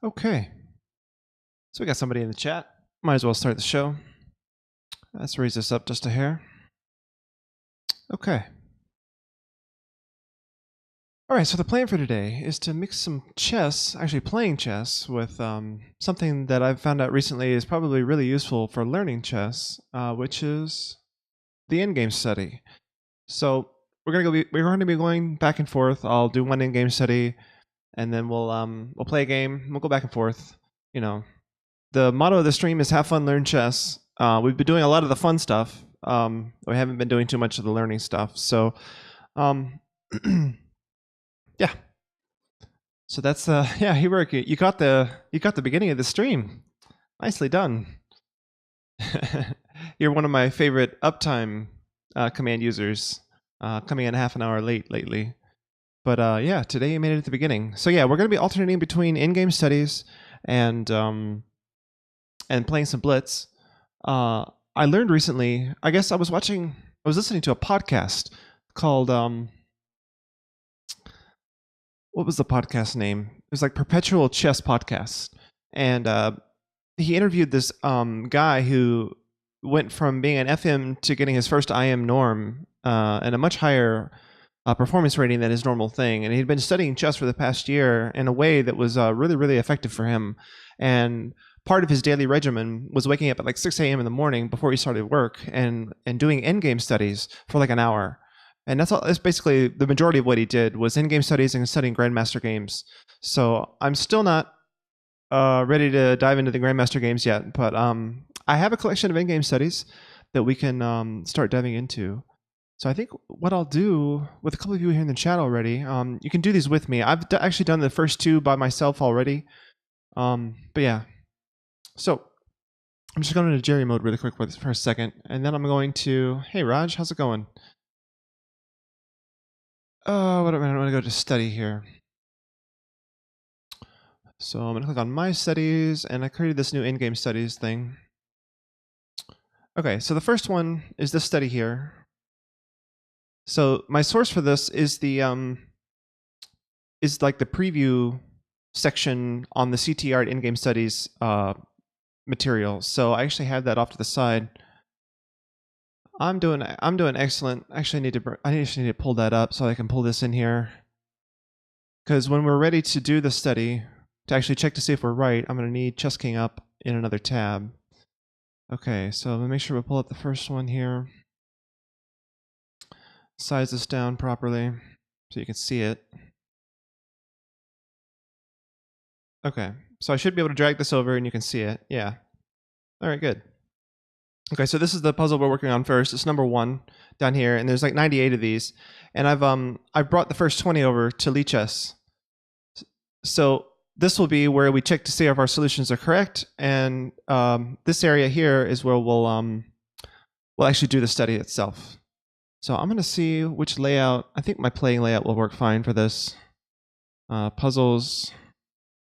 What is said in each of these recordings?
Okay, so we got somebody in the chat. Might as well start the show. Let's raise this up just a hair. Okay. All right, so the plan for today is to mix some chess, actually playing chess, with something that I've found out recently is probably really useful for learning chess, which is the endgame study. So we're going to be going back and forth. I'll do one endgame study, and then we'll play a game. We'll go back and forth. You know, the motto of the stream is have fun, learn chess. We've been doing a lot of the fun stuff. We haven't been doing too much of the learning stuff. So, yeah. So that's yeah, you work. You got the beginning of the stream. Nicely done. You're one of my favorite uptime command users, coming in half an hour late lately. But yeah, today you made it at the beginning. So yeah, we're going to be alternating between in-game studies and playing some Blitz. I learned recently. I guess I was listening to a podcast called what was the podcast name? It was like Perpetual Chess Podcast, and he interviewed this guy who went from being an FM to getting his first IM norm and a much higher performance rating than his normal thing. And he'd been studying chess for the past year in a way that was really, really effective for him. And part of his daily regimen was waking up at like 6 a.m. in the morning before he started work and doing endgame studies for like an hour. And that's basically the majority of what he did was in-game studies and studying Grandmaster games. So I'm still not ready to dive into the Grandmaster games yet, but I have a collection of in-game studies that we can start diving into. So I think what I'll do with a couple of you here in the chat already, you can do these with me. I've actually done the first two by myself already. But yeah. So I'm just going into Jerry mode really quick for a second, and then I'm going to, hey Raj, how's it going? What am I going to go to study here? So I'm going to click on my studies, and I created this new in-game studies thing. Okay, so the first one is this study here. So my source for this is the is like the preview section on the CTR in-game studies material. So I actually have that off to the side. I'm doing excellent. Actually, I need to pull that up so I can pull this in here. Because when we're ready to do the study, to actually check to see if we're right, I'm going to need Chess King up in another tab. Okay, so let me make sure we pull up the first one here. Size this down properly so you can see it. Okay, so I should be able to drag this over and you can see it. Yeah. All right, good. Okay, so this is the puzzle we're working on first. It's number 1 down here, and there's like 98 of these. And I've brought the first 20 over to Lichess. So this will be where we check to see if our solutions are correct, and this area here is where we'll actually do the study itself. So I'm going to see which layout. I think my playing layout will work fine for this. Puzzles,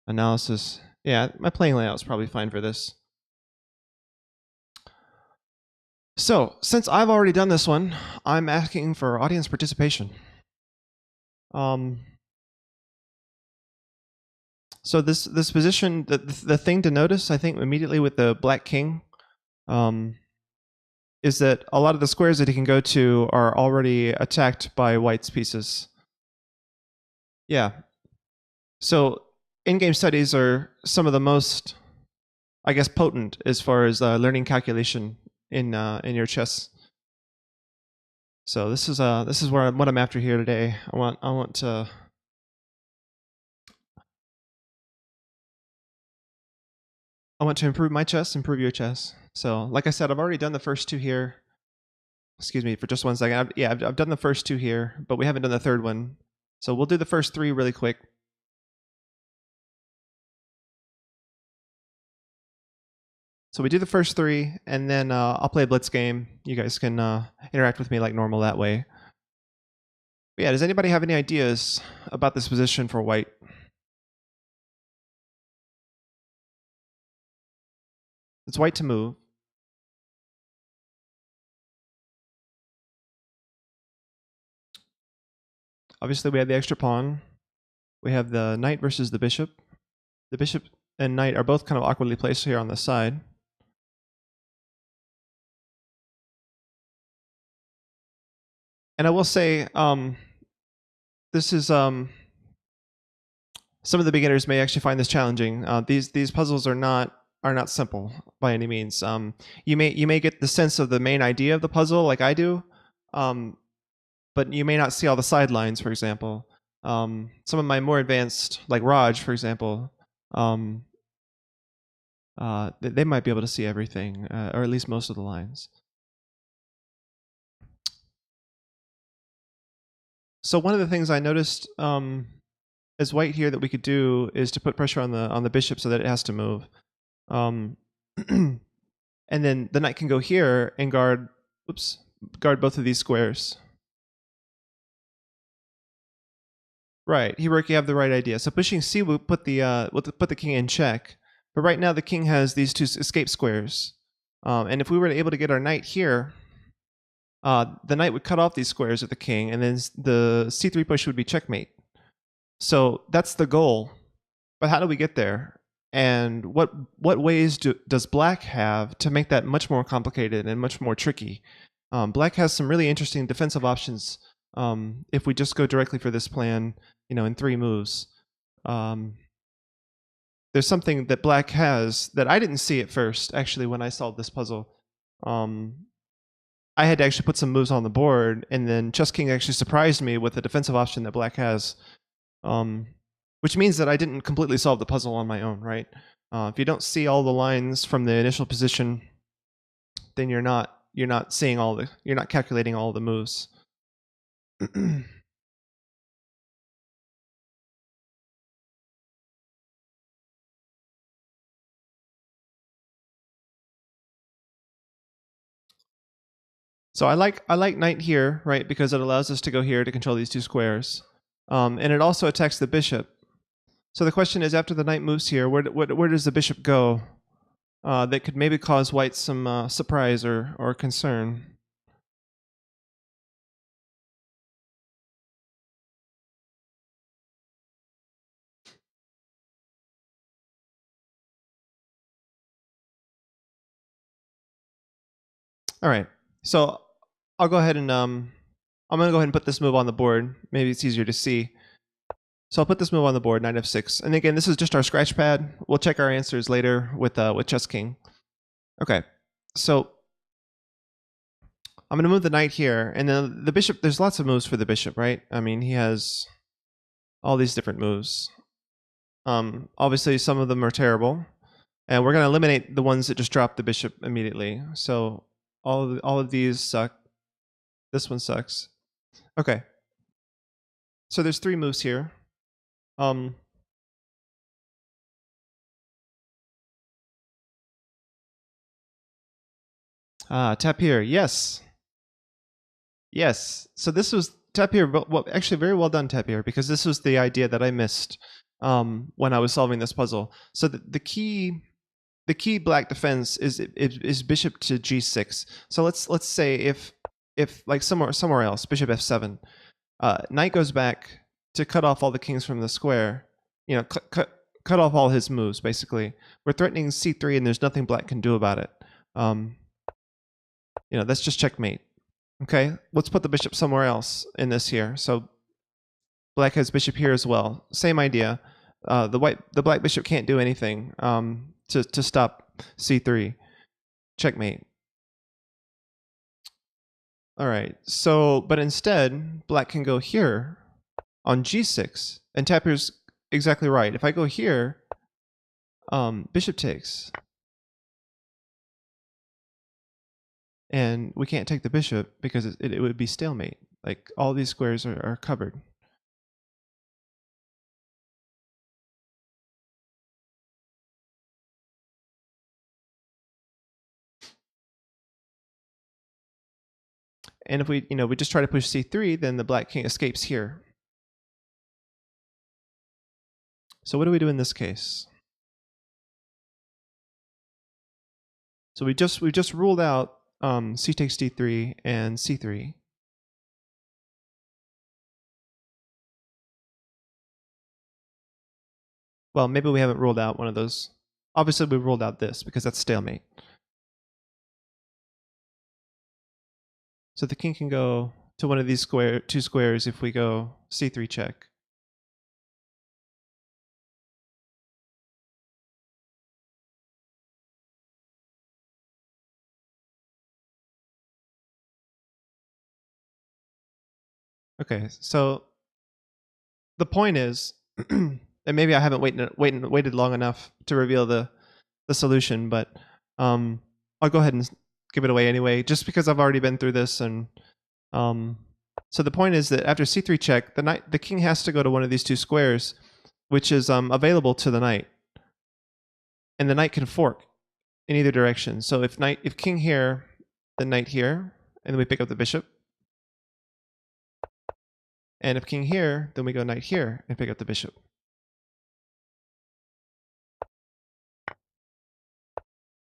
analysis. Yeah, my playing layout is probably fine for this. So, since I've already done this one, I'm asking for audience participation. So this position, the thing to notice, I think, immediately with the black king, is that a lot of the squares that he can go to are already attacked by white's pieces. Yeah. So in-game studies are some of the most, I guess, potent as far as learning calculation in your chess. So this is what I'm after here today. I want to improve my chess, improve your chess. So like I said, I've already done the first 2 here. Excuse me for just 1 second. I've done the first 2 here, but we haven't done the third one. So we'll do the first 3 really quick. So we do the first 3, and then I'll play a Blitz game. You guys can interact with me like normal that way. But yeah, does anybody have any ideas about this position for white? It's white to move. Obviously, we have the extra pawn. We have the knight versus the bishop. The bishop and knight are both kind of awkwardly placed here on the side. And I will say, this is some of the beginners may actually find this challenging. These puzzles are not simple by any means. You may get the sense of the main idea of the puzzle like I do, but you may not see all the sidelines. For example, some of my more advanced, like Raj, for example, they might be able to see everything, or at least most of the lines. So one of the things I noticed as white here that we could do is to put pressure on the bishop so that it has to move. And then the knight can go here and guard both of these squares. Right, you have the right idea. So pushing C will put the king in check. But right now the king has these two escape squares. And if we were able to get our knight here, the knight would cut off these squares of the king, and then the C3 push would be checkmate. So that's the goal. But how do we get there? And what ways does black have to make that much more complicated and much more tricky? Black has some really interesting defensive options if we just go directly for this plan, in 3 moves. There's something that black has that I didn't see at first, actually, when I solved this puzzle. I had to actually put some moves on the board, and then Chess King actually surprised me with the defensive option that black has, which means that I didn't completely solve the puzzle on my own, right? If you don't see all the lines from the initial position, then you're not seeing you're not calculating all the moves. So I like knight here, right? Because it allows us to go here to control these 2 squares. And it also attacks the bishop. So the question is, after the knight moves here, where does the bishop go? That could maybe cause white some surprise or concern. All right, so I'll go ahead and I'm gonna go ahead and put this move on the board. Maybe it's easier to see. So I'll put this move on the board, knight f6. And again, this is just our scratch pad. We'll check our answers later with Chess King. Okay, so I'm going to move the knight here, and then the bishop, there's lots of moves for the bishop, right? I mean, he has all these different moves. Obviously, some of them are terrible, and we're going to eliminate the ones that just drop the bishop immediately. So all of these suck. This one sucks. Okay. So there's 3 moves here. Tap here. Yes. Yes. So this was tap here. Well, actually, very well done, tap here, because this was the idea that I missed when I was solving this puzzle. So the key black defense is bishop to g6. So let's say if like somewhere else, bishop f7, knight goes back to cut off all the kings from the square. Cut off all his moves. Basically, we're threatening c3, and there's nothing black can do about it. That's just checkmate. Okay, let's put the bishop somewhere else in this here. So black has bishop here as well. Same idea. The black bishop can't do anything to stop c3. Checkmate. All right. So, but instead, black can go here on g6, and tap here's exactly right. If I go here, bishop takes. And we can't take the bishop because it would be stalemate. Like, all these squares are covered. And if we just try to push c3, then the black king escapes here. So what do we do in this case? So we've just ruled out c takes d3 and c3. Well, maybe we haven't ruled out one of those. Obviously, we ruled out this because that's stalemate. So the king can go to one of these two squares if we go c3 check. Okay, so the point is, and maybe I haven't waited long enough to reveal the solution, but I'll go ahead and give it away anyway, just because I've already been through this. And so the point is that after c3 check, the king has to go to one of these two squares, which is available to the knight, and the knight can fork in either direction. So if king here, then knight here, and then we pick up the bishop. And if king here, then we go knight here and pick up the bishop.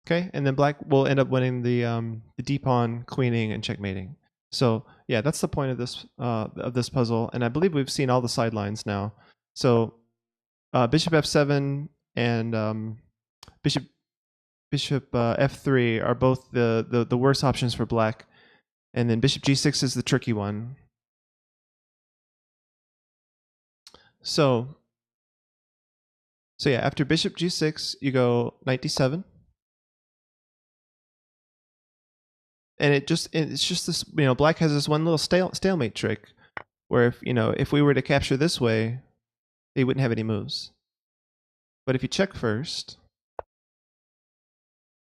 Okay, and then black will end up winning the d-pawn, queening, and checkmating. So yeah, that's the point of this puzzle, and I believe we've seen all the sidelines now. So bishop f7 and bishop f3 are both the worst options for black, and then bishop g6 is the tricky one. So yeah, after bishop g6, you go knight d7. And it's just this, black has this one little stalemate trick where if we were to capture this way, they wouldn't have any moves. But if you check first,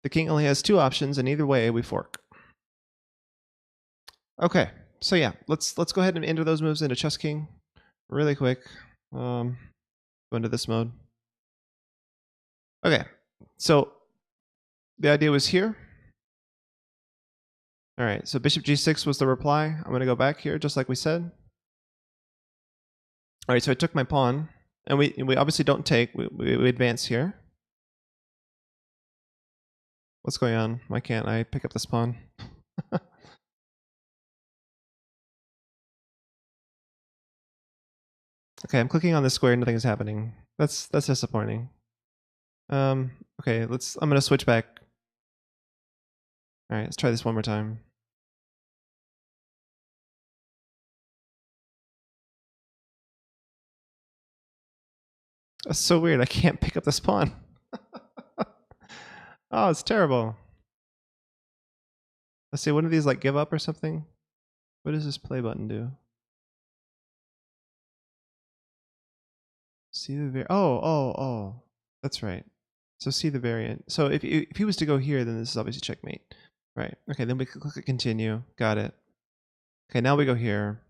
the king only has two options, and either way we fork. Okay, so yeah, let's go ahead and enter those moves into chess king really quick. Go into this mode. Okay, so the idea was here. All right, so bishop g6 was the reply. I'm going to go back here just like we said. All right, so I took my pawn, and we obviously don't take. We advance here. What's going on? Why can't I pick up this pawn? Okay, I'm clicking on this square, nothing is happening. That's disappointing. Okay, I'm gonna switch back. All right, let's try this one more time. That's so weird. I can't pick up this pawn. Oh, it's terrible. Let's see, one of these like give up or something? What does this play button do? See the oh. That's right. So see the variant. So if he was to go here, then this is obviously checkmate. Right. Okay, then we click continue. Got it. Okay, now we go here.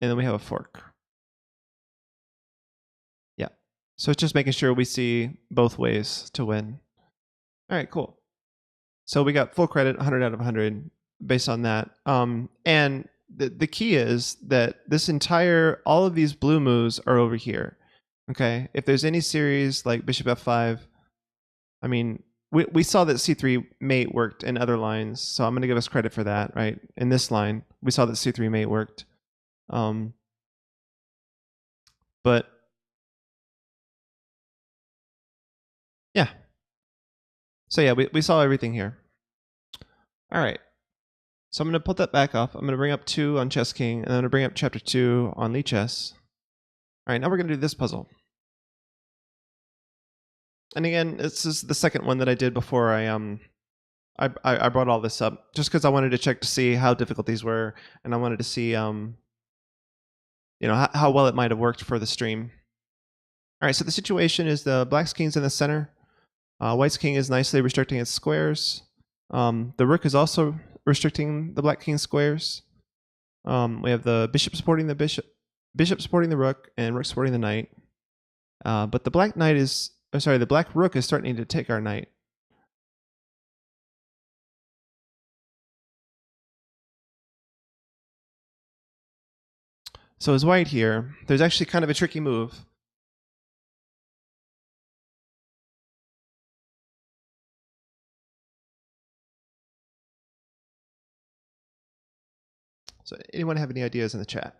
And then we have a fork. Yeah. So it's just making sure we see both ways to win. All right, cool. So we got full credit, 100 out of 100 based on that. And the key is that all of these blue moves are over here. Okay, if there's any series like bishop f5, I mean, we saw that c3 mate worked in other lines, so I'm going to give us credit for that, right? In this line, we saw that c3 mate worked. But yeah. So yeah, we saw everything here. All right. So I'm going to put that back up. I'm going to bring up 2 on Chess King, and I'm going to bring up chapter 2 on Lichess. All right, now we're going to do this puzzle. And again, this is the second one that I did before I brought all this up, just because I wanted to check to see how difficult these were, and I wanted to see how well it might have worked for the stream. All right, so the situation is the black's king's in the center. White's king is nicely restricting its squares. The rook is also restricting the black king's squares. We have the bishop supporting the bishop supporting the rook, and rook supporting the knight. But the black rook is starting to take our knight. So as white here, there's actually kind of a tricky move. So anyone have any ideas in the chat?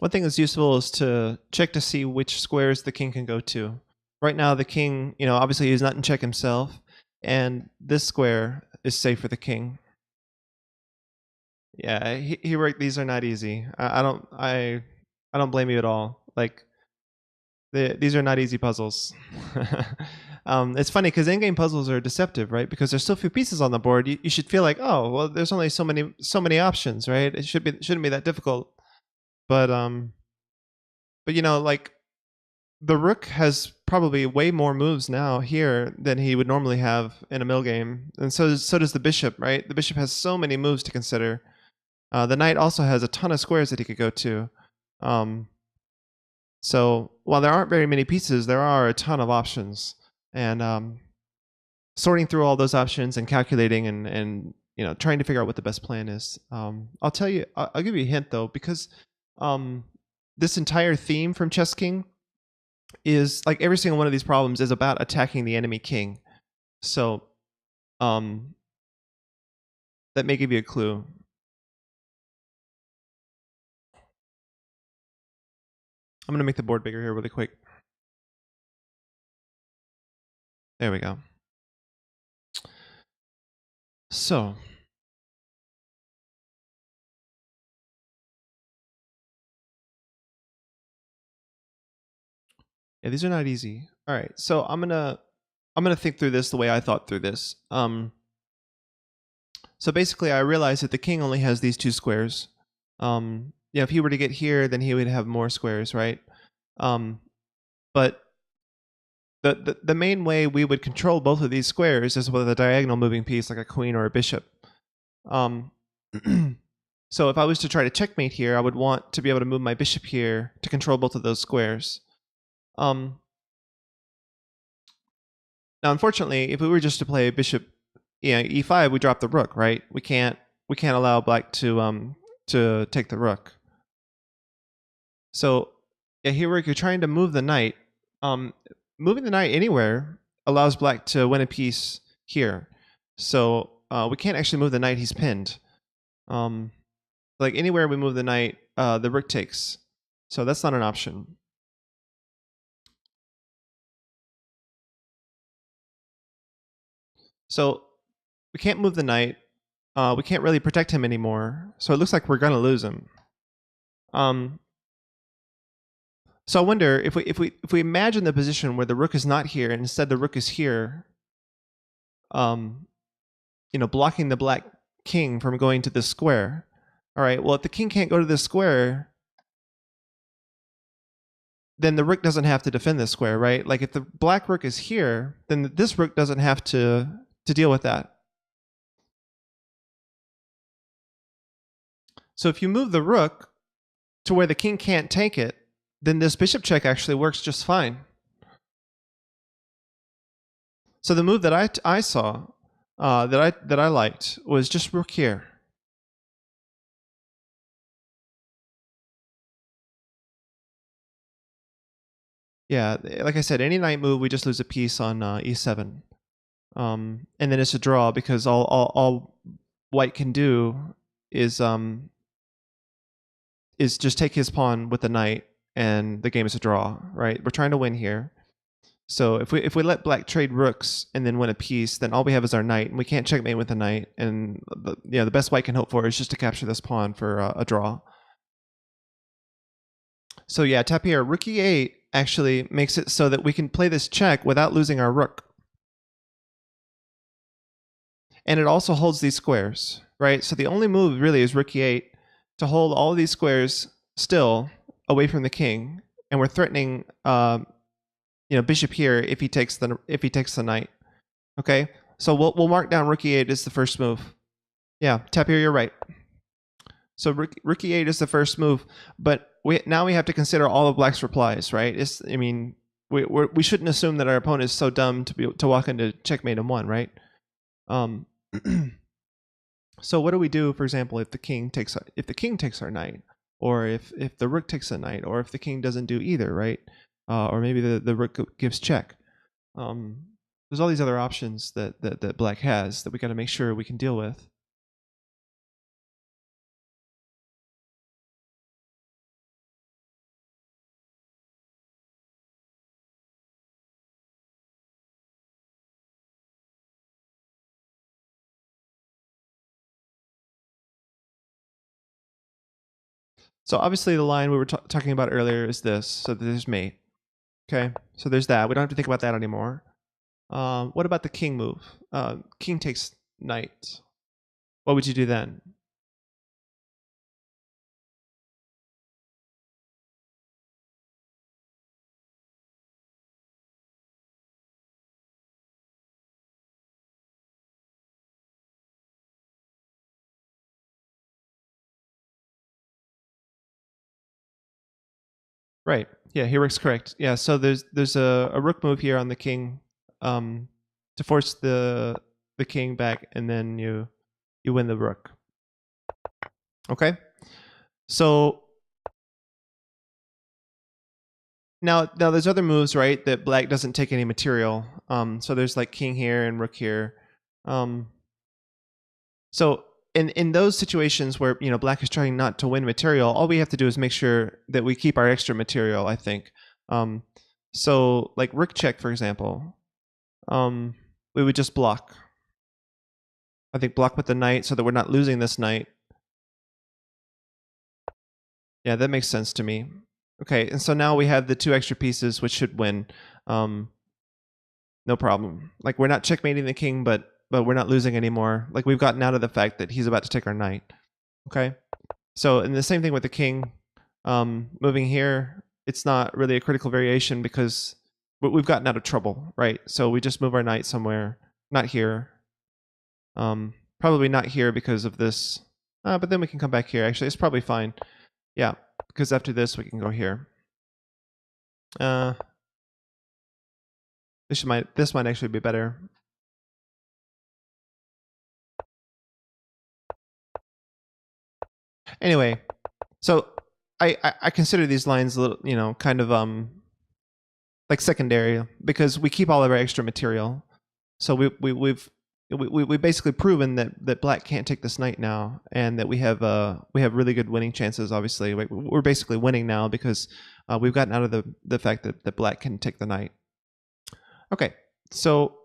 One thing that's useful is to check to see which squares the king can go to. Right now, the king, obviously he's not in check himself, and this square is safe for the king. Yeah, he worked. These are not easy. I don't blame you at all. Like these are not easy puzzles. It's funny because endgame puzzles are deceptive, right? Because there's so few pieces on the board. You should feel like, oh, well, there's only so many options, right? It shouldn't be that difficult. But like the rook has probably way more moves now here than he would normally have in a mill game, and so does the bishop, right? The bishop has so many moves to consider. The knight also has a ton of squares that he could go to. So while there aren't very many pieces, there are a ton of options, and sorting through all those options and calculating and trying to figure out what the best plan is. I'll tell you. I'll give you a hint though, because this entire theme from Chess King is like every single one of these problems is about attacking the enemy king. So that may give you a clue. I'm going to make the board bigger here really quick. There we go. So yeah, these are not easy. All right, so I'm gonna think through this the way I thought through this. So basically, I realized that the king only has these two squares. If he were to get here, then he would have more squares, right? But the main way we would control both of these squares is with a diagonal moving piece like a queen or a bishop. So if I was to try to checkmate here, I would want to be able to move my bishop here to control both of those squares. Now, unfortunately, if we were just to play bishop, e5, we drop the rook, right? We can't allow black to take the rook. So here you're trying to move the knight. Moving the knight anywhere allows black to win a piece here. So we can't actually move the knight. He's pinned. Like anywhere we move the knight, the rook takes. So that's not an option. So we can't move the knight. We can't really protect him anymore. So it looks like we're going to lose him. So I wonder if we imagine the position where the rook is not here and instead the rook is here, blocking the black king from going to this square. All right, well, if the king can't go to this square, then the rook doesn't have to defend this square, right? Like if the black rook is here, then this rook doesn't have to deal with that. So if you move the rook to where the king can't take it, then this bishop check actually works just fine. So the move that I saw that I liked was just rook here. Yeah, like I said, any knight move, we just lose a piece on e7. And then it's a draw because all white can do is just take his pawn with the knight, and the game is a draw, right? We're trying to win here. So if we let black trade rooks and then win a piece, then all we have is our knight, and we can't checkmate with the knight. And the best white can hope for is just to capture this pawn for a draw. So yeah, tap here. Rook e8 actually makes it so that we can play this check without losing our rook. And it also holds these squares, right? So the only move really is rook e8 to hold all of these squares still away from the king, and we're threatening, bishop here if he takes the knight. Okay, so we'll mark down rook e8 as the first move. Yeah, tap here. You're right. So rook e8 is the first move, but now we have to consider all of black's replies, right? We shouldn't assume that our opponent is so dumb to walk into checkmate in one, right? So what do we do, for example, if the king takes our knight, or if the rook takes a knight, or if the king doesn't do either, right? Or maybe the rook gives check. There's all these other options that black has that we got to make sure we can deal with. So obviously the line we were talking about earlier is this. So there's mate. Okay, so there's that. We don't have to think about that anymore. What about the king move? King takes knight. What would you do then? Right. Yeah, he works correct. Yeah, so there's a rook move here on the king, to force the king back, and then you win the rook. Okay. So now there's other moves, right? That black doesn't take any material. So there's like king here and rook here. So in those situations where black is trying not to win material, all we have to do is make sure that we keep our extra material. I think. So like rook check, for example, we would just block. I think block with the knight so that we're not losing this knight. Yeah, that makes sense to me. Okay, and so now we have the 2 extra pieces, which should win. No problem. Like we're not checkmating the king, but we're not losing anymore. Like we've gotten out of the fact that he's about to take our knight. Okay, so and the same thing with the king. Moving here, it's not really a critical variation because we've gotten out of trouble, right? So we just move our knight somewhere, not here. Probably not here because of this. But then we can come back here. Actually, it's probably fine. Yeah, because after this we can go here. This might actually be better. Anyway, so I consider these lines a little, kind of like secondary because we keep all of our extra material. So we've basically proven that black can't take this knight now, and that we have really good winning chances. Obviously, we're basically winning now because we've gotten out of the fact that black can take the knight. Okay, so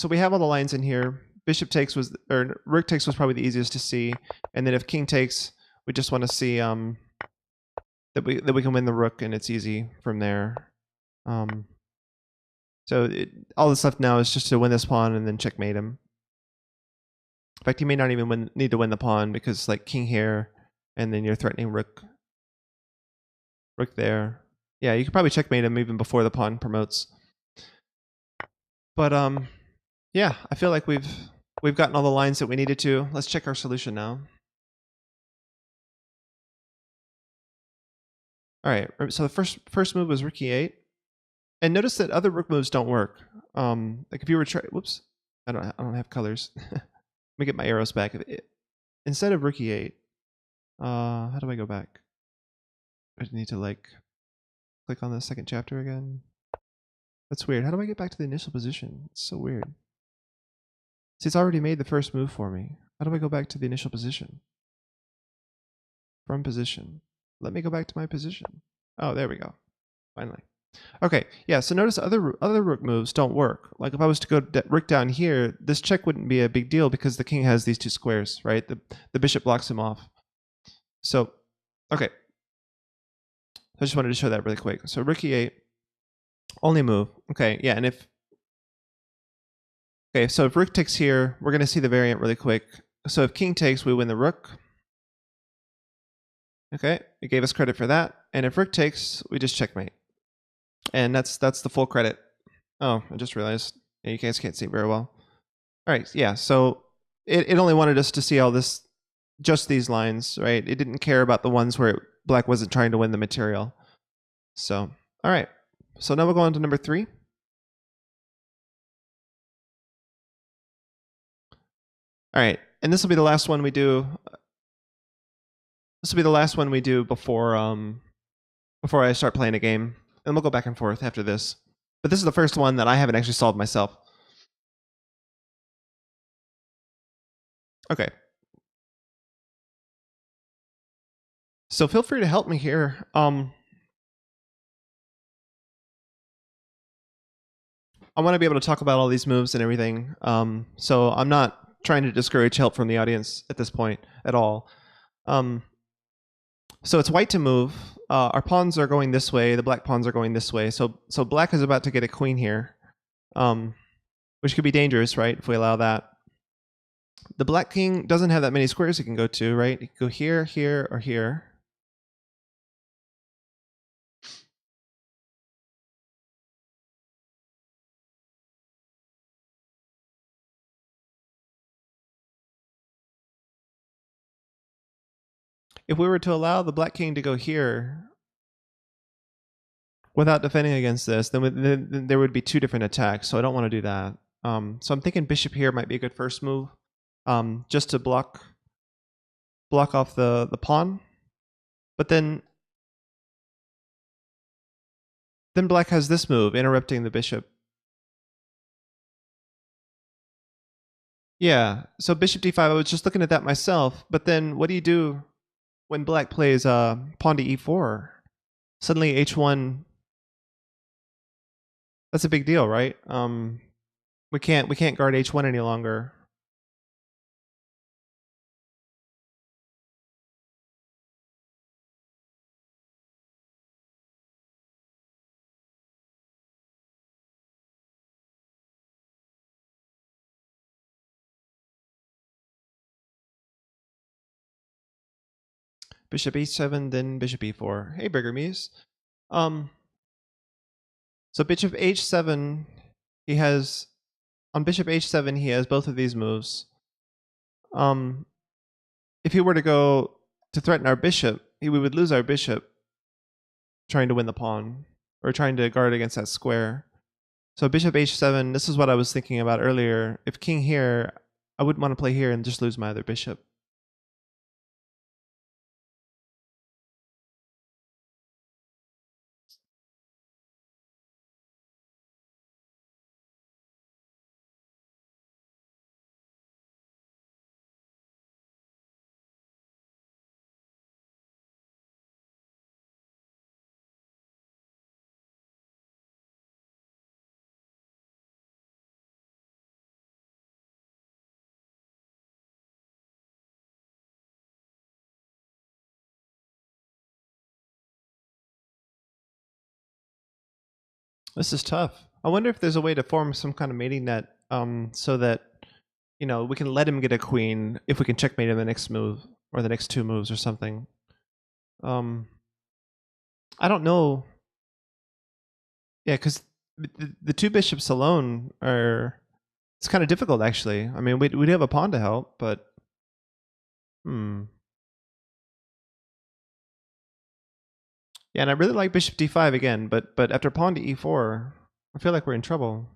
we have all the lines in here. Bishop takes or rook takes was probably the easiest to see, and then if king takes, we just want to see that we can win the rook, and it's easy from there. So all that's left now is just to win this pawn and then checkmate him. In fact, he may not even need to win the pawn because like king here, and then you're threatening rook there. Yeah, you could probably checkmate him even before the pawn promotes. But yeah, I feel like we've gotten all the lines that we needed to. Let's check our solution now. All right, so the first move was rook e8, and notice that other rook moves don't work. Like if you were whoops, I don't have colors. Let me get my arrows back. Instead of rook e8, how do I go back? I need to like click on the second chapter again. That's weird. How do I get back to the initial position? It's so weird. See, it's already made the first move for me. How do I go back to the initial position? From position. Let me go back to my position. Oh, there we go. Finally. Okay, yeah, so notice other rook moves don't work. Like if I was to go rook down here, this check wouldn't be a big deal because the king has these 2 squares, right? The bishop blocks him off. So, okay. I just wanted to show that really quick. So rook e8, only move. Okay, yeah, and so if rook takes here, we're going to see the variant really quick. So if king takes, we win the rook. Okay, it gave us credit for that. And if rook takes, we just checkmate. And that's the full credit. Oh, I just realized. Yeah, you guys can't see very well. All right, yeah, so it only wanted us to see all this, just these lines, right? It didn't care about the ones where black wasn't trying to win the material. So, all right. So now we'll go on to number 3. All right, and this will be the last one we do. This will be the last one we do before I start playing a game, and we'll go back and forth after this. But this is the first one that I haven't actually solved myself. Okay. So feel free to help me here. I want to be able to talk about all these moves and everything. So I'm not trying to discourage help from the audience at this point at all. So it's white to move. Our pawns are going this way. The black pawns are going this way. So black is about to get a queen here, which could be dangerous, right? If we allow that. The black king doesn't have that many squares he can go to, right? He can go here, here, or here. If we were to allow the black king to go here without defending against this, then there would be two different attacks. So I don't want to do that. So I'm thinking bishop here might be a good first move, just to block off the pawn. But then black has this move, interrupting the bishop. Yeah, so bishop d5, I was just looking at that myself, but then what do you do when black plays pawn to e4? Suddenly h1, that's a big deal, right? We can't guard h1 any longer. Bishop h7, then bishop e4. Hey, Bigger Muse. So bishop h7, he has, on bishop h7, he has both of these moves. If he were to go to threaten our bishop, we would lose our bishop trying to win the pawn, or trying to guard against that square. So bishop h7, this is what I was thinking about earlier. If king here, I wouldn't want to play here and just lose my other bishop. This is tough. I wonder if there's a way to form some kind of mating net, so that, you know, we can let him get a queen if we can checkmate him the next move, or the next two moves or something. I don't know. Yeah, because the two bishops alone are, it's kind of difficult, actually. I mean, we'd have a pawn to help, but yeah, and I really like bishop d5 again, but after pawn to e4, I feel like we're in trouble.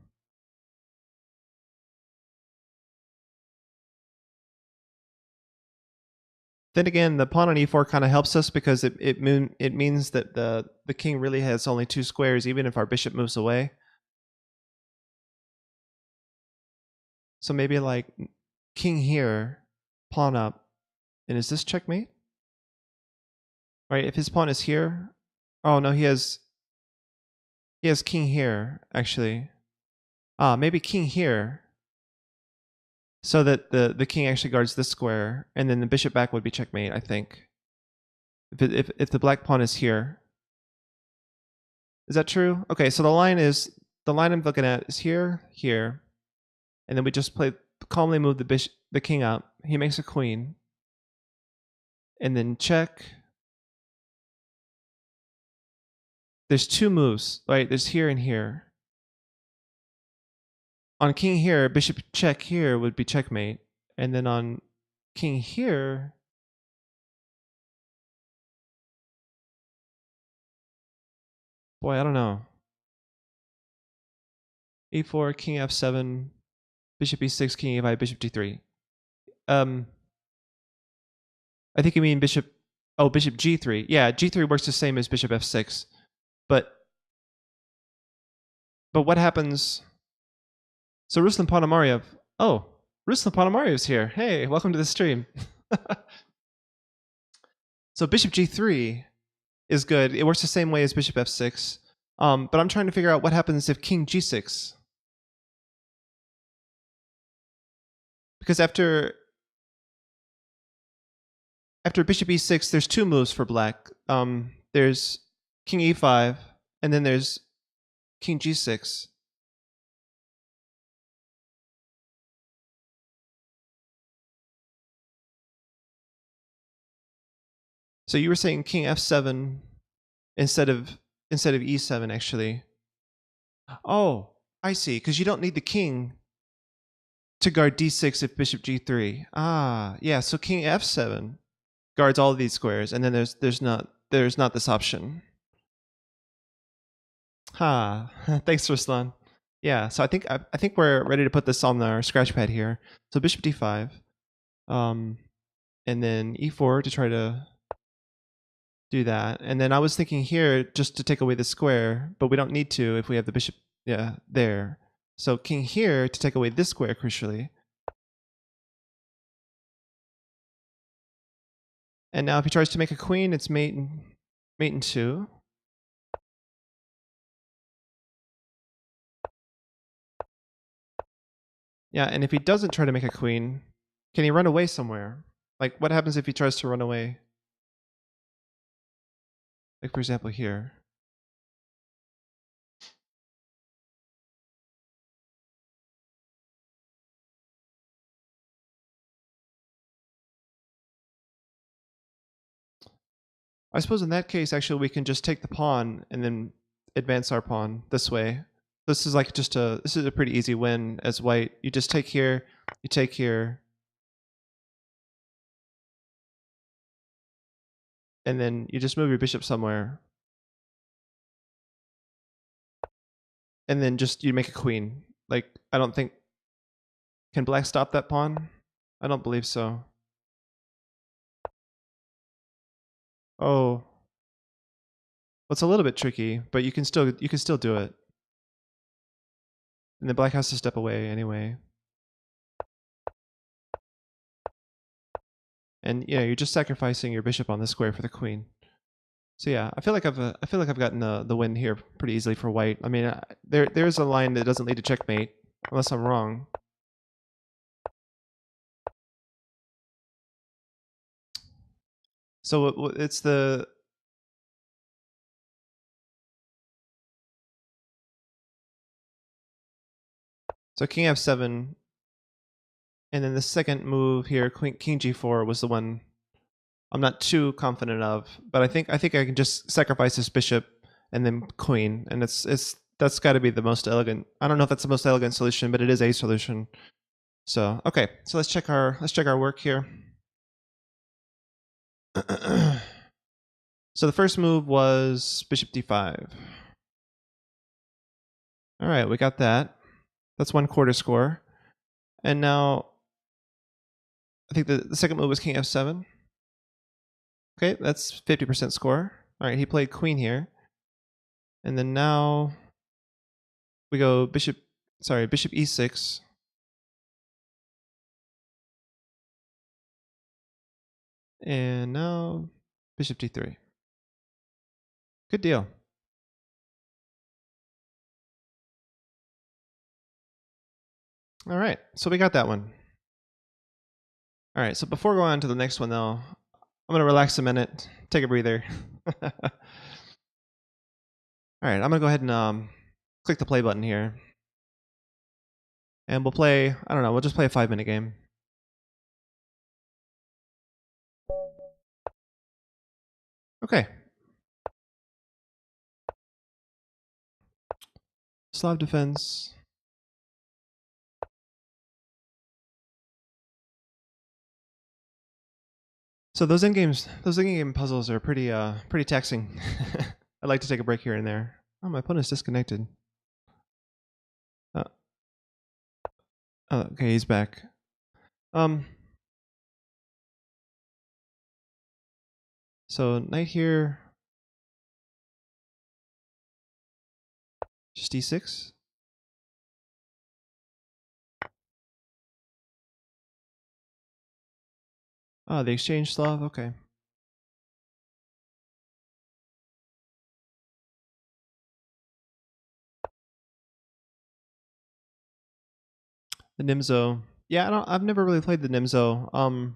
Then again, the pawn on e4 kind of helps us, because it means that the king really has only two squares, even if our bishop moves away. So maybe like king here, pawn up, and is this checkmate? Right, if his pawn is here, oh no, he has king here, actually. Maybe king here, so that the king actually guards this square, and then the bishop back would be checkmate, I think. If the black pawn is here. Is that true? Okay, so the line I'm looking at is here, here, and then we just calmly move the king up. He makes a queen, and then check. There's two moves, right? There's here and here. On king here, bishop check here would be checkmate, and then on king here, boy, I don't know. e4, king f7, bishop e6, king e5, bishop d3. I think you mean bishop g3. Yeah, g3 works the same as bishop f6. But what happens? So Ruslan Ponomaryev. Oh, Ruslan Ponomariev's here. Hey, welcome to the stream. So bishop g3 is good. It works the same way as bishop f6. But I'm trying to figure out what happens if king g6. Because after after bishop e6, there's two moves for black. There's king e5, and then there's king g6. So you were saying king f7 instead of e7 actually. Oh, I see. Because you don't need the king to guard d6 if bishop g3. Ah, yeah. So king f7 guards all of these squares, and then there's not this option. Ha! Thanks, Ruslan. Yeah. So I think we're ready to put this on our scratch pad here. So bishop d5, and then e4 to try to do that. And then I was thinking here just to take away the square, but we don't need to if we have the bishop, yeah, there. So king here to take away this square crucially. And now if he tries to make a queen, it's mate in 2. Yeah, and if he doesn't try to make a queen, can he run away somewhere? Like what happens if he tries to run away? Like for example here. I suppose in that case, actually, we can just take the pawn and then advance our pawn this way. This is like this is a pretty easy win as white. You just take here, you take here, and then you just move your bishop somewhere. And then just you make a queen. Like, I don't think, can black stop that pawn? I don't believe so. Oh, well, it's a little bit tricky, but you can still do it. And then black has to step away anyway. And yeah, you're just sacrificing your bishop on the square for the queen. So yeah, I feel like I've gotten the win here pretty easily for white. I mean, there's a line that doesn't lead to checkmate, unless I'm wrong. So it's the so king f7, and then the second move here, king g4 was the one I'm not too confident of, but I think I can just sacrifice this bishop and then queen, and it's that's got to be the most elegant. I don't know if that's the most elegant solution, but it is a solution. So okay, so let's check our work here. So the first move was bishop d5. All right, we got that. That's 1/4 score. And now I think the second move was king f7. Okay, that's 50% score. All right, he played queen here. And then now we go bishop e6. And now bishop d3. Good deal. All right, so we got that one. All right, so before going on to the next one, though, I'm going to relax a minute, take a breather. All right, I'm going to go ahead and click the play button here. And we'll play, I don't know, we'll just play a 5-minute game. Okay. Slav defense. So those in-game puzzles are pretty taxing. I'd like to take a break here and there. Oh, my opponent's disconnected. Uh, oh, okay, he's back. So knight here, just d6. Oh, the exchange Slav. Okay. The Nimzo. Yeah, I've never really played the Nimzo.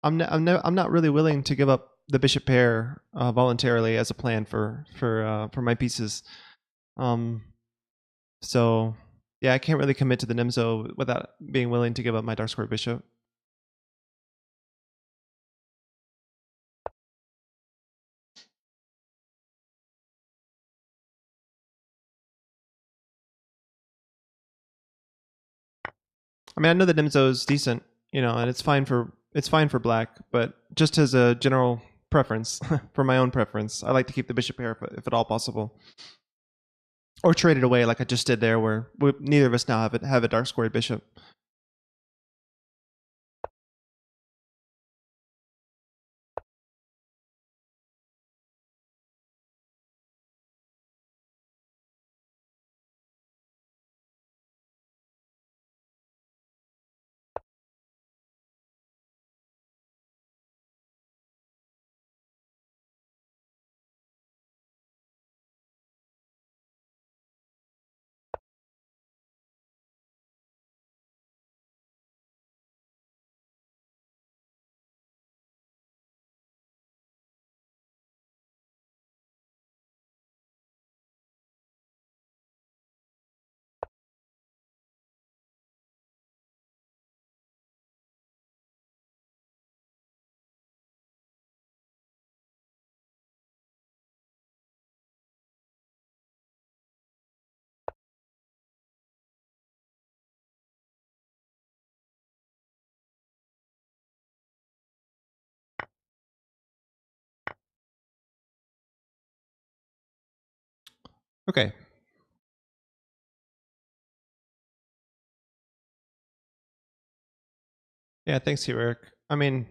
I'm not really willing to give up the bishop pair voluntarily as a plan for my pieces. So yeah, I can't really commit to the Nimzo without being willing to give up my dark square bishop. I mean, I know the Nimzo is decent, and it's fine for black, but just as a general preference, for my own preference, I like to keep the bishop pair if at all possible, or trade it away like I just did there, where neither of us now have a dark squared bishop. Okay. Yeah, thanks here, Eric. I mean,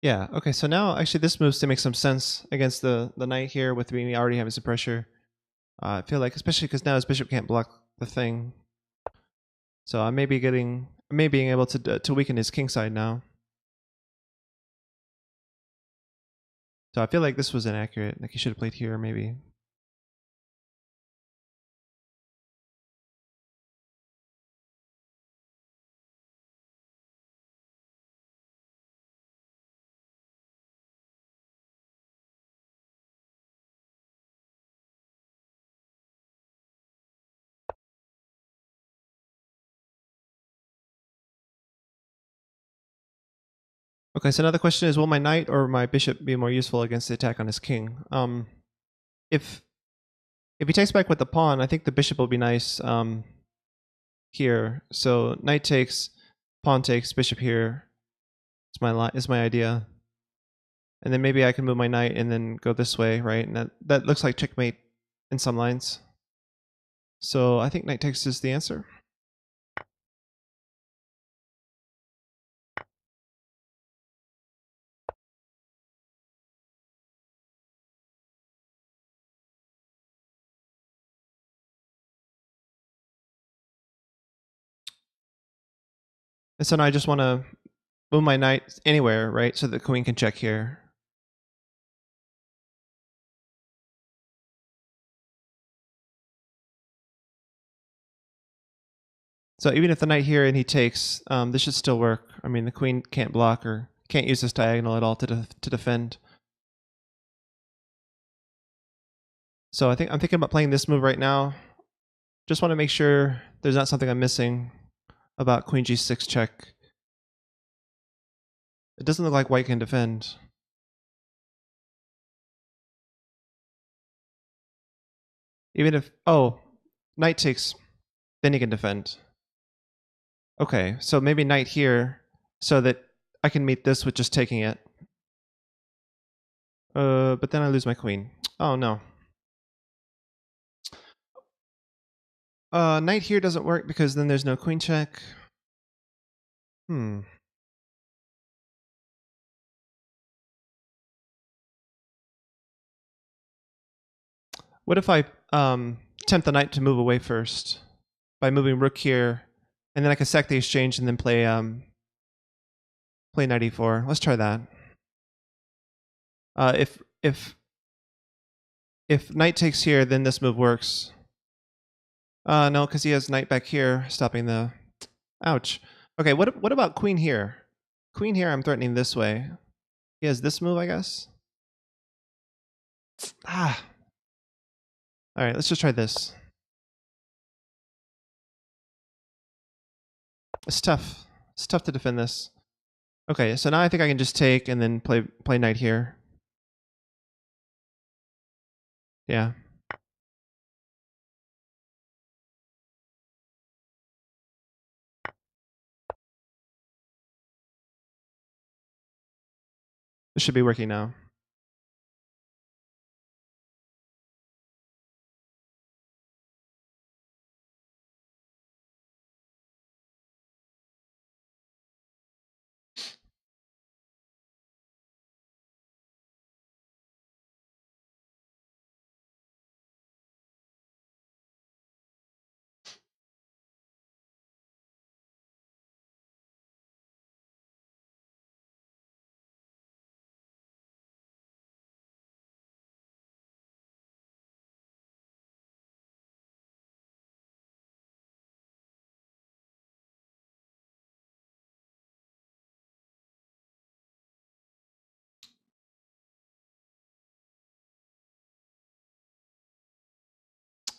yeah, okay, so now actually this moves to make some sense against the knight here with me already having some pressure. I feel like, especially because now his bishop can't block the thing. So I may being able to weaken his king side now. So I feel like this was inaccurate. Like he should have played here, maybe. Okay, so now the question is, will my knight or my bishop be more useful against the attack on his king? If he takes back with the pawn, I think the bishop will be nice here. So knight takes, pawn takes, bishop here. Is my idea. And then maybe I can move my knight and then go this way, right? And that looks like checkmate in some lines. So I think knight takes is the answer. And so now I just want to move my knight anywhere, right? So the queen can check here. So even if the knight here and he takes, this should still work. I mean, the queen can't block or can't use this diagonal at all to defend. So I'm thinking about playing this move right now. Just want to make sure there's not something I'm missing about queen g6 check. It doesn't look like white can defend. Even if, oh, knight takes, then he can defend. Okay, so maybe knight here so that I can meet this with just taking it. But then I lose my queen. Oh no. Knight here doesn't work because then there's no queen check. What if I tempt the knight to move away first by moving rook here, and then I can sack the exchange and then play knight e4. Let's try that. If knight takes here, then this move works. No, because he has knight back here, stopping the. Ouch. Okay, what about queen here? Queen here, I'm threatening this way. He has this move, I guess. Ah. All right, let's just try this. It's tough. It's tough to defend this. Okay, so now I think I can just take and then play knight here. Yeah. This should be working now.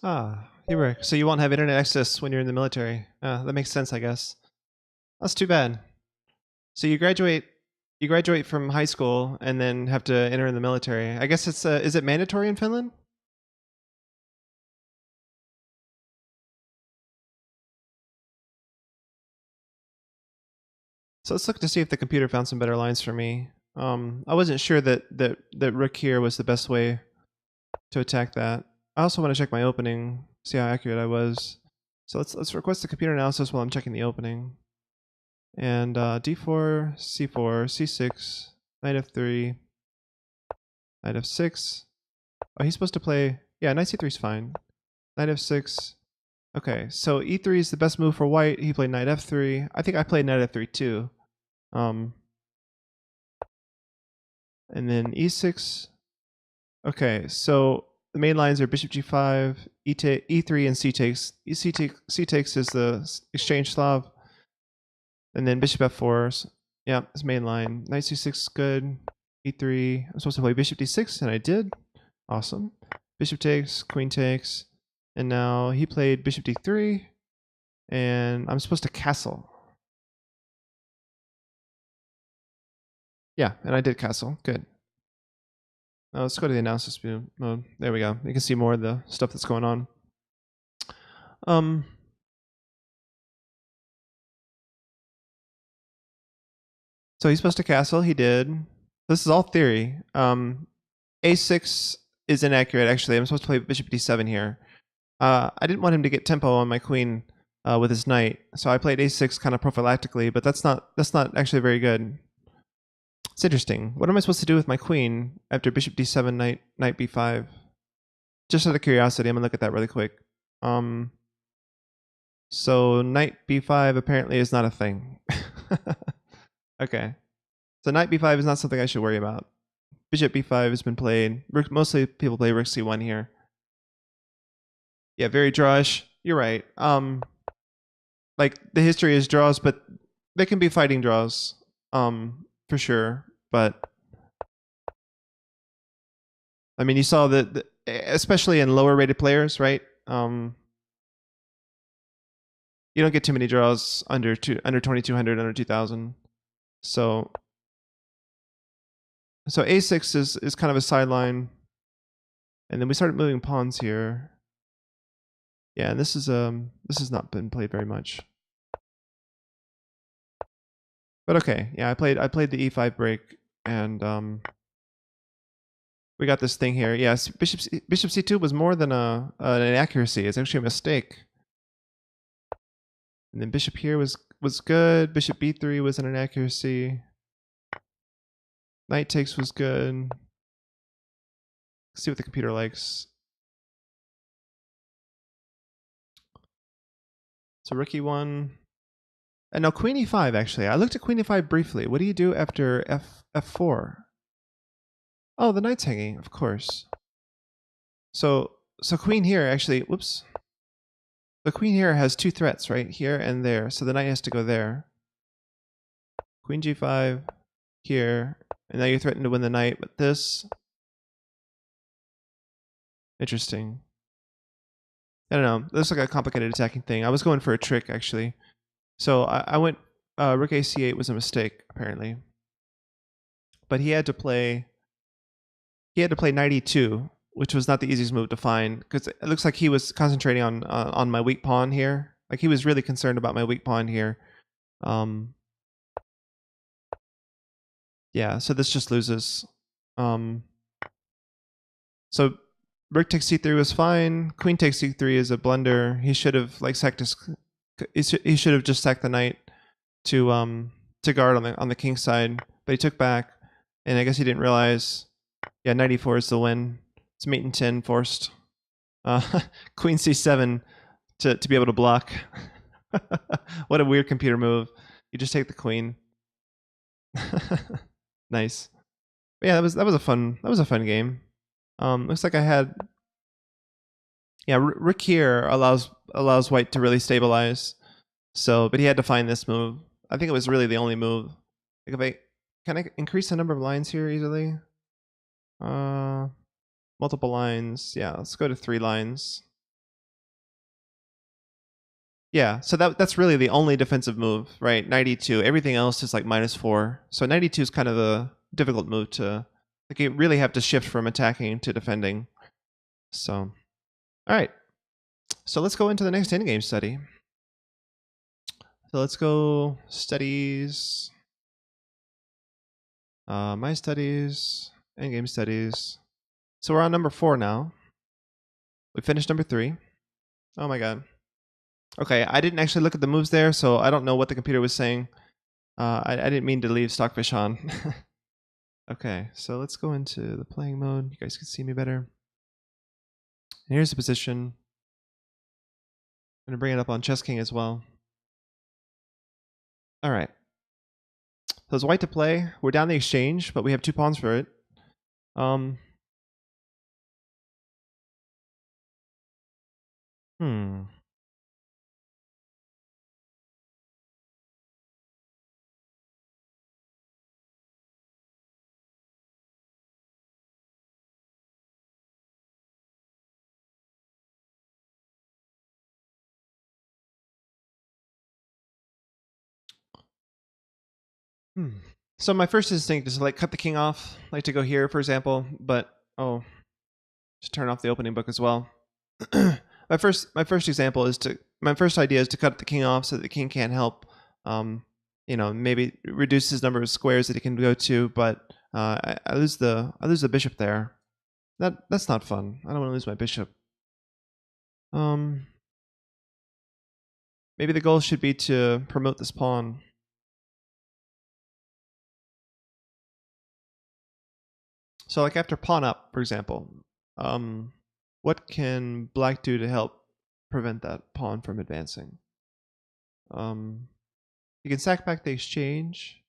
Ah, you were. So you won't have internet access when you're in the military. That makes sense, I guess. That's too bad. So you graduate from high school and then have to enter in the military. I guess it's is it mandatory in Finland? So let's look to see if the computer found some better lines for me. I wasn't sure that rook here was the best way to attack that. I also want to check my opening, see how accurate I was. So let's request the computer analysis while I'm checking the opening. And d4, c4, c6, knight f3, knight f6. Oh, he's supposed to play. Yeah, knight c3 is fine. Knight f6. Okay, so e3 is the best move for white. He played knight f3. I think I played knight f3 too. And then e6. Okay, so the main lines are bishop g5, e3, and c takes. C takes is the exchange Slav. And then bishop f4. Yeah, it's main line. Knight c6 is good. e3. I'm supposed to play bishop d6, and I did. Awesome. Bishop takes, queen takes. And now he played bishop d3. And I'm supposed to castle. Yeah, and I did castle. Good. Now let's go to the analysis mode. There we go. You can see more of the stuff that's going on. So he's supposed to castle. He did. This is all theory. A6 is inaccurate, actually. I'm supposed to play bishop d7 here. I didn't want him to get tempo on my queen with his knight, so I played a6 kind of prophylactically, but that's not actually very good. It's interesting. What am I supposed to do with my queen after bishop d7, knight b5? Just out of curiosity, I'm gonna look at that really quick. So knight b5 apparently is not a thing. Okay. So knight b5 is not something I should worry about. Bishop b5 has been played. Mostly people play rook c1 here. Yeah, very drawish. You're right. Like the history is draws, but they can be fighting draws, for sure. But I mean, you saw that, especially in lower rated players, right? You don't get too many draws under 2200, under 2000. So a6 is kind of a sideline, and then we started moving pawns here. Yeah, and this has not been played very much. But okay, yeah, I played the e5 break, and we got this thing here. Yes, bishop c2 was more than an inaccuracy. It's actually a mistake. And then bishop here was good. Bishop b3 was an inaccuracy. Knight takes was good. Let's see what the computer likes. So rook e1. And now queen e5, actually. I looked at queen e5 briefly. What do you do after f4? Oh, the knight's hanging, of course. So queen here, actually, whoops. The queen here has two threats, right? Here and there. So the knight has to go there. queen g5 here, and now you're threatened to win the knight with this. Interesting. I don't know. This looks like a complicated attacking thing. I was going for a trick, actually. So I went rook a8 was a mistake, apparently. But he had to play knight e2, which was not the easiest move to find, because it looks like he was concentrating on my weak pawn here. Like, he was really concerned about my weak pawn here. Yeah, so this just loses. So rook takes c3 was fine. Queen takes c3 is a blunder. He should have like sacked his. He should have just sacked the knight to guard on the king's side, but he took back, and I guess he didn't realize. Yeah, knight e4 is the win. It's mate in 10 forced. Queen c7 to be able to block. What a weird computer move. You just take the queen. Nice. But yeah, that was a fun game. Looks like I had. Yeah, rook here allows white to really stabilize. So, but he had to find this move. I think it was really the only move. Like, can I increase the number of lines here easily? Multiple lines. Yeah, let's go to 3 lines. Yeah, so that's really the only defensive move, right? Knight e2. Everything else is like -4. So knight e2 is kind of a difficult move to. Like, you really have to shift from attacking to defending. So, all right. So let's go into the next endgame study. So let's go studies. My studies, endgame studies. So we're on number 4 now. We finished number 3. Oh my god. Okay, I didn't actually look at the moves there, so I don't know what the computer was saying. I didn't mean to leave Stockfish on. Okay, so let's go into the playing mode. You guys can see me better. And here's the position. I'm going to bring it up on Chess King as well. All right. So it's white to play. We're down the exchange, but we have 2 pawns for it. So my first instinct is to like cut the king off, like to go here, for example, but just turn off the opening book as well. My first idea is to cut the king off so that the king can't help. Maybe reduce his number of squares that he can go to, but I lose the bishop there. That's not fun. I don't want to lose my bishop. Maybe the goal should be to promote this pawn. So like after pawn up, for example, what can black do to help prevent that pawn from advancing? You can sack back the exchange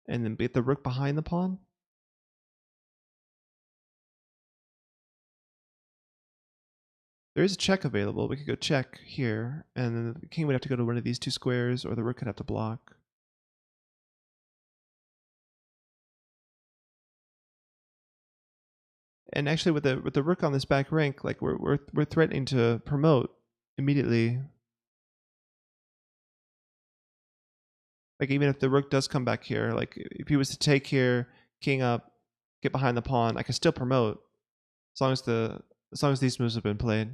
and then get the rook behind the pawn. There is a check available. We could go check here, and then the king would have to go to one of these 2 squares, or the rook could have to block. And actually, with the rook on this back rank, like we're threatening to promote immediately. Like, even if the rook does come back here, like if he was to take here, king up, get behind the pawn, I can still promote as long as these moves have been played.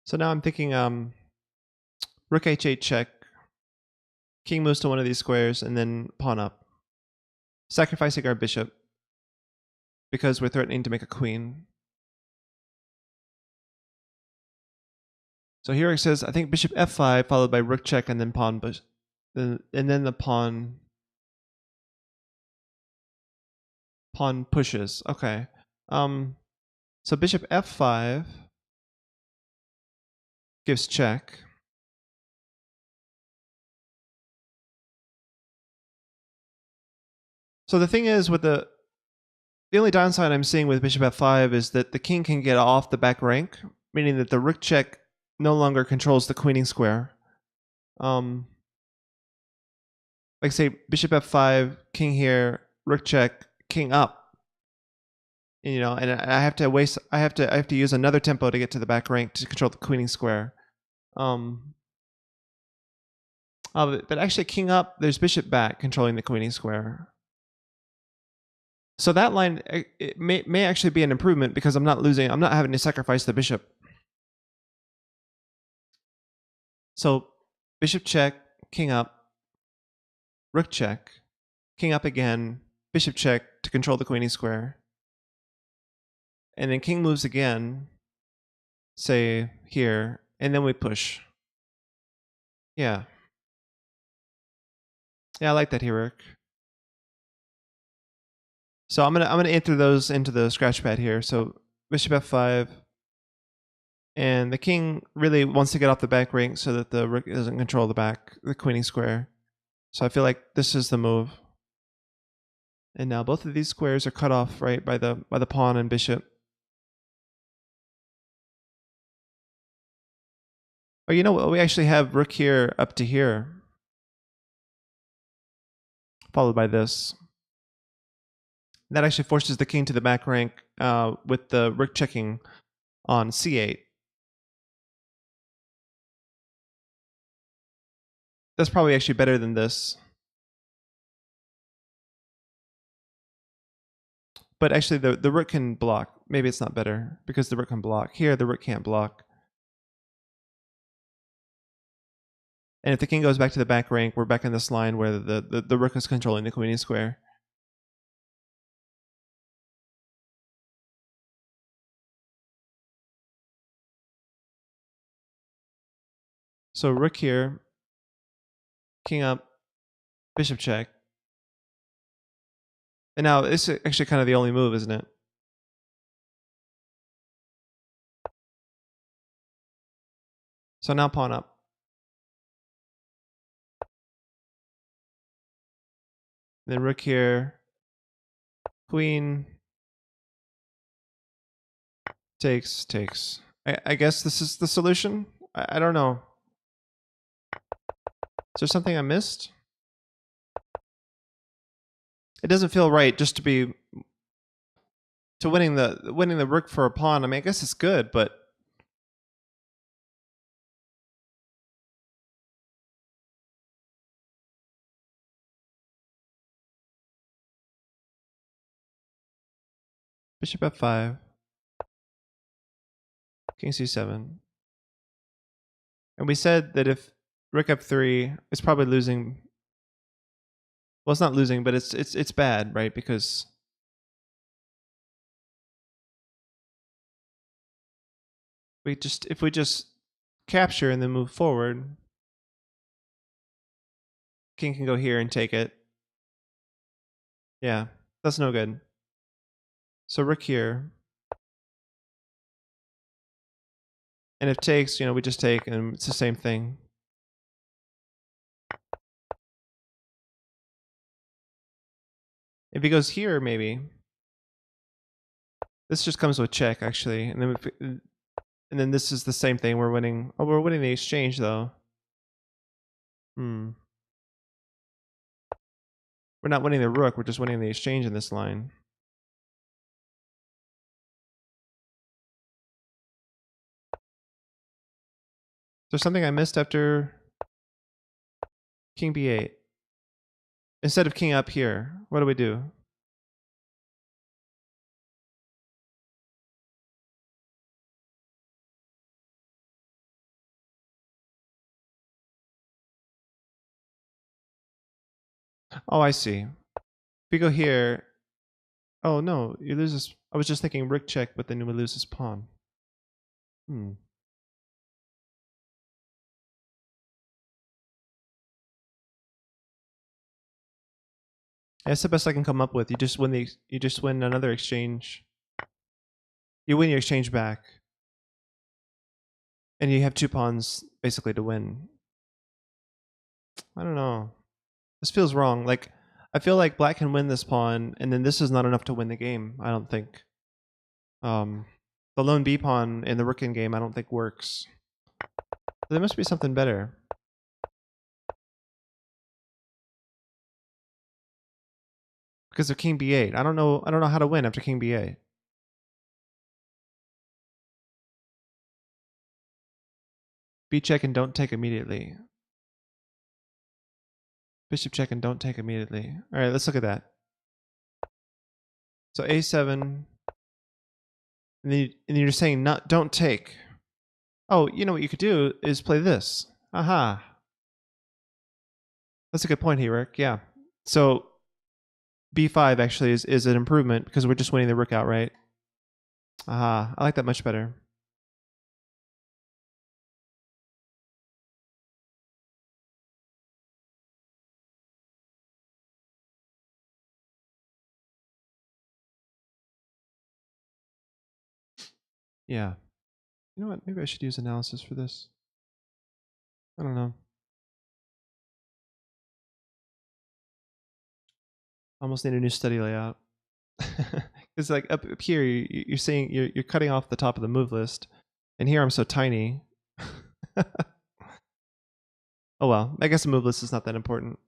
So now I'm thinking rook h8 check, king moves to one of these squares, and then pawn up, sacrificing our bishop because we're threatening to make a queen. So here it says, I think bishop f5 followed by rook check and then pawn, and then the pawn Pawn pushes. Okay. So bishop f5 gives check. So the thing is, with the only downside I'm seeing with bishop f5 is that the king can get off the back rank, meaning that the rook check no longer controls the queening square. Like say bishop f5, king here, rook check, king up. You know, and I have to use another tempo to get to the back rank to control the queening square. But actually, king up, there's bishop back controlling the queening square. So that line it may actually be an improvement because I'm not having to sacrifice the bishop. So bishop check, king up, rook check, king up again, bishop check to control the queening square. And then king moves again, say here, and then we push. Yeah. Yeah, I like that here, Rick. So I'm gonna enter those into the scratch pad here. So bishop f5, and the king really wants to get off the back rank so that the rook doesn't control the queening square. So I feel like this is the move. And now both of these squares are cut off right by the pawn and bishop. Oh, you know what? We actually have rook here up to here, followed by this. That actually forces the king to the back rank with the rook checking on c8. That's probably actually better than this. But actually, the rook can block. Maybe it's not better because the rook can block. Here, the rook can't block. And if the king goes back to the back rank, we're back in this line where the rook is controlling the queening square. So rook here, king up, bishop check. And now this is actually kind of the only move, isn't it? So now pawn up. Then rook here, queen, takes. I guess this is the solution? I don't know. Is there something I missed? It doesn't feel right just to winning the rook for a pawn. I mean, I guess it's good, but bishop f5, king c7. And we said that if rook f3, it's probably losing. Well, it's not losing, but it's bad, right? Because if we just capture and then move forward, king can go here and take it. Yeah, that's no good. So rook here. And if takes, we just take, and it's the same thing. If he goes here, maybe. This just comes with check, actually. And then this is the same thing. We're winning. Oh, we're winning the exchange, though. We're not winning the rook. We're just winning the exchange in this line. Is there something I missed after king b8? Instead of king up here, what do we do? Oh, I see. If we go here, oh no, you lose this. I was just thinking rook check, but then you would lose this pawn. That's the best I can come up with. You just win another exchange. You win your exchange back. And you have 2 pawns basically to win. I don't know. This feels wrong. Like, I feel like black can win this pawn, and then this is not enough to win the game, I don't think. The lone B pawn in the rook in game I don't think works. There must be something better. Because of king b8. I don't know how to win after king b8. B check and don't take immediately. Bishop check and don't take immediately. Alright, let's look at that. So a7. And then you're saying don't take. Oh, you know what you could do is play this. Aha. That's a good point here, Rick. Yeah. So b5 actually is an improvement because we're just winning the rook outright. Aha. I like that much better. Yeah. You know what? Maybe I should use analysis for this. I don't know. Almost need a new study layout. Because like up here, you're saying you're cutting off the top of the move list, and here I'm so tiny. Oh well, I guess the move list is not that important.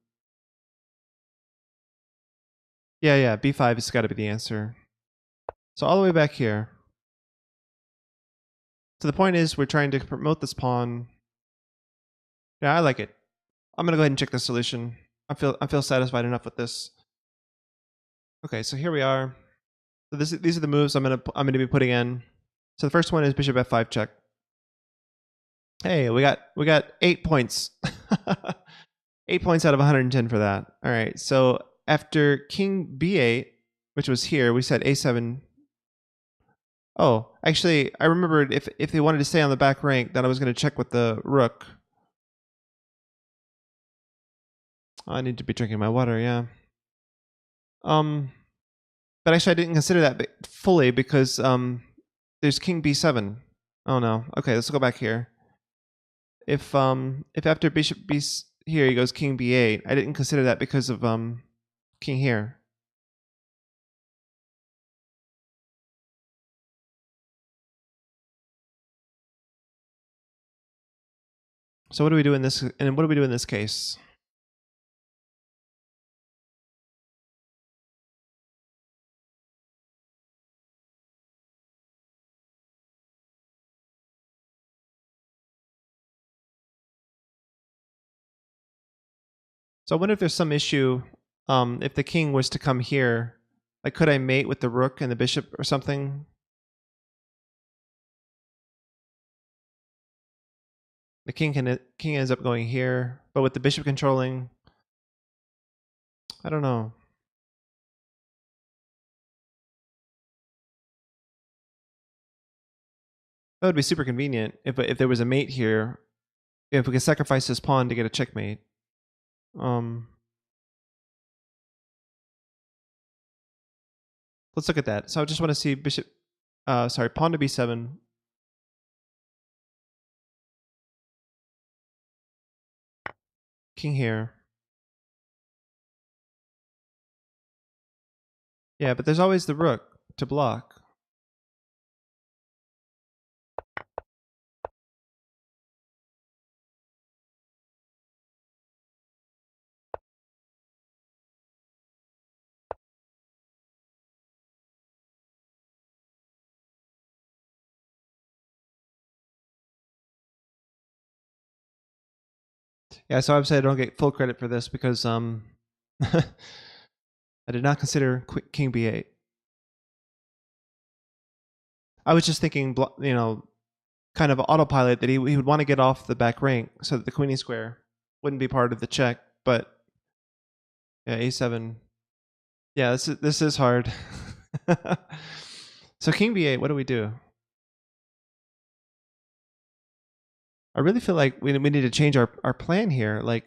Yeah, b5 has got to be the answer. So all the way back here. So the point is, we're trying to promote this pawn. Yeah, I like it. I'm gonna go ahead and check the solution. I feel satisfied enough with this. Okay, so here we are. So these are the moves I'm gonna be putting in. So the first one is bishop f5 check. Hey, we got 8 points. 8 points out of 110 for that. All right. So after king b8, which was here, we said a7. Oh, actually, I remembered if they wanted to stay on the back rank, then I was going to check with the rook. I need to be drinking my water, yeah. But actually I didn't consider that fully because there's king b7. Oh no. Okay, let's go back here. If after bishop b here he goes king b8, I didn't consider that because of king here. So what do we do in this? And what do we do in this case? So I wonder if there's some issue. If the king was to come here, like could I mate with the rook and the bishop or something? The king ends up going here, but with the bishop controlling, I don't know. That would be super convenient if there was a mate here. If we could sacrifice this pawn to get a checkmate. Let's look at that. So I just want to see bishop. Sorry, pawn to b7. King here. Yeah, but there's always the rook to block. Yeah, so obviously I don't get full credit for this because I did not consider king b8. I was just thinking, kind of autopilot that he would want to get off the back rank so that the queenie square wouldn't be part of the check. But yeah, a7. Yeah, this is hard. So king b8, what do we do? I really feel like we need to change our plan here. Like,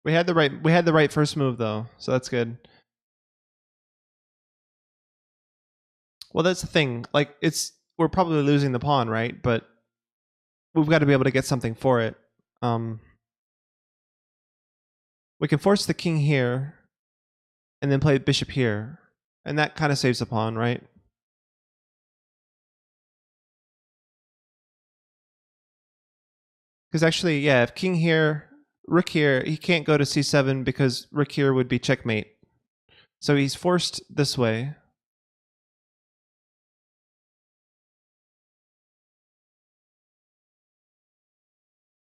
We had the right first move though, so that's good. Well, that's the thing. Like we're probably losing the pawn, right? But we've got to be able to get something for it. We can force the king here, and then play bishop here, and that kind of saves the pawn, right? Because actually, yeah, if king here, rook here, he can't go to c7 because rook here would be checkmate. So he's forced this way.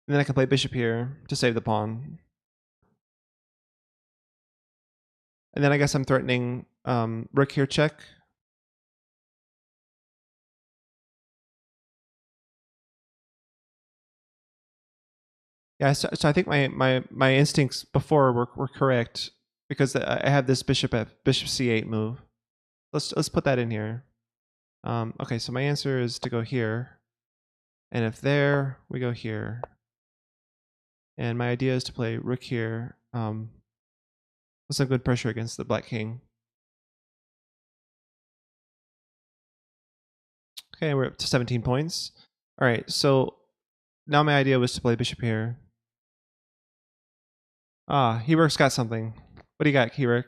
And then I can play bishop here to save the pawn. And then I guess I'm threatening rook here check. Yeah, so I think my instincts before were correct because I have this bishop c8 move. Let's put that in here. Okay, so my answer is to go here, and if there, we go here. And my idea is to play rook here. With some good pressure against the black king. Okay, we're up to 17 points. All right, so now my idea was to play bishop here. Ah, Hework's got something. What do you got, Hework?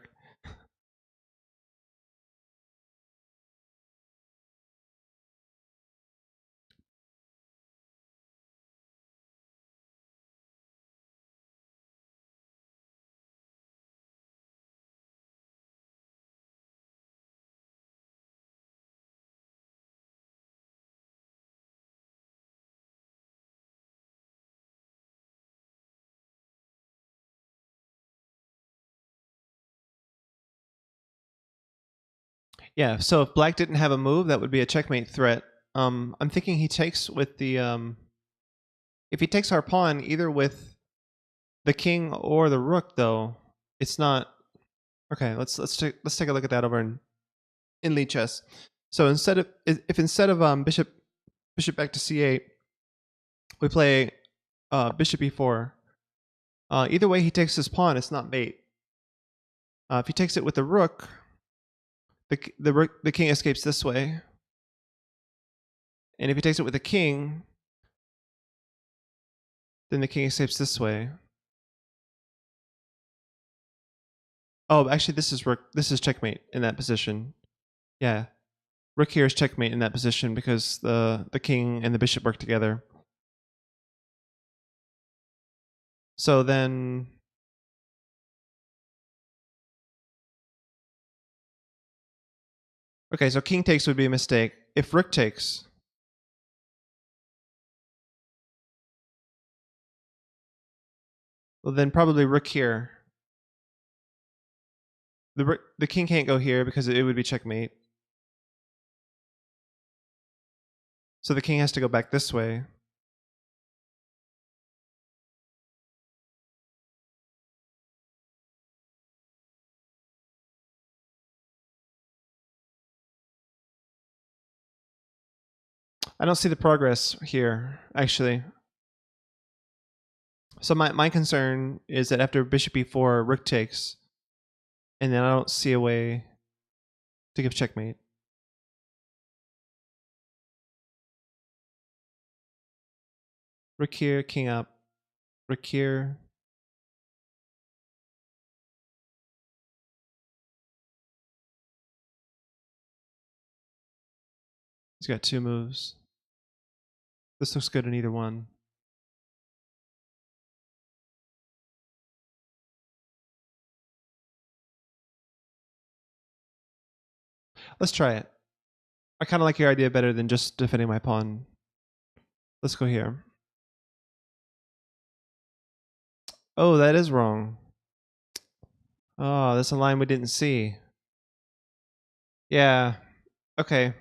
Yeah, so if black didn't have a move, that would be a checkmate threat. I'm thinking he takes with the if he takes our pawn either with the king or the rook, though, it's not okay. Let's take a look at that over in lead chess. So instead of bishop back to c8, we play bishop e4. Either way, he takes his pawn. It's not mate. If he takes it with the rook, the king escapes this way, and if he takes it with the king, then the king escapes this way. Oh, actually, this is rook. This is checkmate in that position. Yeah, rook here is checkmate in that position because the king and the bishop work together. So then, okay, so king takes would be a mistake. If rook takes, well, then probably rook here. The king can't go here because it would be checkmate. So the king has to go back this way. I don't see the progress here, actually. So my concern is that after bishop e4, rook takes, and then I don't see a way to give checkmate. Rook here, king up, rook here. He's got two moves. This looks good in either one. Let's try it. I kind of like your idea better than just defending my pawn. Let's go here. Oh, that is wrong. Oh, that's a line we didn't see. Yeah. Okay.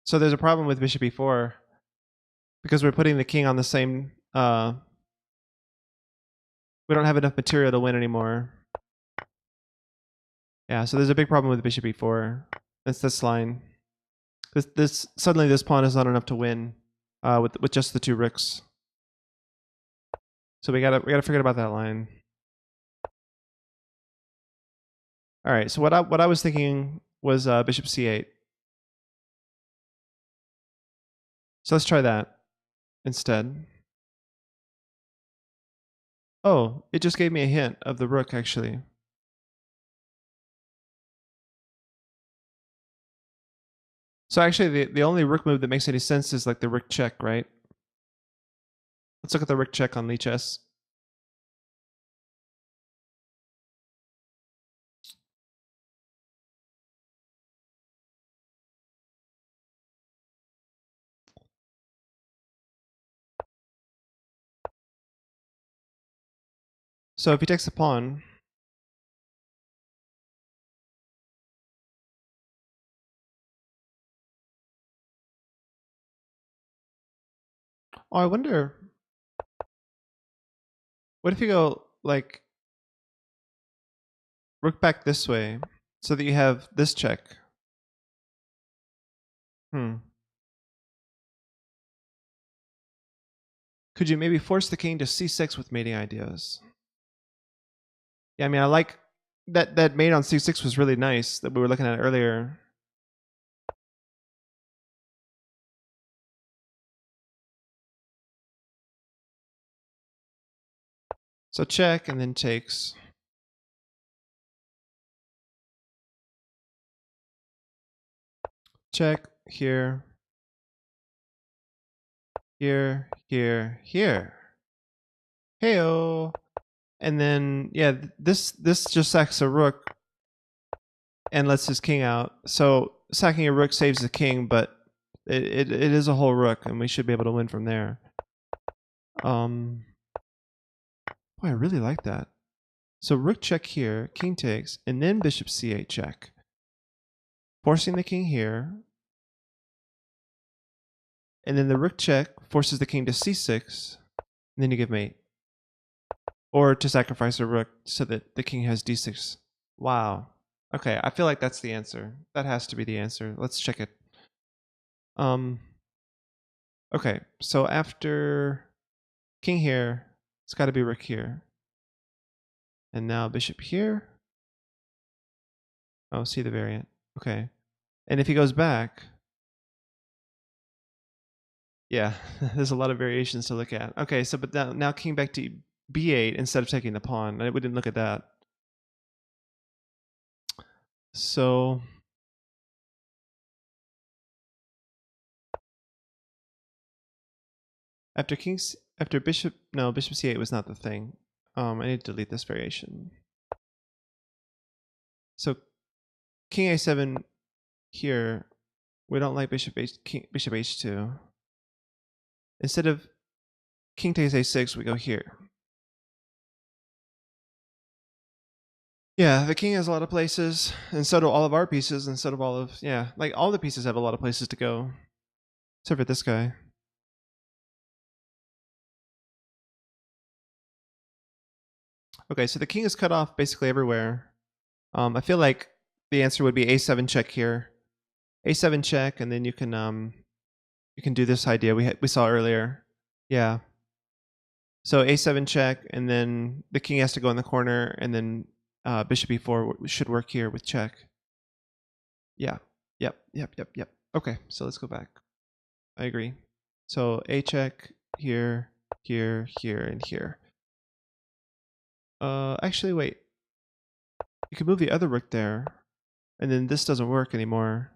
So there's a problem with bishop e4 because we're putting the king on the same. We don't have enough material to win anymore. Yeah. So there's a big problem with bishop e4. That's this line. This suddenly this pawn is not enough to win with just the two rooks. So we gotta forget about that line. All right. So what I was thinking was bishop c8. So let's try that instead. Oh, it just gave me a hint of the rook actually. So actually, the only rook move that makes any sense is like the rook check, right? Let's look at the rook check on Lichess. So if he takes the pawn, oh, I wonder, what if you go like rook back this way, so that you have this check? Could you maybe force the king to c6 with mating ideas? Yeah, I mean, I like that mate on c6 was really nice that we were looking at earlier. So check and then takes. Check here, here, here, here. Heyo. And then yeah, this just sacks a rook and lets his king out. So sacking a rook saves the king, but it is a whole rook, and we should be able to win from there. Boy, I really like that. So rook check here, king takes, and then bishop c8 check, forcing the king here. And then the rook check forces the king to c6, and then you give mate. Or to sacrifice a rook so that the king has d6. Wow. Okay, I feel like that's the answer. That has to be the answer. Let's check it. Okay, so after king here, it's got to be rook here. And now bishop here. Oh, see the variant. Okay. And if he goes back, yeah, there's a lot of variations to look at. Okay, so but now king back to b8 instead of taking the pawn. We didn't look at that. So after bishop c8 was not the thing. I need to delete this variation. So king a7 here, we don't like bishop h2. Instead of king takes a6, we go here. Yeah, the king has a lot of places, and so do all of our pieces, and so do all of, yeah, like all the pieces have a lot of places to go, except for this guy. Okay, so the king is cut off basically everywhere. I feel like the answer would be a7 check here, a7 check, and then you can do this idea we saw earlier. Yeah. So a7 check, and then the king has to go in the corner, and then bishop e4 should work here with check. Yeah. Yep. Okay, so let's go back. I agree. So a check here, here, here, and here. Actually, wait. You can move the other rook there, and then this doesn't work anymore.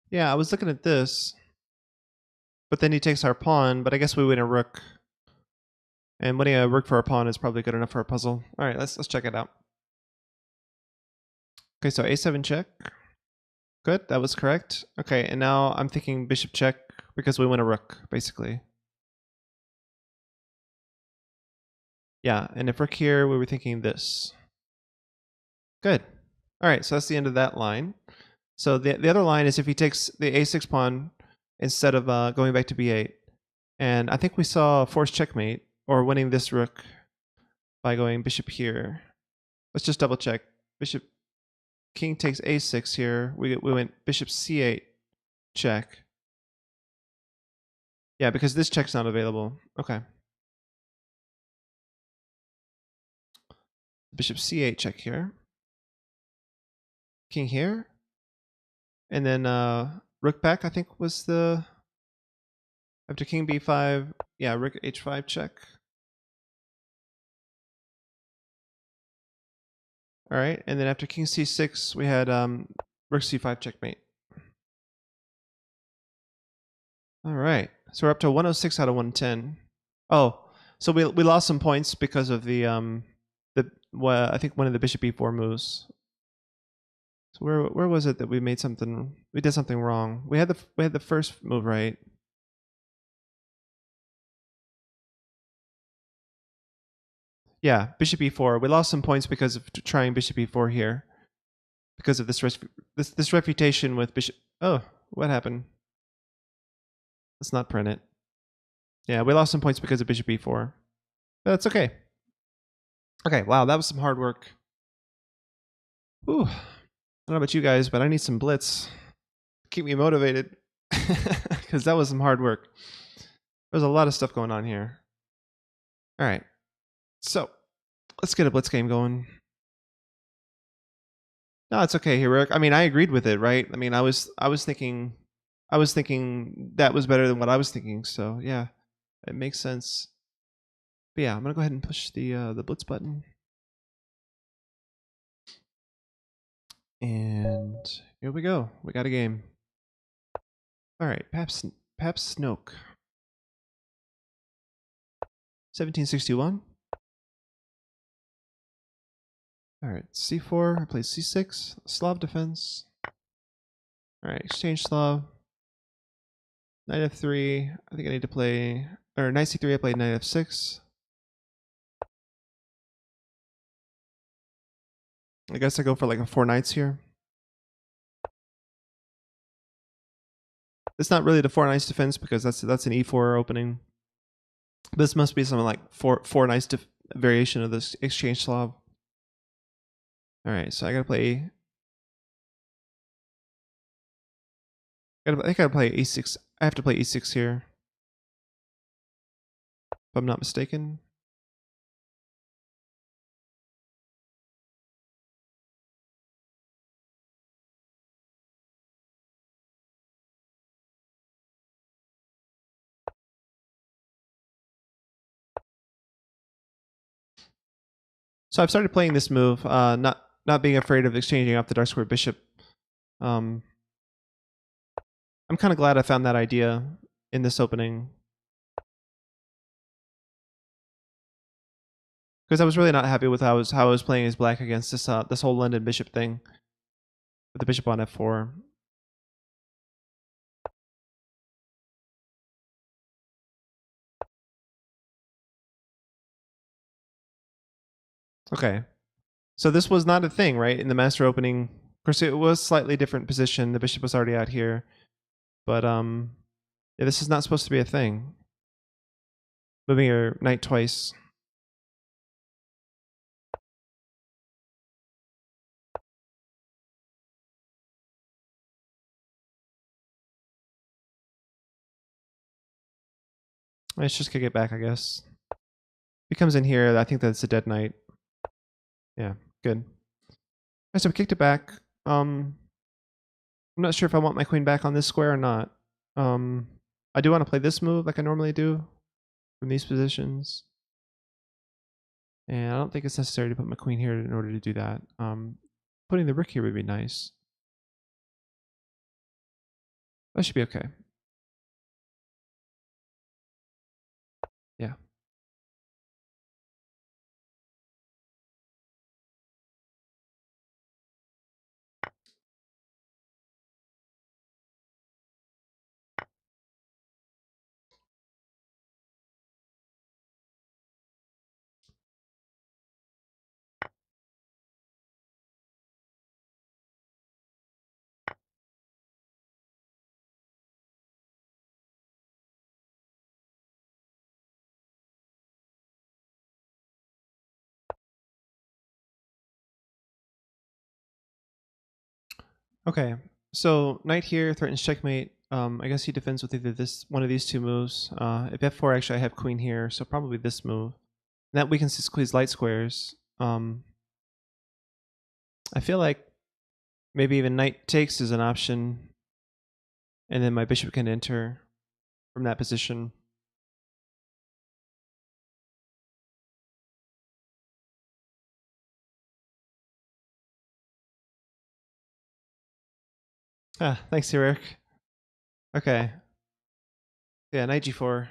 Yeah, I was looking at this, but then he takes our pawn, but I guess we win a rook. And winning a rook for our pawn is probably good enough for a puzzle. All right, let's check it out. Okay, so a7 check. Good, that was correct. Okay, and now I'm thinking bishop check because we win a rook, basically. Yeah, and if rook here, we were thinking this. Good. All right, so that's the end of that line. So the other line is if he takes the a6 pawn instead of going back to b8. And I think we saw forced checkmate or winning this rook by going bishop here. Let's just double check. Bishop, king takes a6 here. We went bishop c8 check. Yeah, because this check's not available. Okay. Bishop c8 check here. King here. And then rook back, I think, was the... After king b5, yeah, rook h5 check. All right, and then after king c6, we had rook c5 checkmate. All right, so we're up to 106 out of 110. Oh, so we lost some points because of the well, I think one of the bishop e4 moves. So where was it that we did something wrong? We had the first move right. Yeah, bishop e4. We lost some points because of trying bishop e4 here. Because of this reputation with bishop. Oh, what happened? Let's not print it. Yeah, we lost some points because of bishop e4. But that's okay. Okay, wow, that was some hard work. Whew. I don't know about you guys, but I need some blitz. Keep me motivated. Because that was some hard work. There's a lot of stuff going on here. All right. So, let's get a blitz game going. No, it's okay, Heroic. I mean, I agreed with it, right? I mean, I was thinking that was better than what I was thinking. So, yeah, it makes sense. But yeah, I'm going to go ahead and push the blitz button. And here we go. We got a game. All right, Paps Snoke. 1761. All right, c4. I play c6. Slav defense. All right, exchange Slav. Knight f3. I think I need to play... Or knight c3, I played knight f6. I guess I go for like a 4 knights here. It's not really the 4 knights defense because that's an e4 opening. This must be something like four knights variation of this exchange Slav. All right, so I gotta play... I gotta play e6. I have to play e6 here. If I'm not mistaken. So I've started playing this move, not being afraid of exchanging off the dark square bishop. I'm kind of glad I found that idea in this opening. Because I was really not happy with how I was playing as black against this whole London bishop thing. With the bishop on f4. Okay. So this was not a thing, right? In the master opening. Of course, it was slightly different position. The bishop was already out here. But, yeah, this is not supposed to be a thing. Moving your knight twice. Let's just kick it back, I guess. If he comes in here, I think that's a dead knight. Yeah, good. Alright, so we kicked it back. I'm not sure if I want my queen back on this square or not. I do want to play this move like I normally do from these positions. And I don't think it's necessary to put my queen here in order to do that. Putting the rook here would be nice. That should be okay. Yeah. Okay, so knight here threatens checkmate. I guess he defends with either this one of these two moves. If f4, actually, I have queen here, so probably this move. And that weakens his queen's light squares. I feel like maybe even knight takes is an option, and then my bishop can enter from that position. Ah, thanks, Eric. Okay. Yeah, knight g4.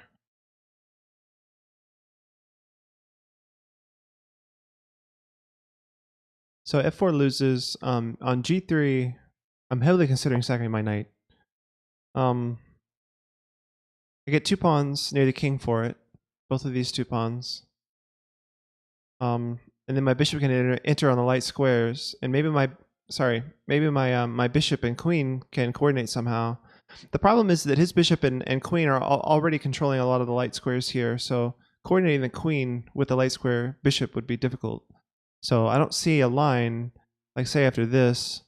So f4 loses. On g3, I'm heavily considering sacking my knight. I get 2 pawns near the king for it. Both of these 2 pawns. And then my bishop can enter on the light squares, and maybe my bishop and queen can coordinate somehow. The problem is that his bishop and queen are already controlling a lot of the light squares here, so coordinating the queen with the light square bishop would be difficult. So I don't see a line, like say after this.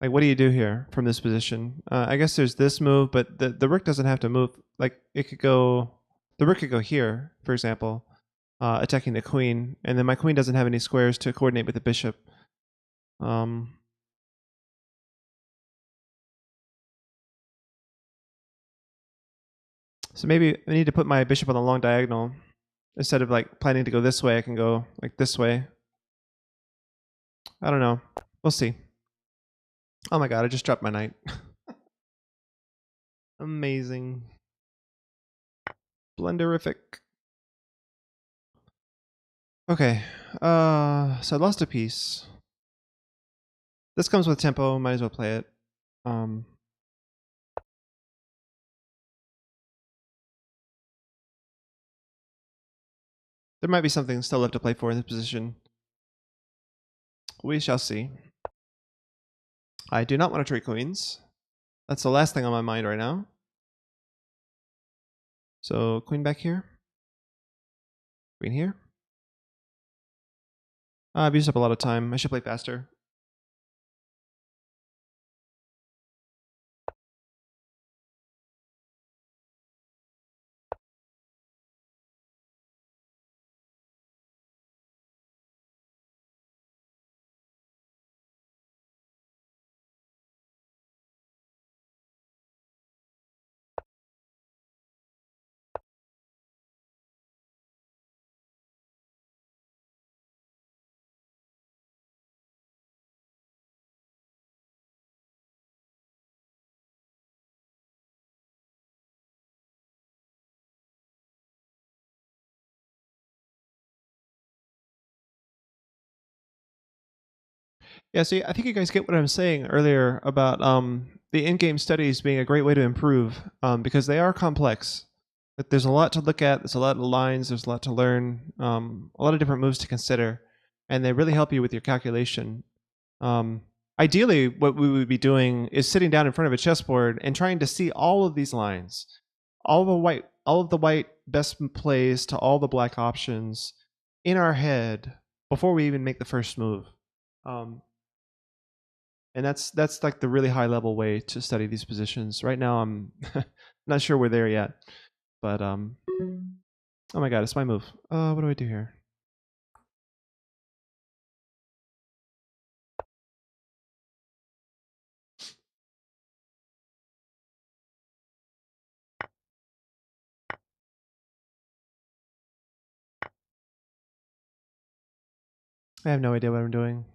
Like, what do you do here from this position? I guess there's this move, but the rook doesn't have to move. Like, the rook could go here, for example, attacking the queen, and then my queen doesn't have any squares to coordinate with the bishop. Um, so maybe I need to put my bishop on the long diagonal. Instead of like planning to go this way, I can go like this way. I don't know. We'll see. Oh my god, I just dropped my knight. Amazing. Blenderific. Okay. So I lost a piece. This comes with tempo, might as well play it. Um, there might be something still left to play for in this position. We shall see. I do not want to trade queens. That's the last thing on my mind right now. So queen back here. Queen here. I've used up a lot of time. I should play faster. Yeah, see, I think you guys get what I'm saying earlier about the in-game studies being a great way to improve because they are complex. But there's a lot to look at. There's a lot of lines. There's a lot to learn. A lot of different moves to consider, and they really help you with your calculation. Um, Ideally, what we would be doing is sitting down in front of a chessboard and trying to see all of these lines, all of the white best plays to all the black options in our head before we even make the first move. Um, and that's like the really high level way to study these positions. Right now, I'm not sure we're there yet, but oh my god, it's my move. What do I do here? I have no idea what I'm doing.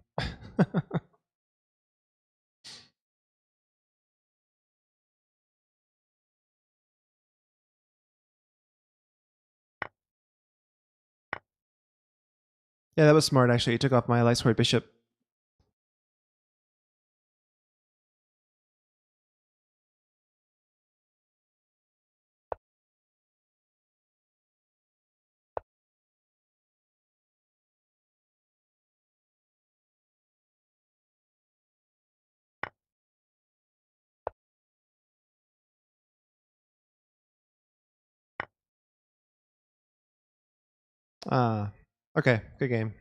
Yeah, that was smart actually. He took off my light squared bishop. Ah, okay, good game.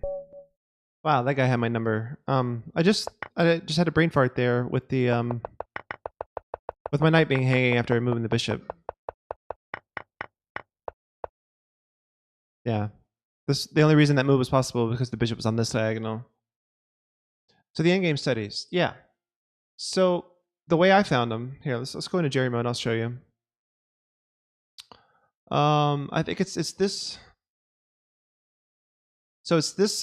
Wow, that guy had my number. I just had a brain fart there with the with my knight being hanging after moving the bishop. Yeah. The only reason that move was possible because the bishop was on this diagonal. So the endgame studies. Yeah. So the way I found them here, let's go into Jerry mode. I'll show you. I think it's this. So it's this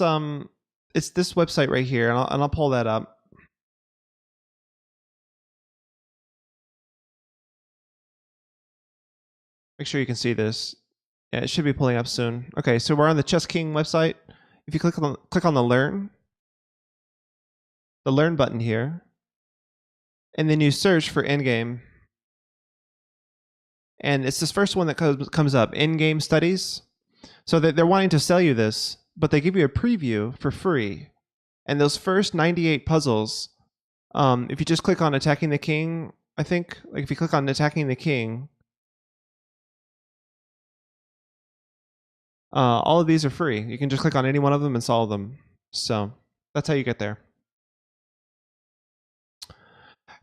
website right here, and I'll pull that up. Make sure you can see this. Yeah, it should be pulling up soon. Okay, so we're on the Chess King website. If you click on the learn button here, and then you search for Endgame, and it's this first one that comes up, Endgame Studies. So they're wanting to sell you this, but they give you a preview for free. And those first 98 puzzles, if you just click on attacking the king, I think, like if you click on attacking the king, all of these are free. You can just click on any one of them and solve them. So that's how you get there.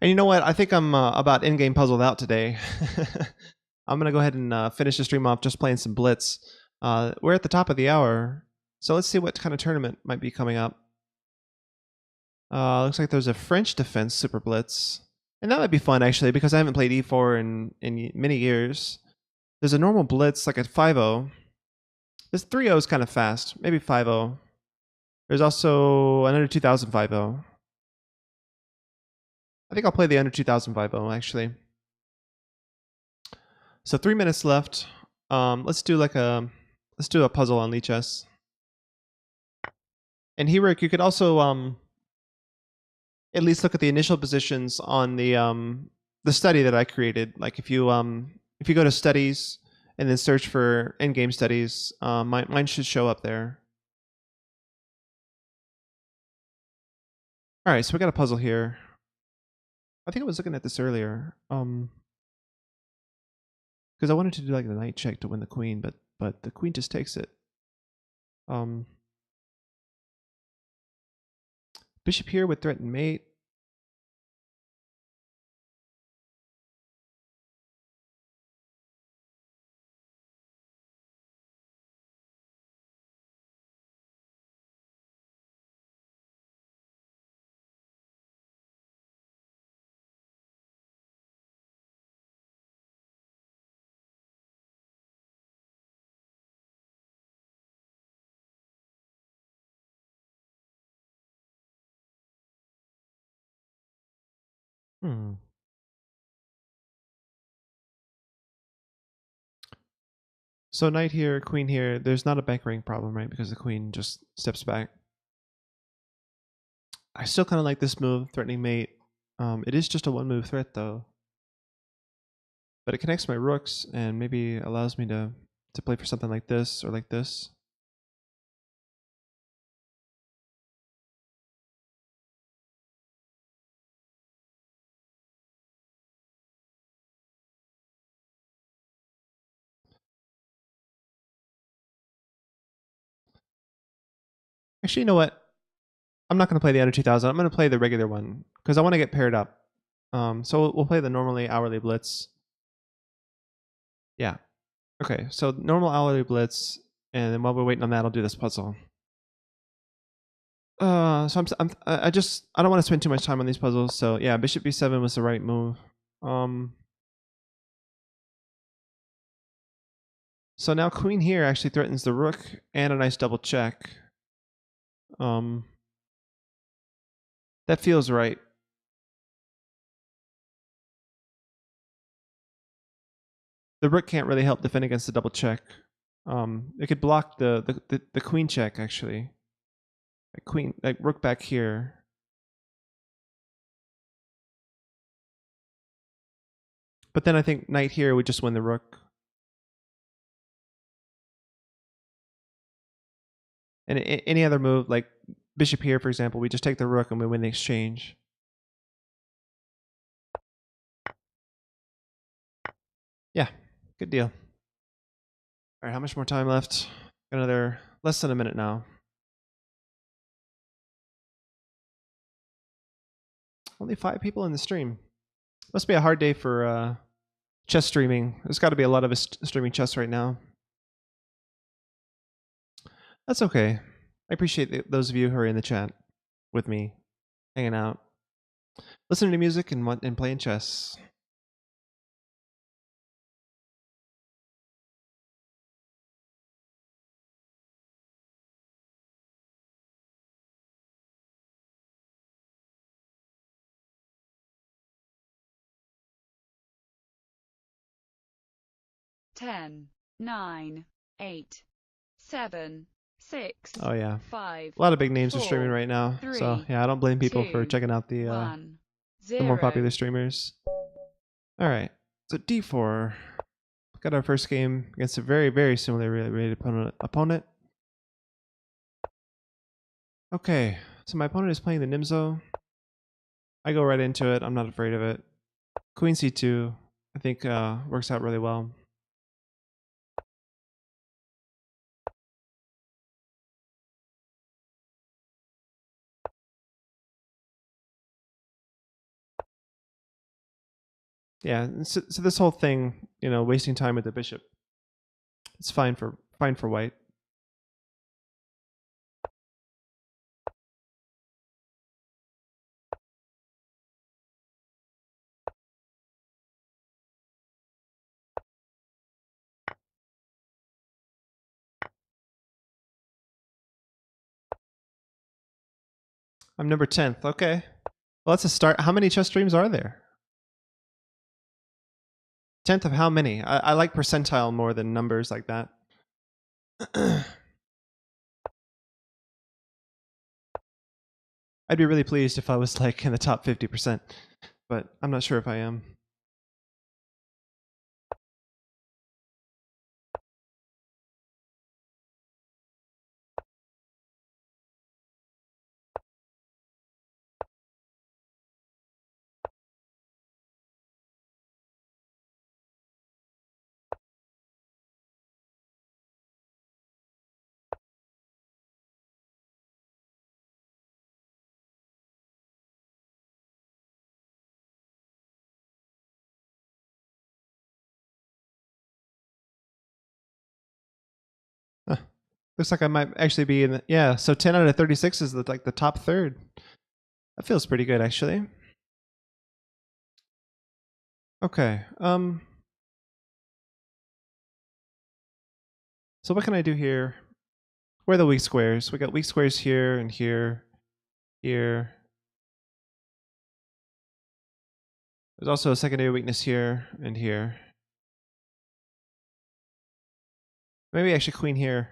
And you know what? I think I'm about in-game puzzled out today. I'm gonna go ahead and finish the stream off just playing some Blitz. We're at the top of the hour, so let's see what kind of tournament might be coming up. Looks like there's a French defense Super Blitz, and that might be fun actually because I haven't played E4 in many years. There's a normal Blitz like at 5-0. This 3-0 is kind of fast, maybe 5-0. There's also an under 2000 5-0. I think I'll play the under 2000 5-0 actually. So 3 minutes left. Let's do a puzzle on Lichess. And Heroic, you could also at least look at the initial positions on the study that I created. Like if you go to studies and then search for endgame studies, mine should show up there. All right, so we got a puzzle here. I think I was looking at this earlier. Because I wanted to do like the knight check to win the queen, but the queen just takes it. Bishop here with threatened mate. Hmm. So knight here, queen here. There's not a bank rank problem, right? Because the queen just steps back. I still kind of like this move, threatening mate. It is just a one move threat though. But it connects my rooks and maybe allows me to play for something like this or like this. Actually, you know what? I'm not going to play the under 2000. I'm going to play the regular one because I want to get paired up. So we'll play the normally hourly blitz. Yeah. Okay. So normal hourly blitz, and then while we're waiting on that, I'll do this puzzle. So I don't want to spend too much time on these puzzles. So yeah, Bishop B7 was the right move. So now Queen here actually threatens the Rook and a nice double check. That feels right. The Rook can't really help defend against the double check. It could block the Queen check actually. Like Rook back here. But then I think Knight here would just win the Rook. And any other move, like Bishop here, for example, we just take the Rook and we win the exchange. Yeah, good deal. All right, how much more time left? Got another less than a minute now. Only 5 people in the stream. Must be a hard day for chess streaming. There's got to be a lot of us streaming chess right now. That's okay. I appreciate those of you who are in the chat with me, hanging out, listening to music and playing chess. Ten, 9, 8, 7, 6. Oh yeah, 5. a lot of big names are 4, streaming right now. 3, So yeah, I don't blame people for 2, checking out the 1, more 0. popular streamers. All right, so D4. Got our first game against a very, very similarly rated opponent. Okay, so my opponent is playing the Nimzo. I go right into it. I'm not afraid of it. Queen C2, I think works out really well. Yeah, so this whole thing, wasting time with the bishop, it's fine for white. I'm number 10th. Okay. Well, that's a start. How many chess streams are there? 10th of how many? I like percentile more than numbers like that. I'd be really pleased if I was like in the top 50%, but I'm not sure if I am. Huh. Looks like I might actually be in the, yeah, so 10 out of 36 is like the top third. That feels pretty good actually. Okay. So what can I do here? Where are the weak squares? We got weak squares here and here, here. There's also a secondary weakness here and here. Maybe actually queen here.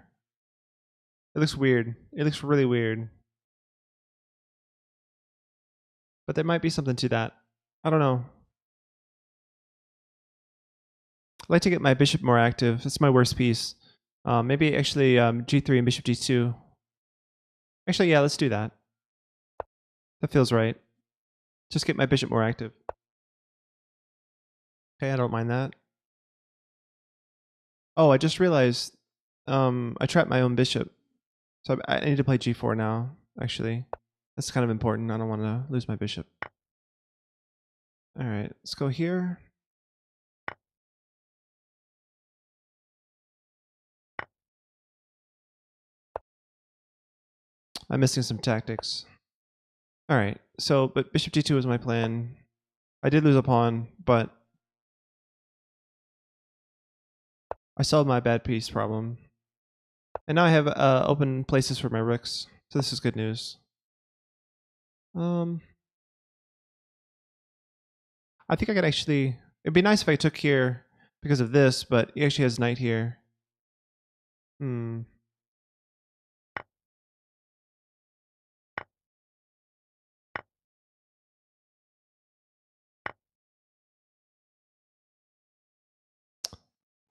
It looks weird. It looks really weird. But there might be something to that. I don't know. I'd like to get my bishop more active. It's my worst piece. Maybe actually g3 and bishop g2. Actually, yeah, let's do that. That feels right. Just get my bishop more active. Okay, I don't mind that. Oh, I just realized I trapped my own bishop. So I need to play g4 now, actually. That's kind of important. I don't want to lose my bishop. All right, let's go here. I'm missing some tactics. All right, so but bishop d2 was my plan. I did lose a pawn, but I solved my bad piece problem. And now I have open places for my rooks, so this is good news. I think I could actually. It'd be nice if I took here because of this, but he actually has knight here.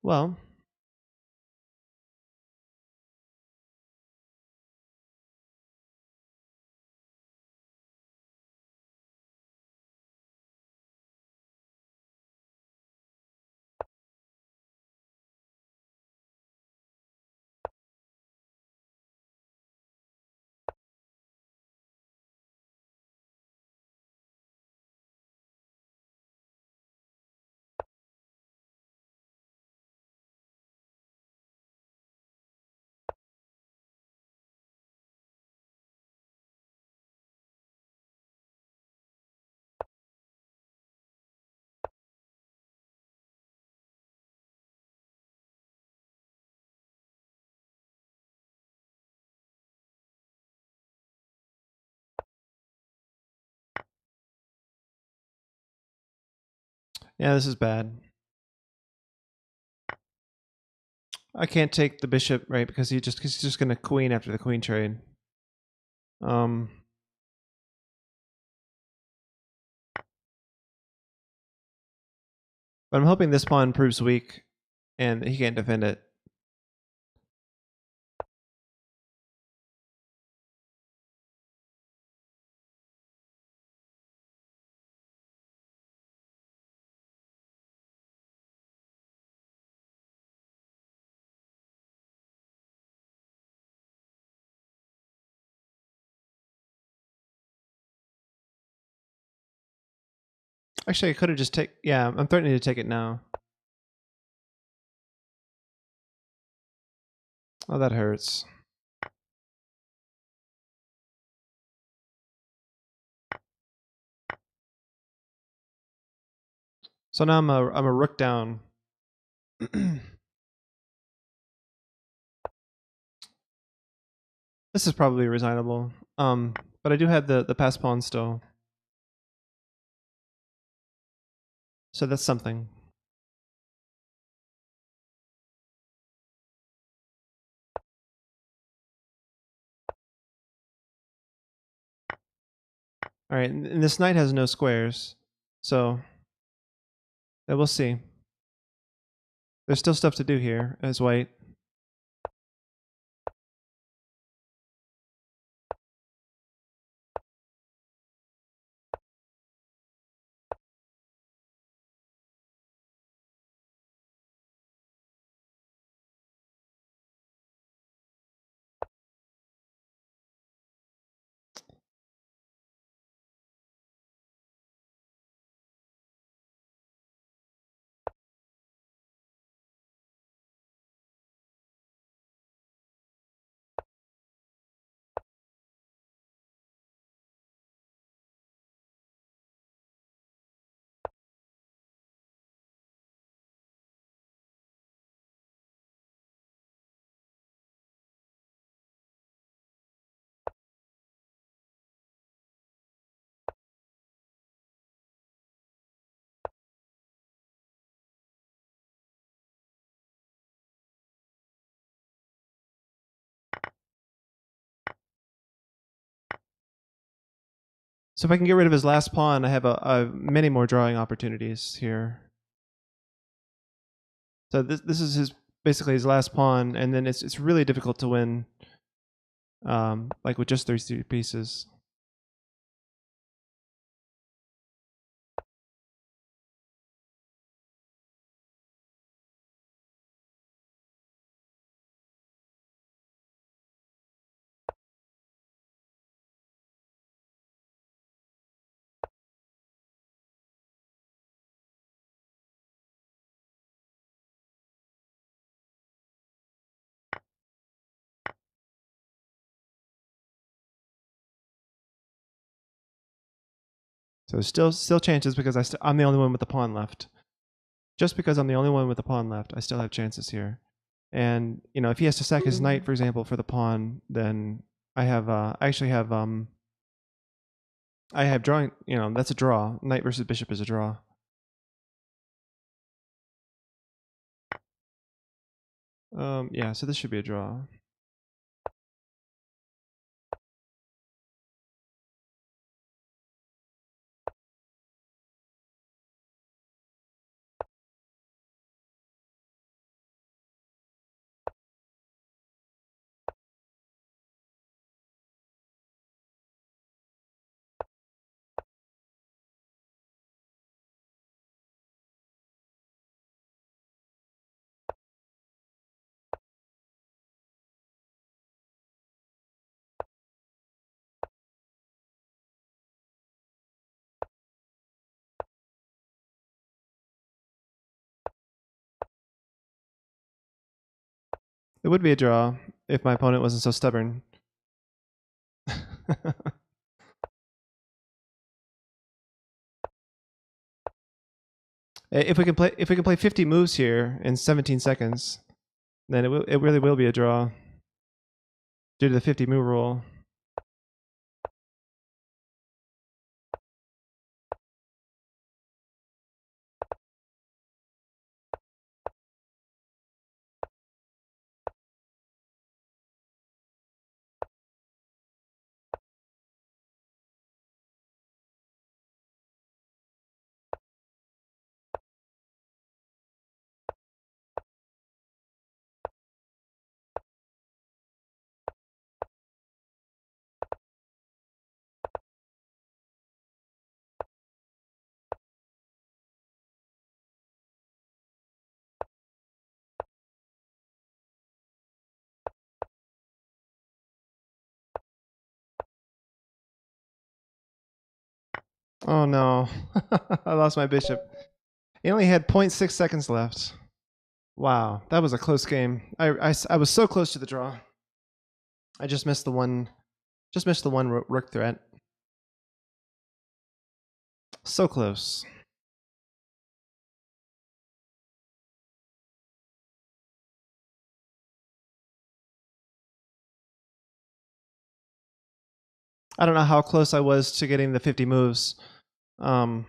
Well, Yeah, this is bad. I can't take the bishop, right, because he's just going to queen after the queen trade. But I'm hoping this pawn proves weak, and he can't defend it. Actually, I could have just take. Yeah, I'm threatening to take it now. Oh, that hurts. So now I'm a rook down. This is probably resignable. But I do have the pass pawn still, so that's something. All right, and this knight has no squares, so we'll see. There's still stuff to do here as white. So if I can get rid of his last pawn, I have a many more drawing opportunities here. So this is his basically his last pawn, and then it's really difficult to win, like with just 3 pieces. So still chances because I'm the only one with the pawn left. Just because I'm the only one with the pawn left, I still have chances here. And if he has to sack his knight, for example, for the pawn, then I actually have I have drawing. That's a draw. Knight versus bishop is a draw. Yeah, so this should be a draw. It would be a draw if my opponent wasn't so stubborn. If we can play 50 moves here in 17 seconds, then it really will be a draw due to the 50 move rule. Oh no. I lost my bishop. He only had 0.6 seconds left. Wow, that was a close game. I was so close to the draw. I just missed the one. Just missed the one rook threat. So close. I don't know how close I was to getting the 50 moves. Um,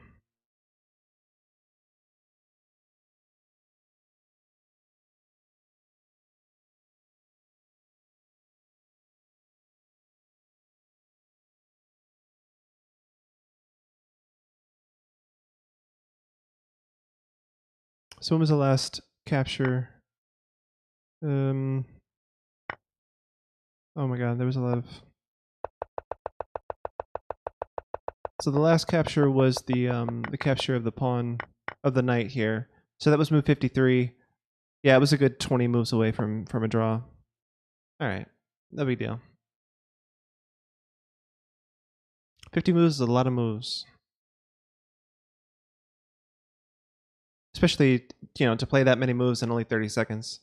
so when was the last capture? Oh my god, there was a lot of. So the last capture was the capture of the pawn of the knight here. So that was move 53. Yeah, it was a good 20 moves away from a draw. All right, no big deal. 50 moves is a lot of moves, especially to play that many moves in only 30 seconds.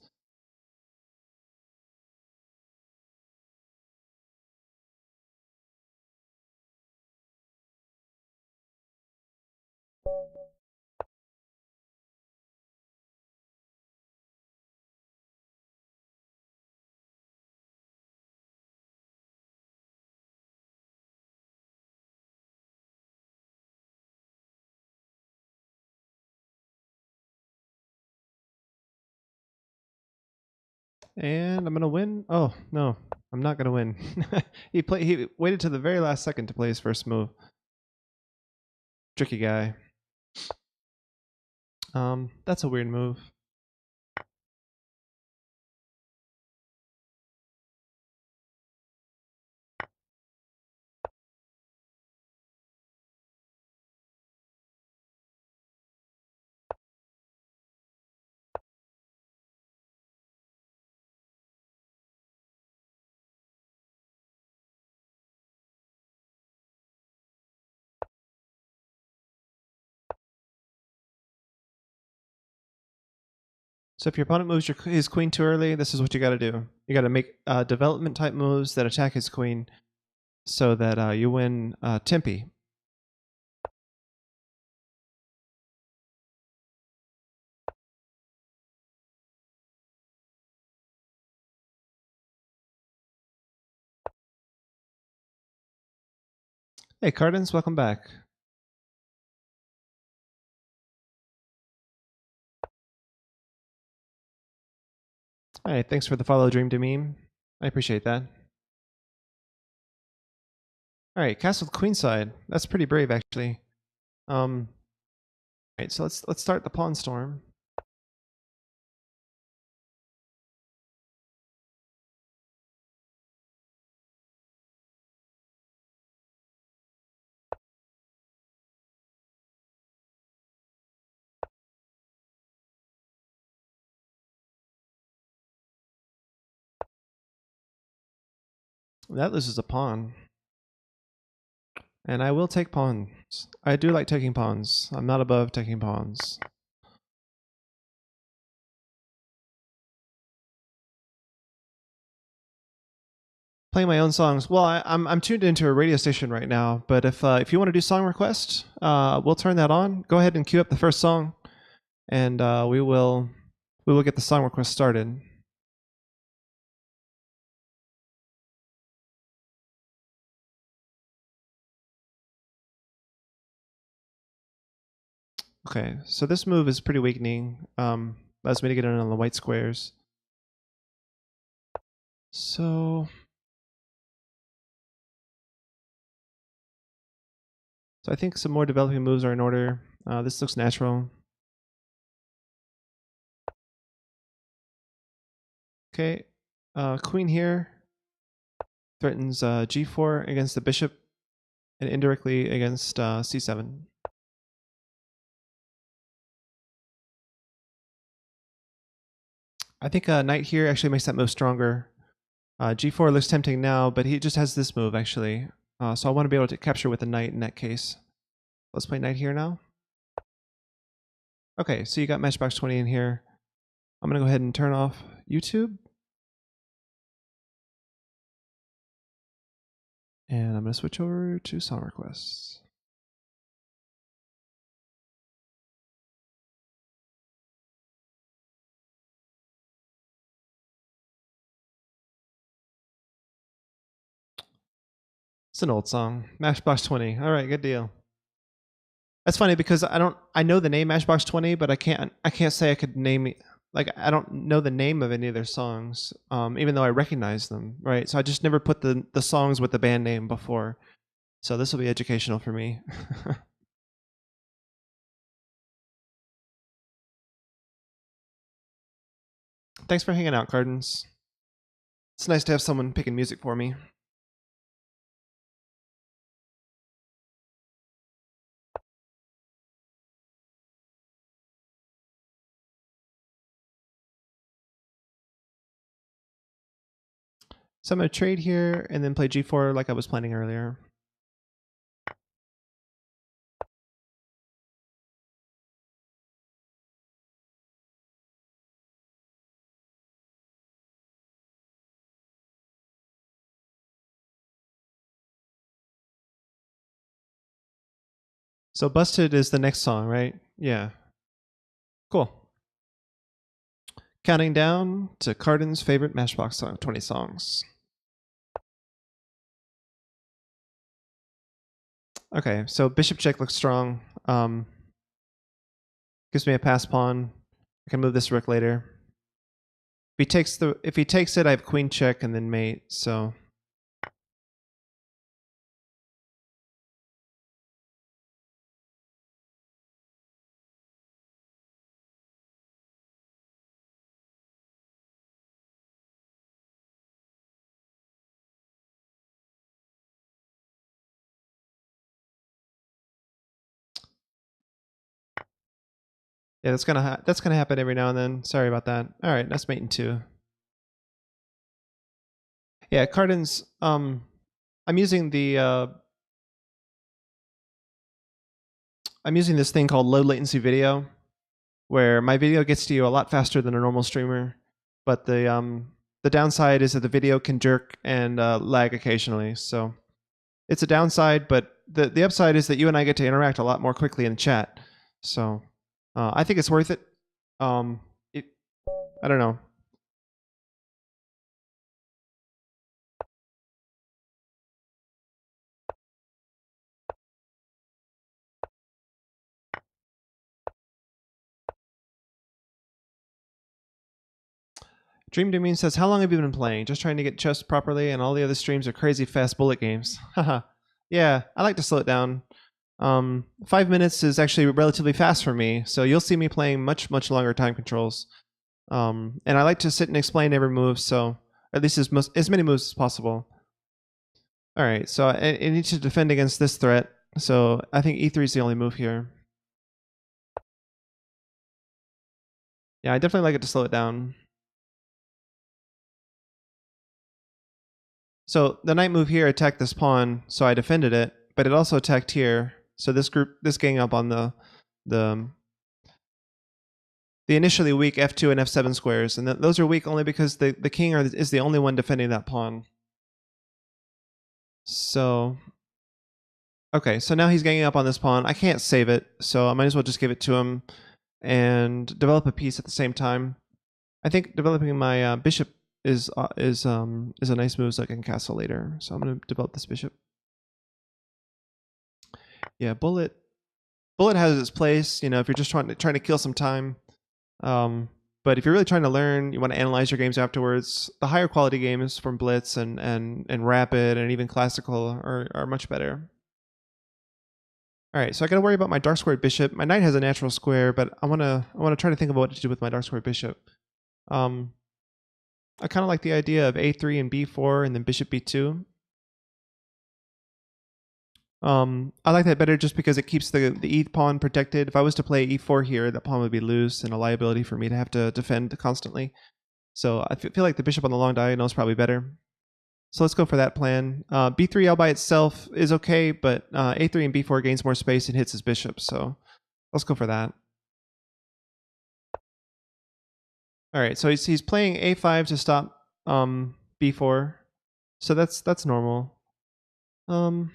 And I'm gonna win. Oh no, I'm not gonna win. He waited to the very last second to play his first move. Tricky guy. That's a weird move. So if your opponent moves his queen too early, this is what you got to do. You got to make development type moves that attack his queen, so that you win Tempe. Hey, Cardins, welcome back. Hey, thanks for the follow, Dream to Meme. I appreciate that. All right, castle queenside. That's pretty brave, actually. All right, so let's start the pawn storm. That loses a pawn. And I will take pawns. I do like taking pawns. I'm not above taking pawns. Playing my own songs. Well, I'm tuned into a radio station right now, but if you want to do song request, we'll turn that on. Go ahead and cue up the first song, and we will get the song request started. Okay, so this move is pretty weakening. Allows me to get in on the white squares. So I think some more developing moves are in order. This looks natural. Okay, queen here threatens g4 against the bishop and indirectly against c7. I think knight here actually makes that move stronger. G4 looks tempting now, but he just has this move actually. So I want to be able to capture with the knight in that case. Let's play knight here now. Okay, so you got Matchbox 20 in here. I'm going to go ahead and turn off YouTube. And I'm going to switch over to song requests. It's an old song. Matchbox 20. All right, good deal. That's funny because I know the name Matchbox 20, but I can't say I could name, like, I don't know the name of any of their songs, even though I recognize them, right? So I just never put the songs with the band name before. So this will be educational for me. Thanks for hanging out, Cardens. It's nice to have someone picking music for me. So I'm going to trade here and then play g4 like I was planning earlier. So Busted is the next song, right? Yeah. Cool. Counting down to Cardin's favorite Matchbox 20 songs. Okay, so bishop check looks strong. Gives me a pass pawn. I can move this rook later. If he takes it, I have queen check and then mate. So yeah, that's gonna happen every now and then. Sorry about that. All right, that's mate in 2. Yeah, Cardin's. I'm using I'm using this thing called low latency video, where my video gets to you a lot faster than a normal streamer, but the downside is that the video can jerk and lag occasionally. So it's a downside, but the upside is that you and I get to interact a lot more quickly in chat. So I think it's worth it. I don't know. Dream Domain says, how long have you been playing? Just trying to get chess properly, and all the other streams are crazy fast bullet games. Haha. Yeah, I like to slow it down. 5 minutes is actually relatively fast for me, so you'll see me playing much longer time controls. And I like to sit and explain every move, so at least as many moves as possible. All right, so I need to defend against this threat, so I think e3 is the only move here. Yeah, I definitely like it to slow it down. So the knight move here attacked this pawn, so I defended it, but it also attacked here. So this gang up on the initially weak f2 and f7 squares, and those are weak only because the king is the only one defending that pawn. So, okay, so now he's ganging up on this pawn. I can't save it, so I might as well just give it to him and develop a piece at the same time. I think developing my bishop is a nice move, so I can castle later. So I'm going to develop this bishop. Yeah, bullet has its place. You know, if you're just trying to kill some time. But if you're really trying to learn, you want to analyze your games afterwards. The higher quality games from Blitz and Rapid and even Classical are much better. All right, so I got to worry about my dark squared bishop. My knight has a natural square, but I want to try to think about what to do with my dark squared bishop. I kind of like the idea of a3 and b4 and then bishop b2. I like that better just because it keeps the e pawn protected. If I was to play e4 here, that pawn would be loose and a liability for me to have to defend constantly. So I feel like the bishop on the long diagonal is probably better. So let's go for that plan. B3 all by itself is okay, but A3 and B4 gains more space and hits his bishop, so let's go for that. All right, so he's playing A5 to stop B4, so that's normal. So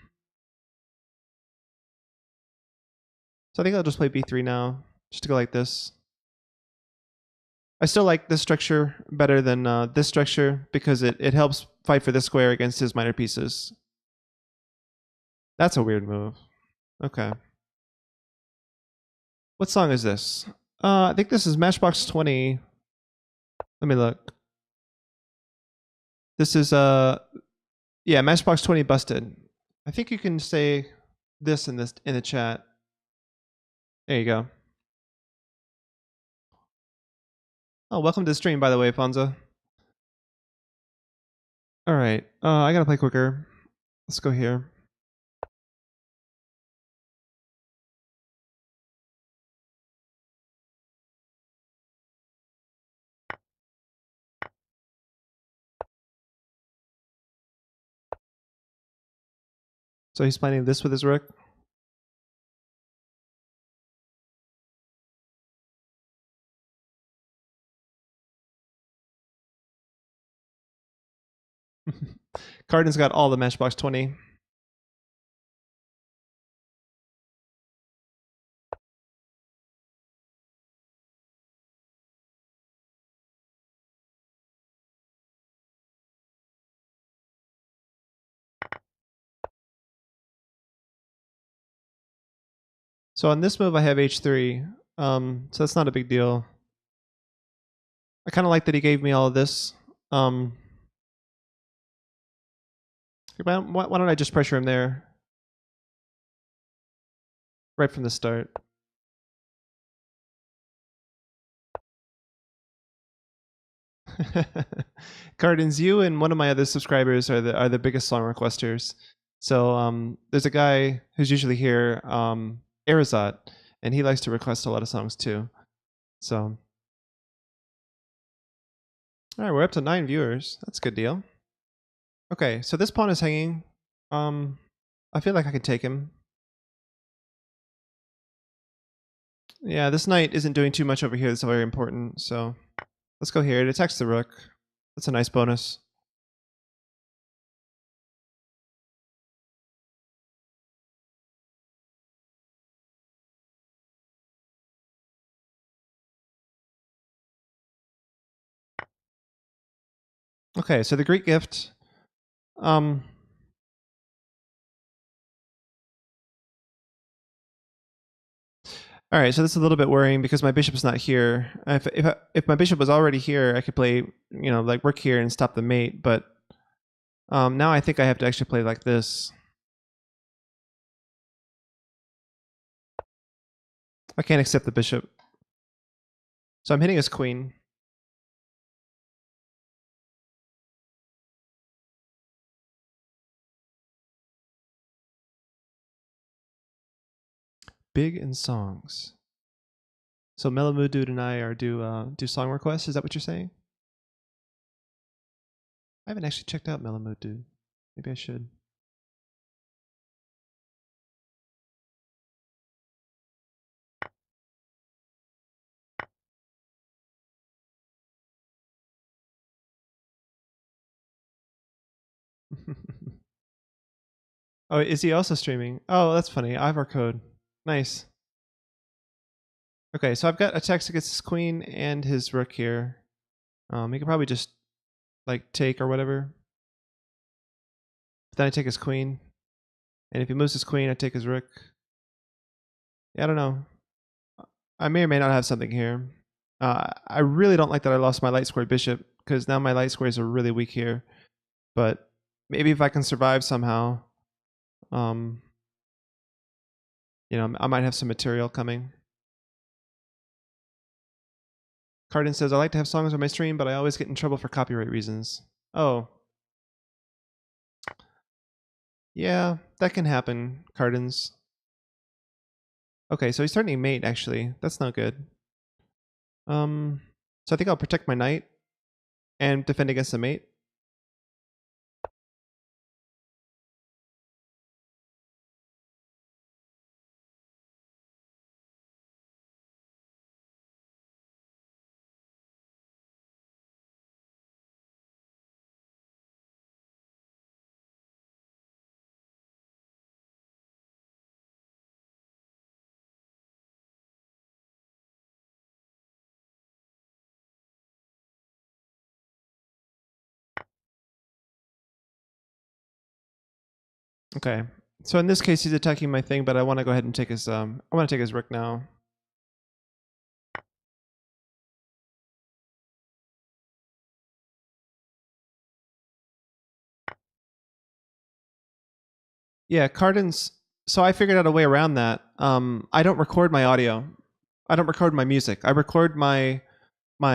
I think I'll just play B3 now, just to go like this. I still like this structure better than this structure because it helps fight for this square against his minor pieces. That's a weird move. Okay. What song is this? I think this is Matchbox 20. Let me look. This is yeah, Matchbox 20 Busted. I think you can say this in the chat. There you go. Oh, welcome to the stream, by the way, Fonza. All right, I gotta play quicker. Let's go here. So he's playing this with his rook. Cardin's got all the Matchbox 20. So on this move, I have H3. So that's not a big deal. I kind of like that he gave me all of this. Why don't I just pressure him there right from the start? Cardins, you and one of my other subscribers are the biggest song requesters. So there's a guy who's usually here, Arizot, and he likes to request a lot of songs too. So all right, we're up to 9 viewers. That's a good deal. Okay, so this pawn is hanging. I feel like I can take him. Yeah, this knight isn't doing too much over here that's very important, so let's go here. It attacks the rook. That's a nice bonus. Okay, so the Greek gift. All right, so this is a little bit worrying because my bishop's not here. If my bishop was already here, I could play, like rook here and stop the mate. But now I think I have to actually play like this. I can't accept the bishop, so I'm hitting his queen. Big in songs. So Melamood Dude and I are do song requests. Is that what you're saying? I haven't actually checked out Melamood Dude. Maybe I should. Oh, is he also streaming? Oh, that's funny. I have our code. Nice. Okay, so I've got attacks against his queen and his rook here. He could probably just like take or whatever. But then I take his queen, and if he moves his queen, I take his rook. Yeah, I don't know. I may or may not have something here. I really don't like that I lost my light square bishop because now my light squares are really weak here. But maybe if I can survive somehow, um, I might have some material coming. Cardin says, I like to have songs on my stream, but I always get in trouble for copyright reasons. Oh. Yeah, that can happen, Cardins. Okay, so he's starting to mate, actually. That's not good. So I think I'll protect my knight and defend against the mate. Okay. So in this case, he's attacking my thing, but I want to go ahead and take his I want to take his rook now. Yeah, Cardin's. So I figured out a way around that. I don't record my audio. I don't record my music. I record my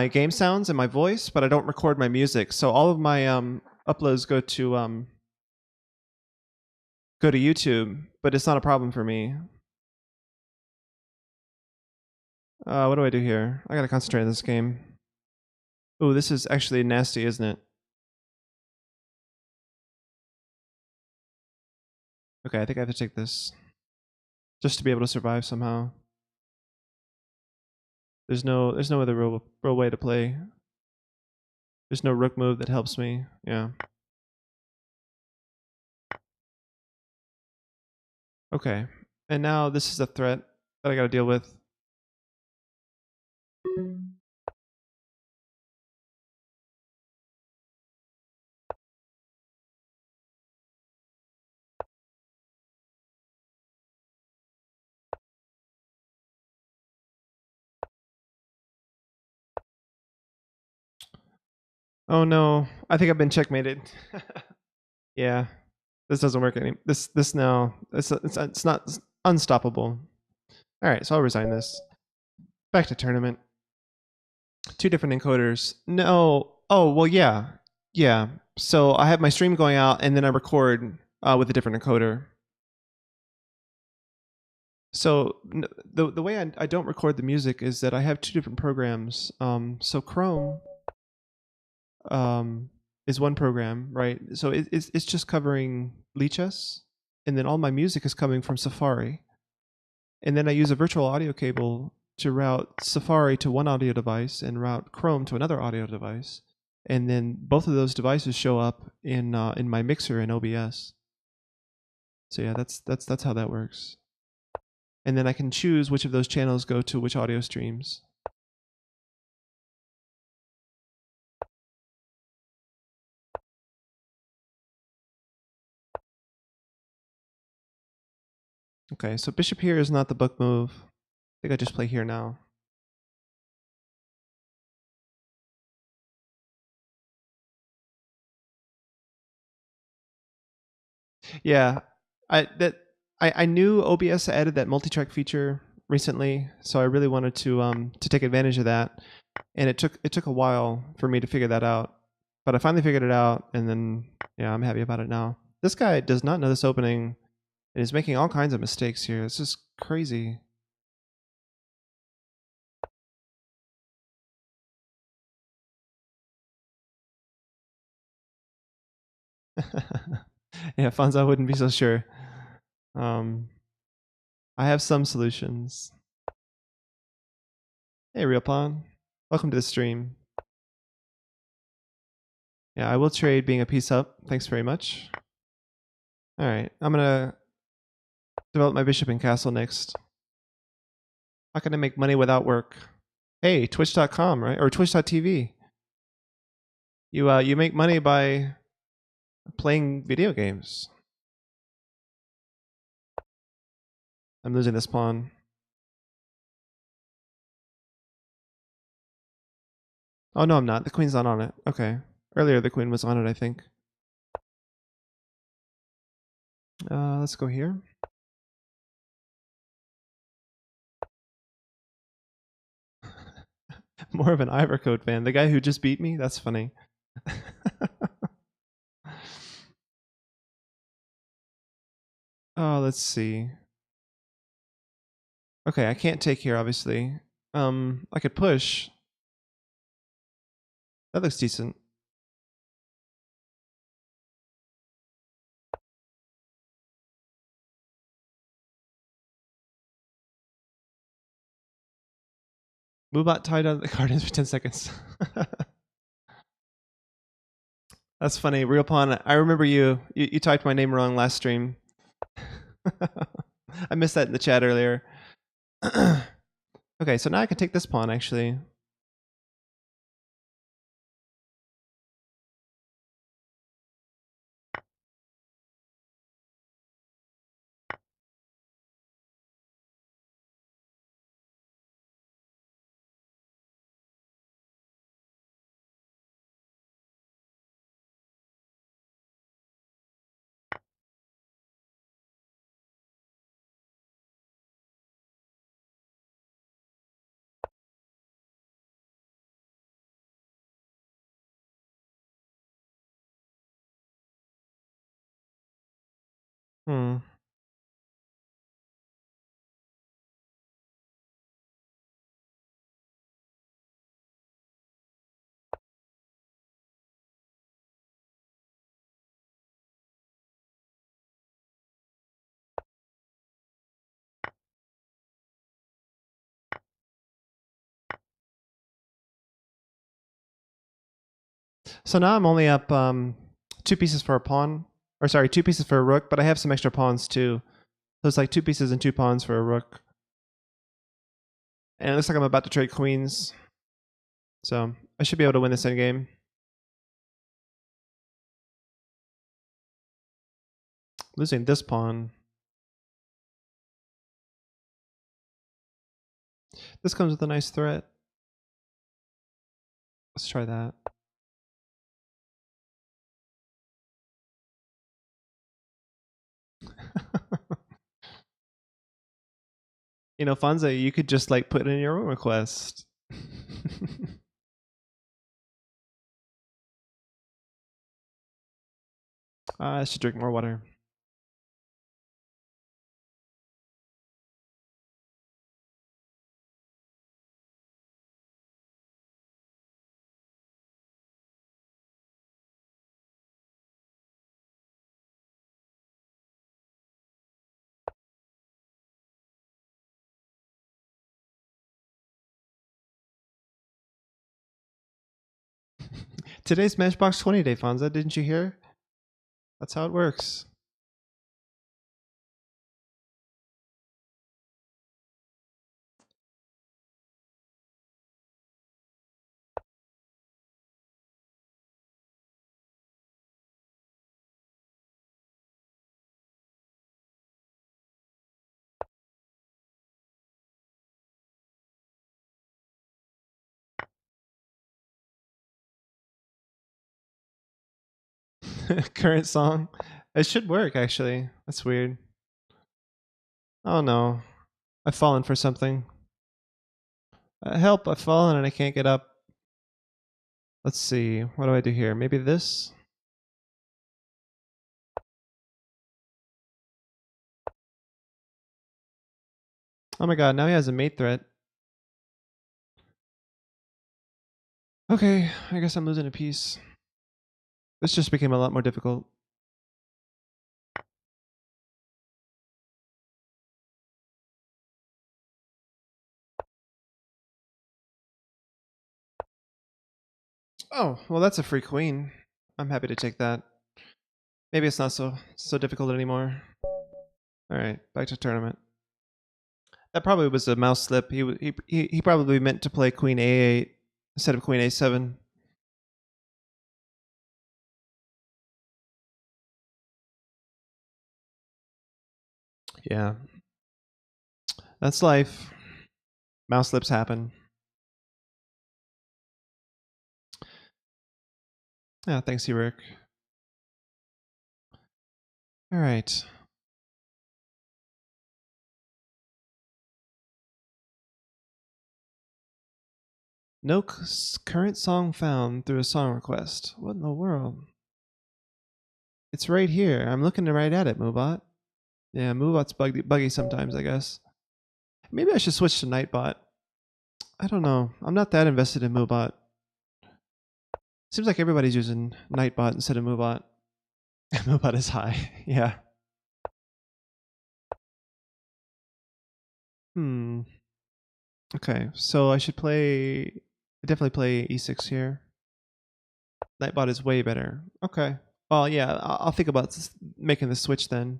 game sounds and my voice, but I don't record my music. So all of my uploads go to YouTube, but it's not a problem for me. What do I do here? I gotta concentrate on this game. Ooh, this is actually nasty, isn't it? Okay, I think I have to take this just to be able to survive somehow. There's no other real way to play. There's no rook move that helps me. Yeah. Okay. And now this is a threat that I gotta deal with. Oh no, I think I've been checkmated. Yeah, this doesn't work any. This now it's not it's unstoppable. All right, so I'll resign this. Back to tournament. Two different encoders. No. Oh well, yeah, yeah. So I have my stream going out, and then I record with a different encoder. So the way I don't record the music is that I have two different programs. So Chrome um, is one program, right? So it's just covering Lichess, and then all my music is coming from Safari. And then I use a virtual audio cable to route Safari to one audio device and route Chrome to another audio device. And then both of those devices show up in my mixer in OBS. So yeah, that's how that works. And then I can choose which of those channels go to which audio streams. Okay, so bishop here is not the book move. I think I just play here now. Yeah, I knew OBS added that multi-track feature recently, so I really wanted to take advantage of that, and it took a while for me to figure that out, but I finally figured it out, and then yeah, I'm happy about it now. This guy does not know this opening, and is making all kinds of mistakes here. It's just crazy. Yeah, Fonzo wouldn't be so sure. Um, I have some solutions. Hey, Real Pawn. Welcome to the stream. Yeah, I will trade being a piece up. Thanks very much. All right, I'm gonna develop my bishop and castle next. How can I make money without work? Hey, Twitch.com, right? Or Twitch.tv. You make money by playing video games. I'm losing this pawn. Oh no, I'm not. The queen's not on it. Okay. Earlier the queen was on it, I think. Let's go here. More of an Ivercode fan. The guy who just beat me? That's funny. Oh, let's see. Okay, I can't take here, obviously. I could push. That looks decent. Moobot tied on the Cardinals for 10 seconds. That's funny. Real Pawn, I remember you typed my name wrong last stream. I missed that in the chat earlier. Okay, so now I can take this pawn, actually. Hmm. So now I'm only up 2 pieces for a pawn, or sorry, 2 pieces for a rook, but I have some extra pawns too. So it's like 2 pieces and 2 pawns for a rook. And it looks like I'm about to trade queens. So I should be able to win this endgame. Losing this pawn. This comes with a nice threat. Let's try that. You know, Fonza, you could just like put in your own request. I should drink more water. Today's Matchbox 20 day, Fonza. Didn't you hear? That's how it works. Current song. It should work, actually. That's weird. Oh no. I've fallen for something. Help, I've fallen and I can't get up. Let's see. What do I do here? Maybe this? Oh my god, now he has a mate threat. Okay, I guess I'm losing a piece. This just became a lot more difficult. Oh, well that's a free queen. I'm happy to take that. Maybe it's not so difficult anymore. Alright, back to tournament. That probably was a mouse slip. He probably meant to play queen a8 instead of queen a7. Yeah. That's life. Mouse slips happen. Yeah, thanks, Eric. All right. No current song found through a song request. What in the world? It's right here. I'm looking right at it, Moobot. Yeah, Moobot's buggy sometimes, I guess. Maybe I should switch to Nightbot. I don't know. I'm not that invested in Moobot. Seems like everybody's using Nightbot instead of Moobot. Moobot is high. Yeah. Hmm. Okay, so I should definitely play e6 here. Nightbot is way better. Okay. Well, yeah, I'll think about making the switch then.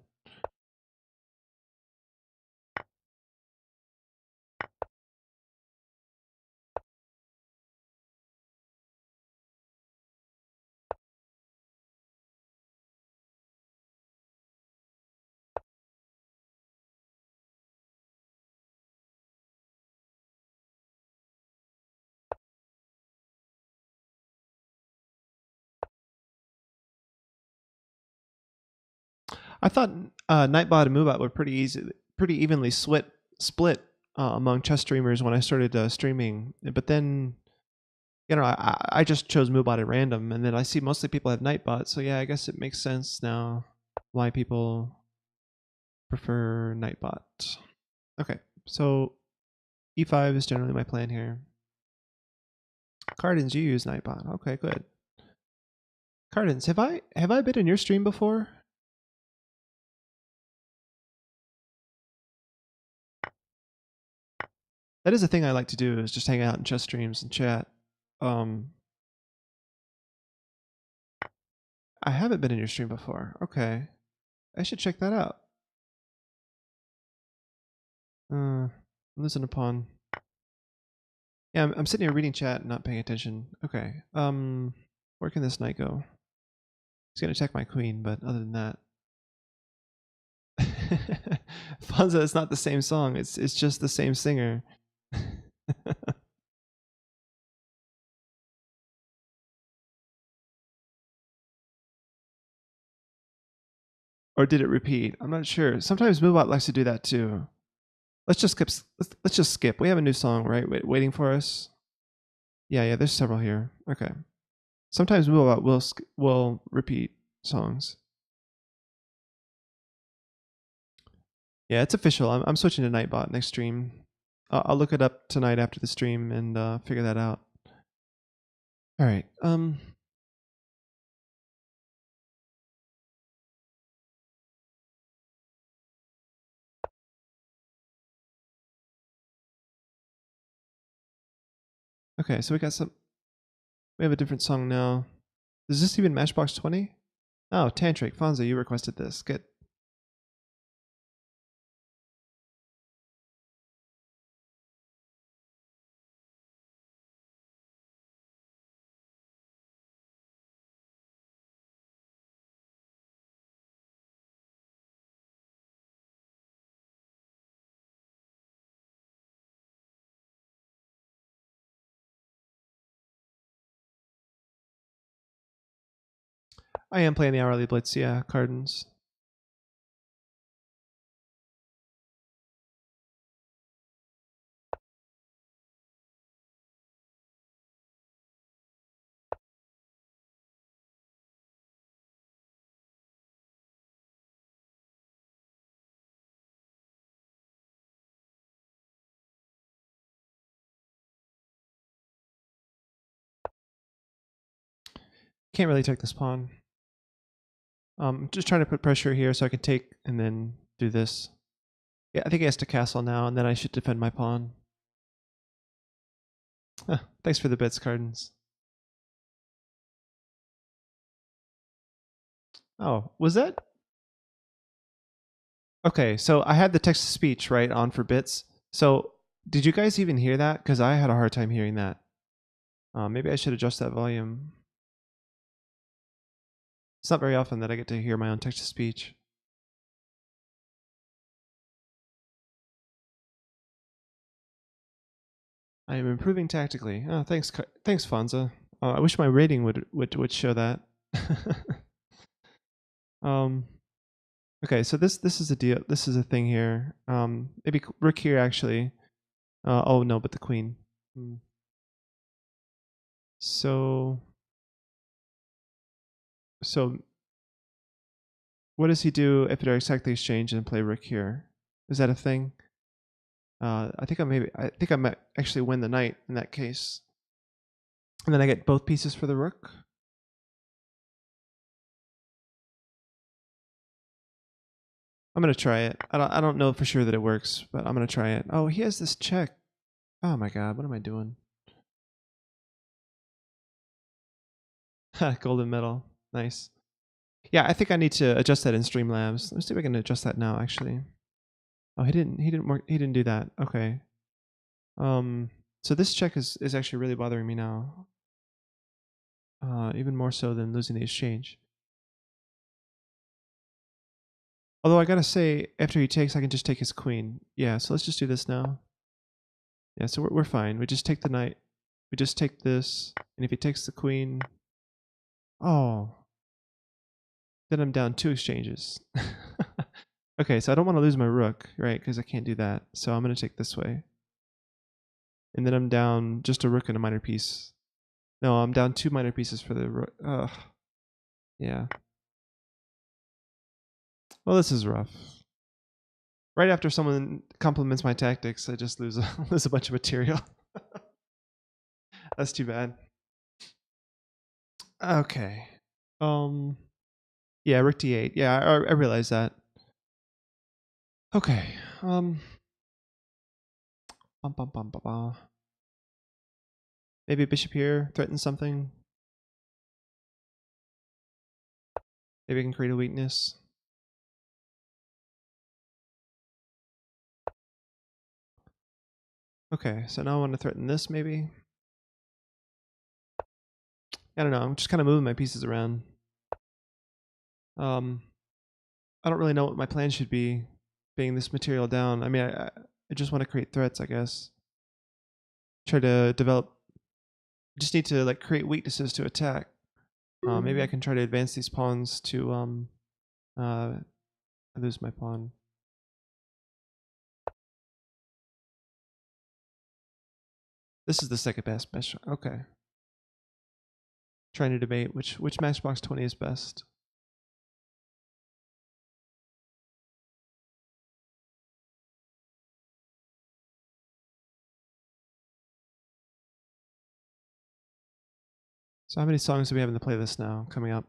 I thought Nightbot and Moobot were pretty evenly split among chess streamers when I started streaming. But then, I just chose Moobot at random, and then I see mostly people have Nightbot. So yeah, I guess it makes sense now why people Prefer Nightbot. Okay, so e5 is generally my plan here. Cardins, you use Nightbot. Okay, good. Cardins, have I been in your stream before? That is a thing I like to do, is just hang out in chess streams and chat. I haven't been in your stream before. Okay. I should check that out. I'm losing a pawn. Yeah, I'm sitting here reading chat and not paying attention. Okay. Where can this knight go? He's gonna attack my queen, but other than that. Fonza, it's not the same song. It's just the same singer. Or did it repeat? I'm not sure. Sometimes Moobot likes to do that too. Let's just skip. Let's just skip. We have a new song, right? Waiting for us. Yeah. There's several here. Okay. Sometimes Moobot will repeat songs. Yeah, it's official. I'm switching to Nightbot next stream. I'll look it up tonight after the stream and figure that out. All right. Okay, so we have a different song now. Is this even Matchbox 20? Oh, Tantric. Fonza, you requested this. Good. I am playing the hourly blitz, yeah, Cardins. Can't really take this pawn. Just trying to put pressure here so I can take and then do this. Yeah, I think he has to castle now, and then I should defend my pawn. Thanks for the bits, Cardins. Oh, was that? Okay, so I had the text to speech right on for bits. So did you guys even hear that? Because I had a hard time hearing that. Maybe I should adjust that volume. It's not very often that I get to hear my own text to speech. I am improving tactically. Oh, thanks, Fonza. I wish my rating would show that. um, okay, so this is a deal. This is a thing here. Maybe rook here actually. Oh no, but the queen. So what does he do if they're exactly exchanged and play rook here? Is that a thing? I think I might actually win the knight in that case. And then I get both pieces for the rook. I'm gonna try it. I don't know for sure that it works, but I'm gonna try it. Oh, he has this check. Oh my god, what am I doing? Golden medal. Nice. Yeah, I think I need to adjust that in Streamlabs. Let's see if I can adjust that now actually. Oh, he didn't do that. Okay. So this check is actually really bothering me now. Even more so than losing the exchange. Although I gotta say, after he takes, I can just take his queen. Yeah, so let's just do this now. Yeah, so we're fine. We just take the knight. We just take this, and if he takes the queen, oh, then I'm down 2 exchanges. Okay, so I don't want to lose my rook, right? Because I can't do that. So I'm gonna take this way, and then I'm down just a rook and a minor piece. No, I'm down 2 minor pieces for the rook. Ugh. Yeah. Well, this is rough. Right after someone compliments my tactics, I just lose lose a bunch of material. That's too bad. Okay. Yeah, Rook D8. Yeah, I realize that. Okay. Bum, bum, bum, bum, bum. Maybe bishop here threatens something. Maybe I can create a weakness. Okay, so now I want to threaten this maybe. I don't know. I'm just kind of moving my pieces around. I don't really know what my plan should be, being this material down. I mean, I just want to create threats, I guess. Try to develop. Just need to like create weaknesses to attack. Maybe I can try to advance these pawns to I lose my pawn. This is the second best match. Okay. Trying to debate which Matchbox 20 is best. So how many songs do we have in the playlist now coming up?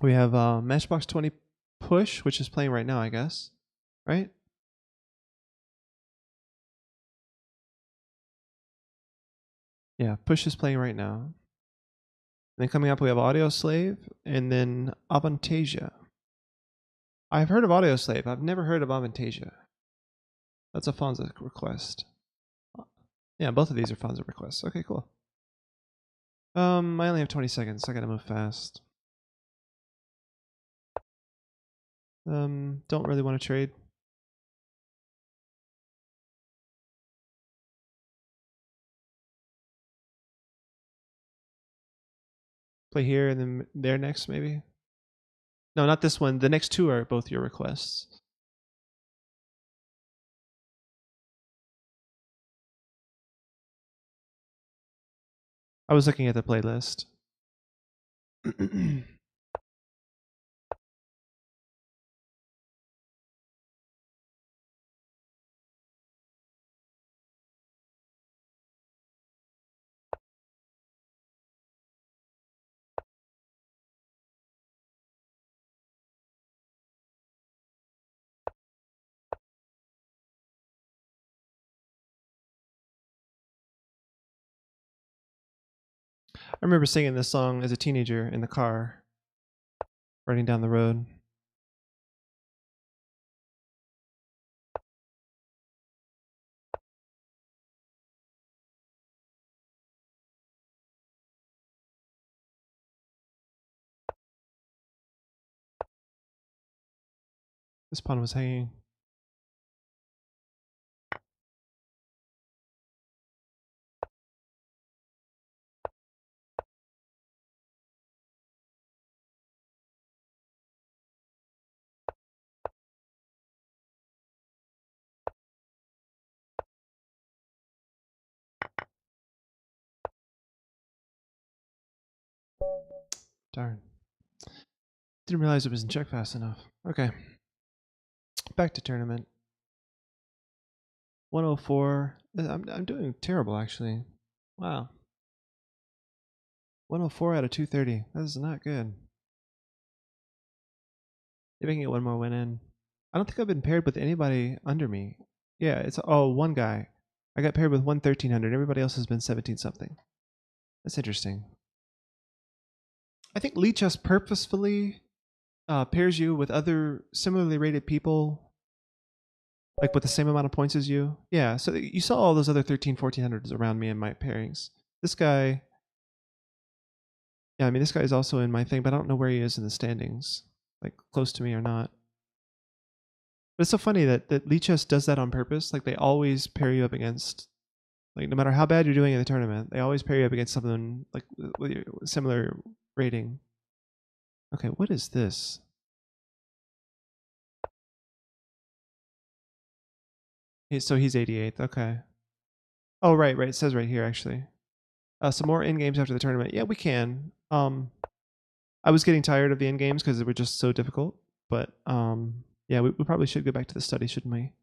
We have Matchbox 20 Push, which is playing right now, I guess. Right? Yeah, Push is playing right now. And then coming up, we have Audio Slave and then Avantasia. I've heard of Audio Slave. I've never heard of Avantasia. That's a Fonza request. Yeah, both of these are Fonza requests. Okay, cool. I only have 20 seconds. So I gotta move fast. Don't really want to trade. Play here and then there next, maybe. No, not this one. The next two are both your requests. I was looking at the playlist. I remember singing this song as a teenager in the car, riding down the road. This pawn was hanging. Darn. Didn't realize it was in check fast enough. Okay. Back to tournament. 104. I'm doing terrible, actually. Wow. 104 out of 230. That is not good. Maybe I can get one more win in. I don't think I've been paired with anybody under me. Yeah, it's one guy. I got paired with 1300. Everybody else has been 17 something. That's interesting. I think Lichess purposefully pairs you with other similarly rated people, like with the same amount of points as you. Yeah, so you saw all those other 1400s around me in my pairings. This guy, yeah, I mean, this guy is also in my thing, but I don't know where he is in the standings, like close to me or not. But it's so funny that Lichess does that on purpose. Like they always pair you up against, like no matter how bad you're doing in the tournament, they always pair you up against something like with your similar rating. Okay, what is this? So he's 88th. Okay. Oh, right. It says right here actually. Some more end games after the tournament. Yeah, we can. I was getting tired of the end games because they were just so difficult. But Yeah, we probably should go back to the study, shouldn't we?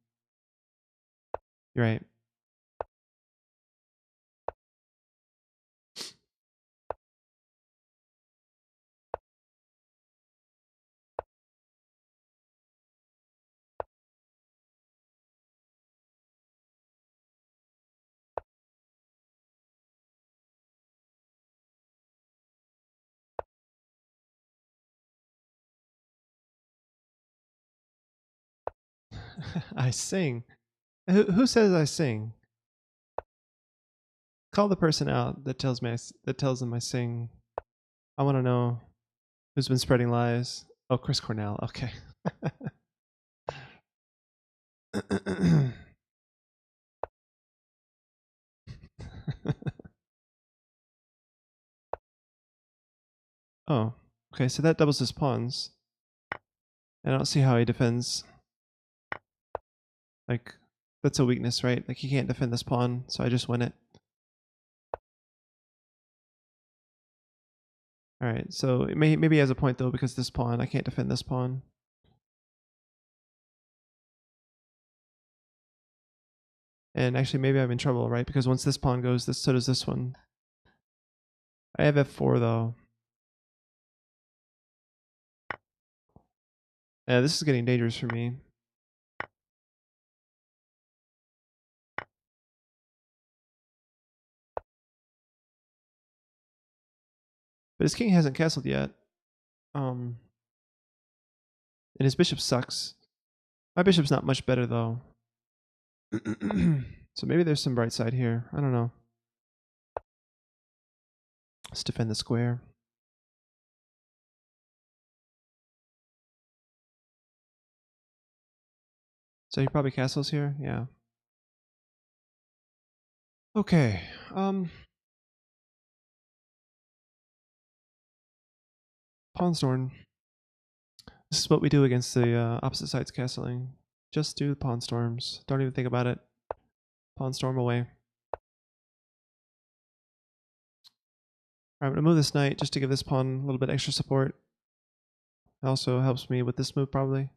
You're right. I sing. Who says I sing? Call the person out that tells me that tells them I sing. I want to know who's been spreading lies. Oh, Chris Cornell. Okay. Oh, okay. So that doubles his pawns. And I don't see how he defends. Like, that's a weakness, right? Like, he can't defend this pawn, so I just win it. Alright, so maybe he has a point, though, because this pawn, I can't defend this pawn. And actually, maybe I'm in trouble, right? Because once this pawn goes, so does this one. I have f4, though. Yeah, this is getting dangerous for me. But his king hasn't castled yet. And his bishop sucks. My bishop's not much better, though. So maybe there's some bright side here. I don't know. Let's defend the square. So he probably castles here? Yeah. Okay. Pawnstorm. This is what we do against the opposite sides castling. Just do pawn storms. Don't even think about it. Pawn storm away. Alright, I'm going to move this knight just to give this pawn a little bit extra support. It also helps me with this move, probably.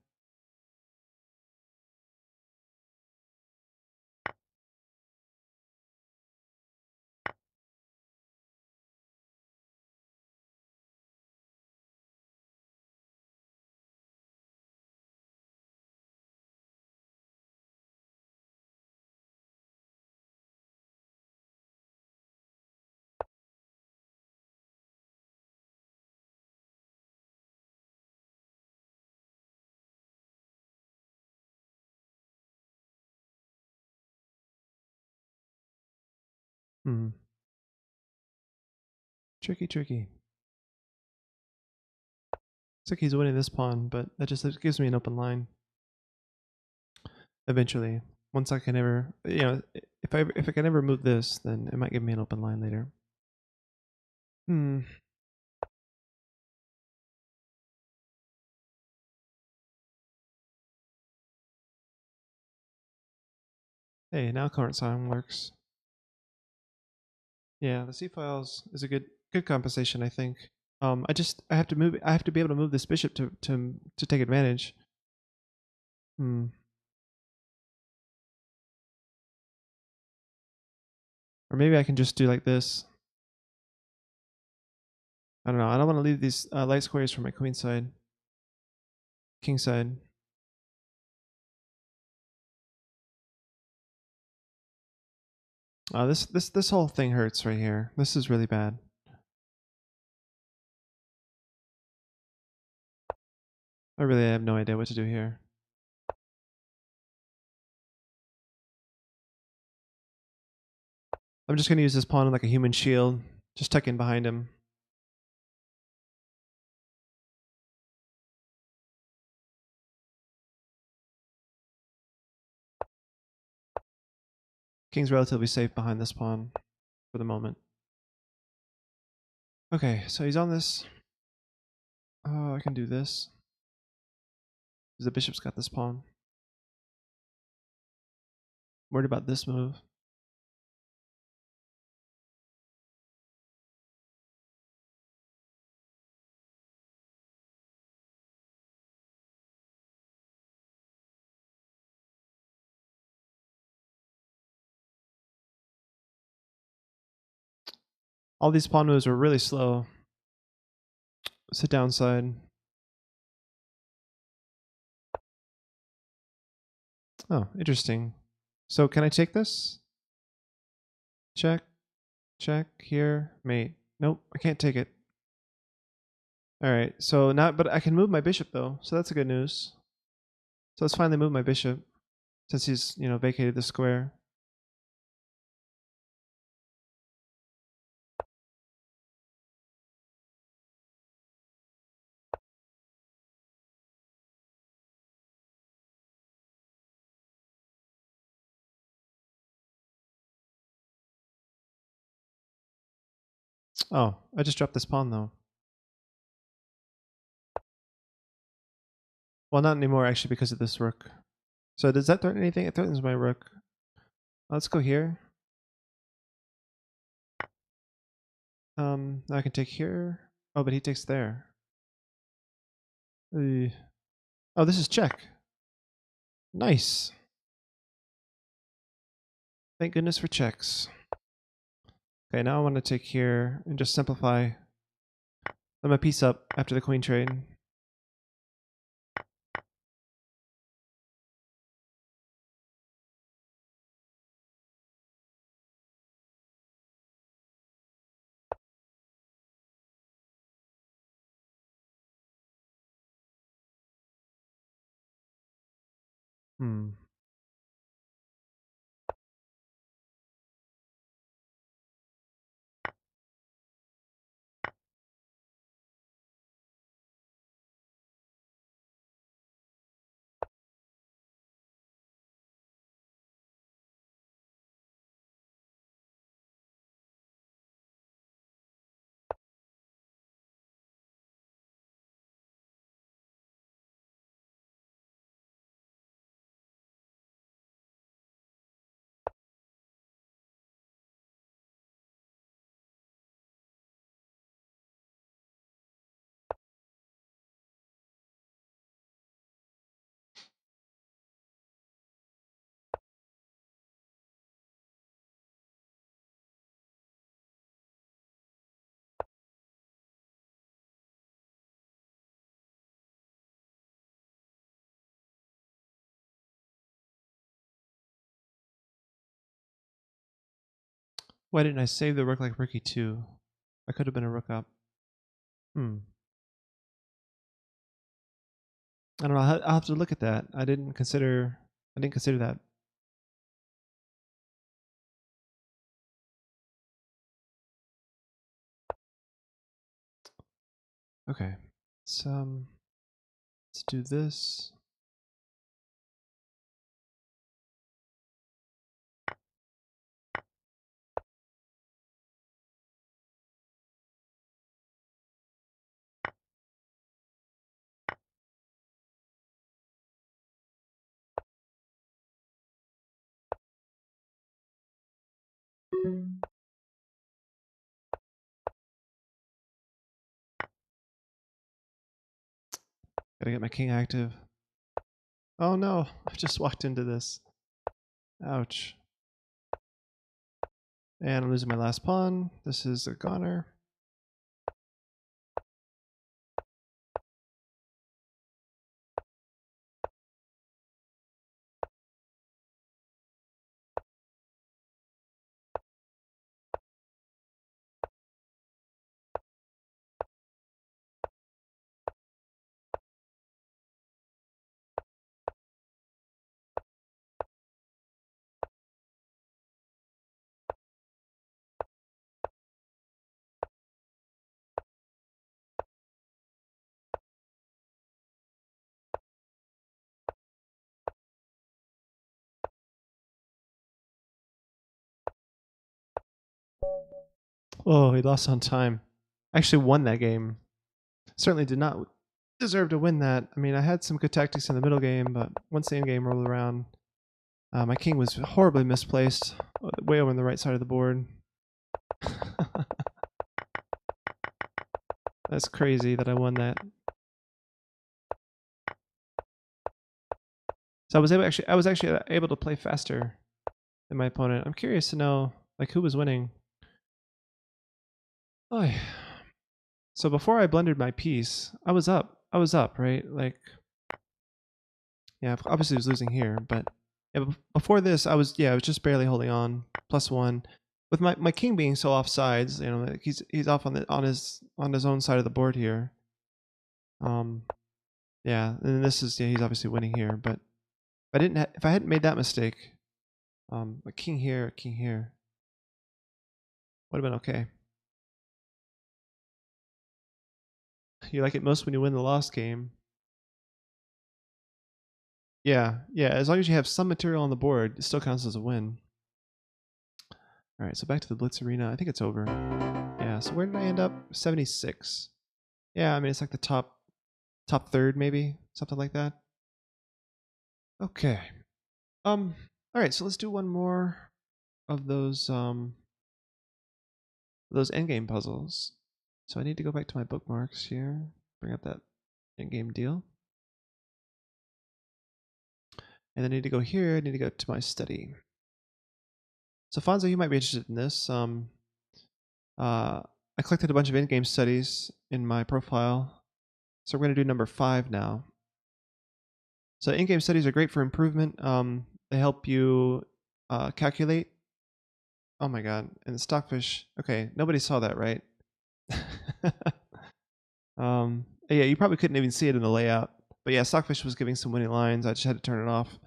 Hmm. Tricky, tricky. Looks like he's winning this pawn, but that just gives me an open line. Eventually. Once I can ever, if I can ever move this, then it might give me an open line later. Hmm. Hey, now current sign works. Yeah, the C files is a good compensation, I think. I have to move. I have to be able to move this bishop to take advantage. Hmm. Or maybe I can just do like this. I don't know. I don't want to leave these light squares for my queen side, king side. This whole thing hurts right here. This is really bad. I really have no idea what to do here. I'm just gonna use this pawn like a human shield. Just tuck in behind him. King's relatively safe behind this pawn for the moment. Okay, so he's on this. Oh, I can do this. The bishop's got this pawn. Worried about this move. All these pawn moves were really slow. It's a downside. Oh, interesting. So can I take this? Check, check, here, mate. Nope, I can't take it. Alright, so not, but I can move my bishop though, so that's a good news. So let's finally move my bishop, since he's, vacated the square. Oh, I just dropped this pawn though. Well, not anymore actually because of this rook. So does that threaten anything? It threatens my rook. Let's go here. Now I can take here. Oh, but he takes there. Oh, this is check. Nice. Thank goodness for checks. Okay, now I want to take here and just simplify. Let my piece up after the queen trade. Hmm. Why didn't I save the rook like rook e2? I could have been a rook up. Hmm. I don't know. I'll have to look at that. I didn't consider that. Okay. Let's do this. Gotta get my king active. Oh no, I just walked into this. Ouch. And I'm losing my last pawn. This is a goner. Oh, he lost on time. I actually won that game. Certainly did not deserve to win that. I mean, I had some good tactics in the middle game, but once the end game rolled around, my king was horribly misplaced, way over on the right side of the board. That's crazy that I won that. So I was actually able to play faster than my opponent. I'm curious to know like who was winning. Oh, so before I blundered my piece, I was up. Right? Like, yeah, obviously I was losing here, but yeah, before this, I was just barely holding on, +1. With my king being so off sides, like he's off on his own side of the board here. Yeah, and this is he's obviously winning here, but if I hadn't made that mistake, a king here would have been okay. You like it most when you win the lost game. Yeah, as long as you have some material on the board, it still counts as a win. All right, so back to the Blitz arena. I think it's over. Yeah, so where did I end up? 76. Yeah, I mean, it's like the top third, maybe, something like that. Okay. All right, so let's do one more of those endgame puzzles. So I need to go back to my bookmarks here, bring up that endgame deal. And then I need to go here, I need to go to my study. So Fonzo, you might be interested in this. I collected a bunch of in-game studies in my profile. So we're going to do number 5 now. So in-game studies are great for improvement. They help you calculate. Oh my god, and the stockfish. Okay, nobody saw that, right? Yeah, you probably couldn't even see it in the layout. But yeah, stockfish was giving some winning lines. I just had to turn it off.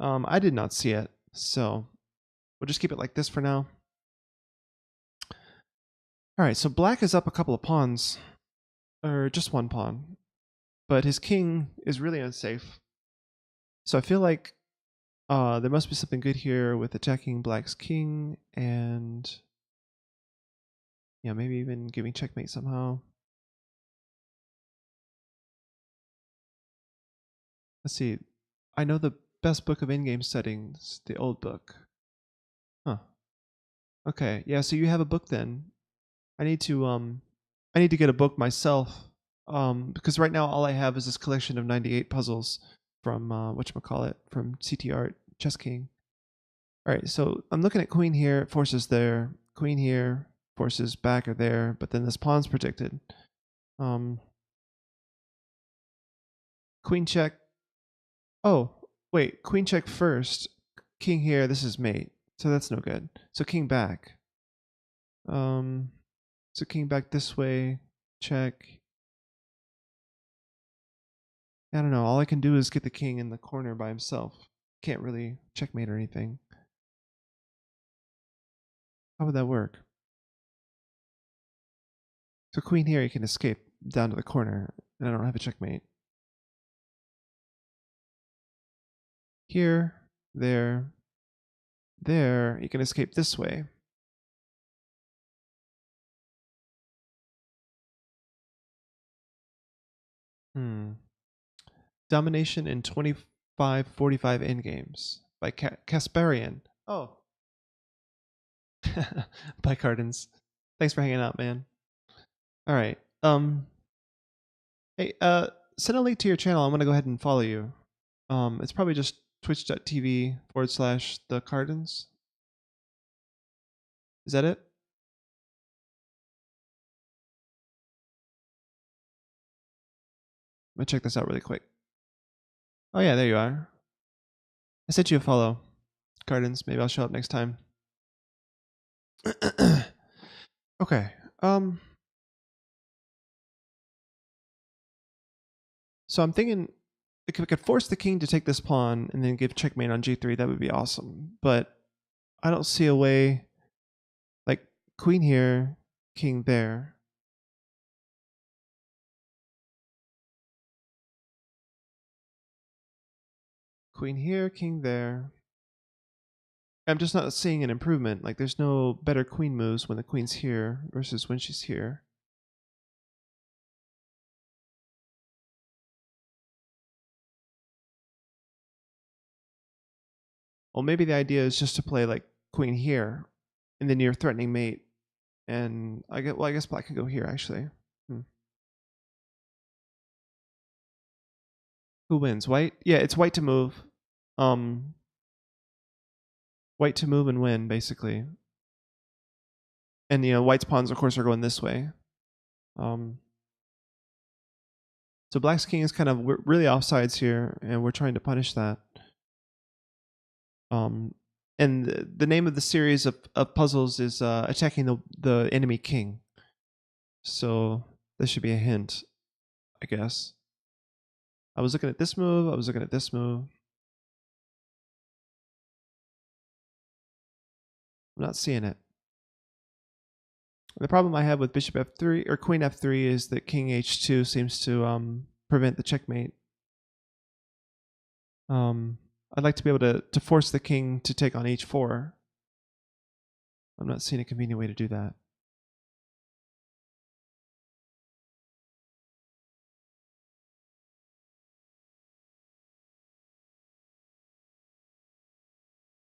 I did not see it, so we'll just keep it like this for now. All right, so black is up a couple of pawns, or just one pawn, but his king is really unsafe. So I feel like there must be something good here with attacking black's king and yeah, maybe even giving checkmate somehow. Let's see. I know the best book of in-game settings, the old book. Huh. Okay. Yeah, so you have a book then. I need to get a book myself. Because right now all I have is this collection of 98 puzzles from whatchamacallit, from CT Art, Chess King. All right, so I'm looking at queen here, forces there, queen here, forces back or there, but then this pawn's protected. Queen check. Oh, wait, queen check first. King here, this is mate. So that's no good. So king back. So king back this way, check. I don't know, all I can do is get the king in the corner by himself. Can't really checkmate or anything. How would that work? So queen here, you can escape down to the corner, and I don't have a checkmate. Here, there, you can escape this way. Domination in 25-45 endgames by Kasparian. Oh. By Cardins. Thanks for hanging out, man. All right. Hey, send a link to your channel. I'm going to go ahead and follow you. It's probably just twitch.tv/the Cardins. Is that it? Let me check this out really quick. Oh yeah, there you are. I sent you a follow, Cardins. Maybe I'll show up next time. Okay. So I'm thinking if we could force the king to take this pawn and then give checkmate on g3, that would be awesome. But I don't see a way. Like queen here, king there. Queen here, king there. I'm just not seeing an improvement. Like there's no better queen moves when the queen's here versus when she's here. Well, maybe the idea is just to play like queen here, and then you're threatening mate. And I guess black can go here actually. Who wins? White? Yeah, it's white to move. White to move and win basically. And white's pawns, of course, are going this way. So black's king is kind of really offsides here, and we're trying to punish that. And the name of the series of puzzles is attacking the enemy king. So this should be a hint, I guess. I was looking at this move. I was looking at this move. I'm not seeing it. The problem I have with bishop f3 or queen f3 is that king h2 seems to prevent the checkmate. I'd like to be able to force the king to take on h4. I'm not seeing a convenient way to do that.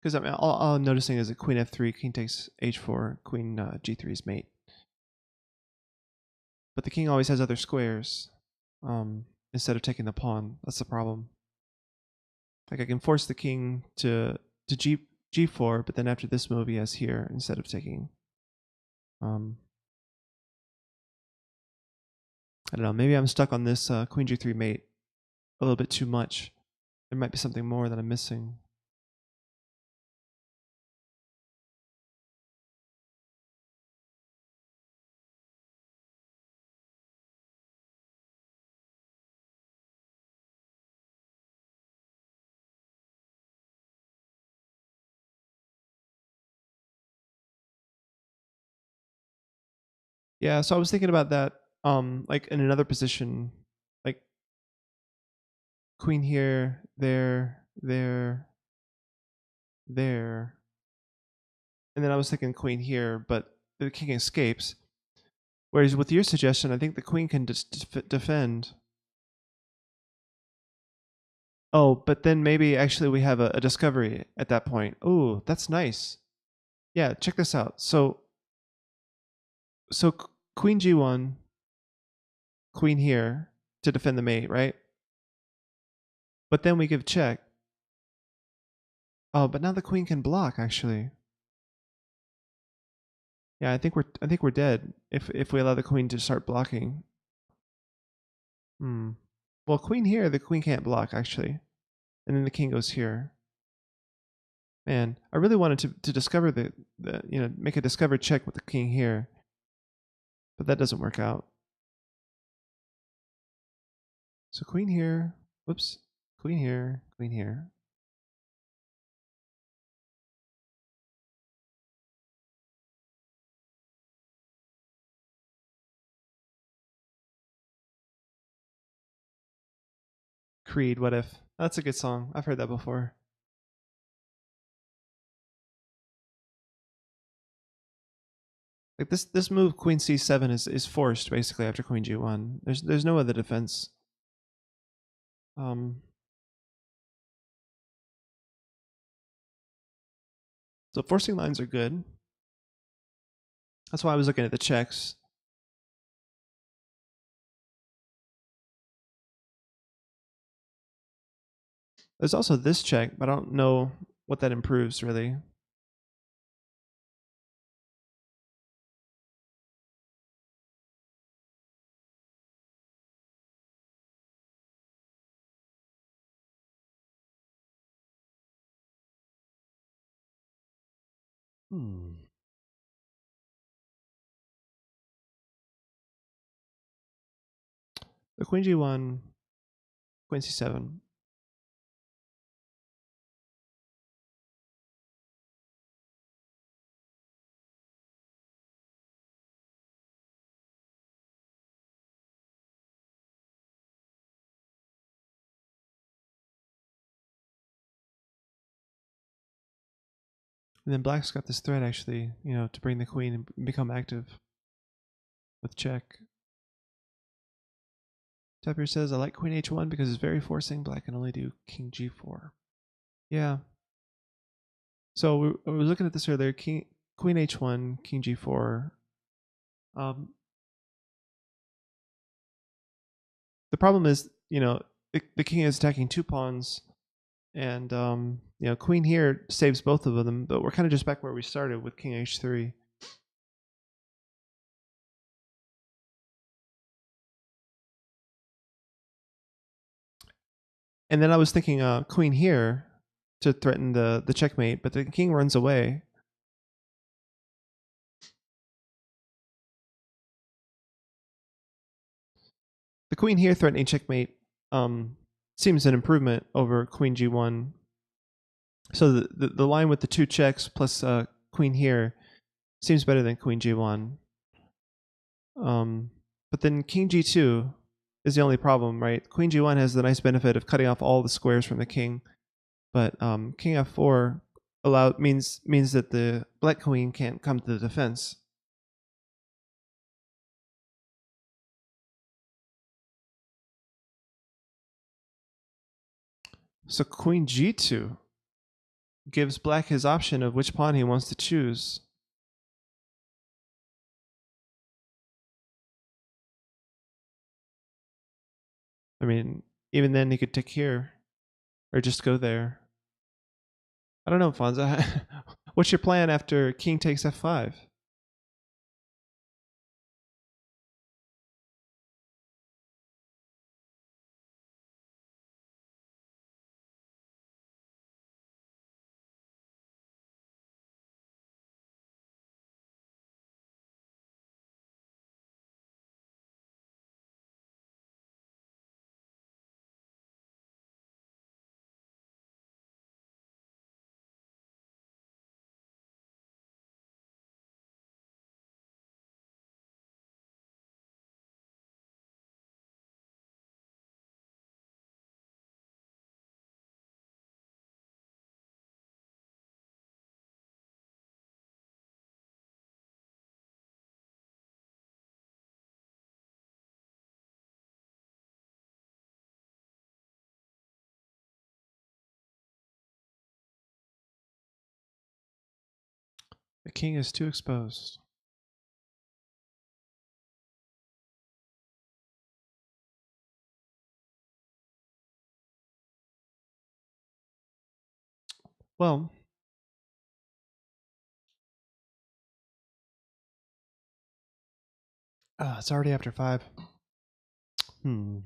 Because I mean, all I'm noticing is that queen f3, king takes h4, queen g3 is mate. But the king always has other squares instead of taking the pawn. That's the problem. Like I can force the king to g4, but then after this move he has here instead of taking. I don't know. Maybe I'm stuck on this queen g3 mate a little bit too much. There might be something more that I'm missing. Yeah, so I was thinking about that, like in another position, like queen here, there, there, there, and then I was thinking queen here, but the king escapes. Whereas with your suggestion, I think the queen can just defend. Oh, but then maybe actually we have a discovery at that point. Oh, that's nice. Yeah, check this out. So queen g1, queen here to defend the mate, right? But then we give check. Oh, but now the queen can block actually. Yeah, I think we're dead if we allow the queen to start blocking. Well, queen here, the queen can't block actually, and then the king goes here. Man, I really wanted to discover the make a discover check with the king here, but that doesn't work out. So queen here, whoops, queen here, queen here. Creed, what if? That's a good song. I've heard that before. Like this move, queen c7 is forced basically after queen g1. There's no other defense. So forcing lines are good. That's why I was looking at the checks. There's also this check, but I don't know what that improves really. The queen g1, queen c7. And then black's got this threat actually, to bring the queen and become active with check. Tapir says, I like queen h1 because it's very forcing. Black can only do king g4. Yeah. So we were looking at this earlier. Queen h1, king g4. The problem is, the king is attacking two pawns, and queen here saves both of them. But we're kind of just back where we started with king h3. And then I was thinking queen here to threaten the checkmate, but the king runs away. The queen here threatening checkmate seems an improvement over queen g1. So the line with the 2 checks plus queen here seems better than queen g1. But then king g2 is the only problem, right? Queen g1 has the nice benefit of cutting off all the squares from the king, but king f4 means that the black queen can't come to the defense. So queen g2 gives black his option of which pawn he wants to choose. I mean, even then he could tick here or just go there. I don't know, Fonza. What's your plan after king takes f5? The king is too exposed. Well, it's already after 5. Yeah,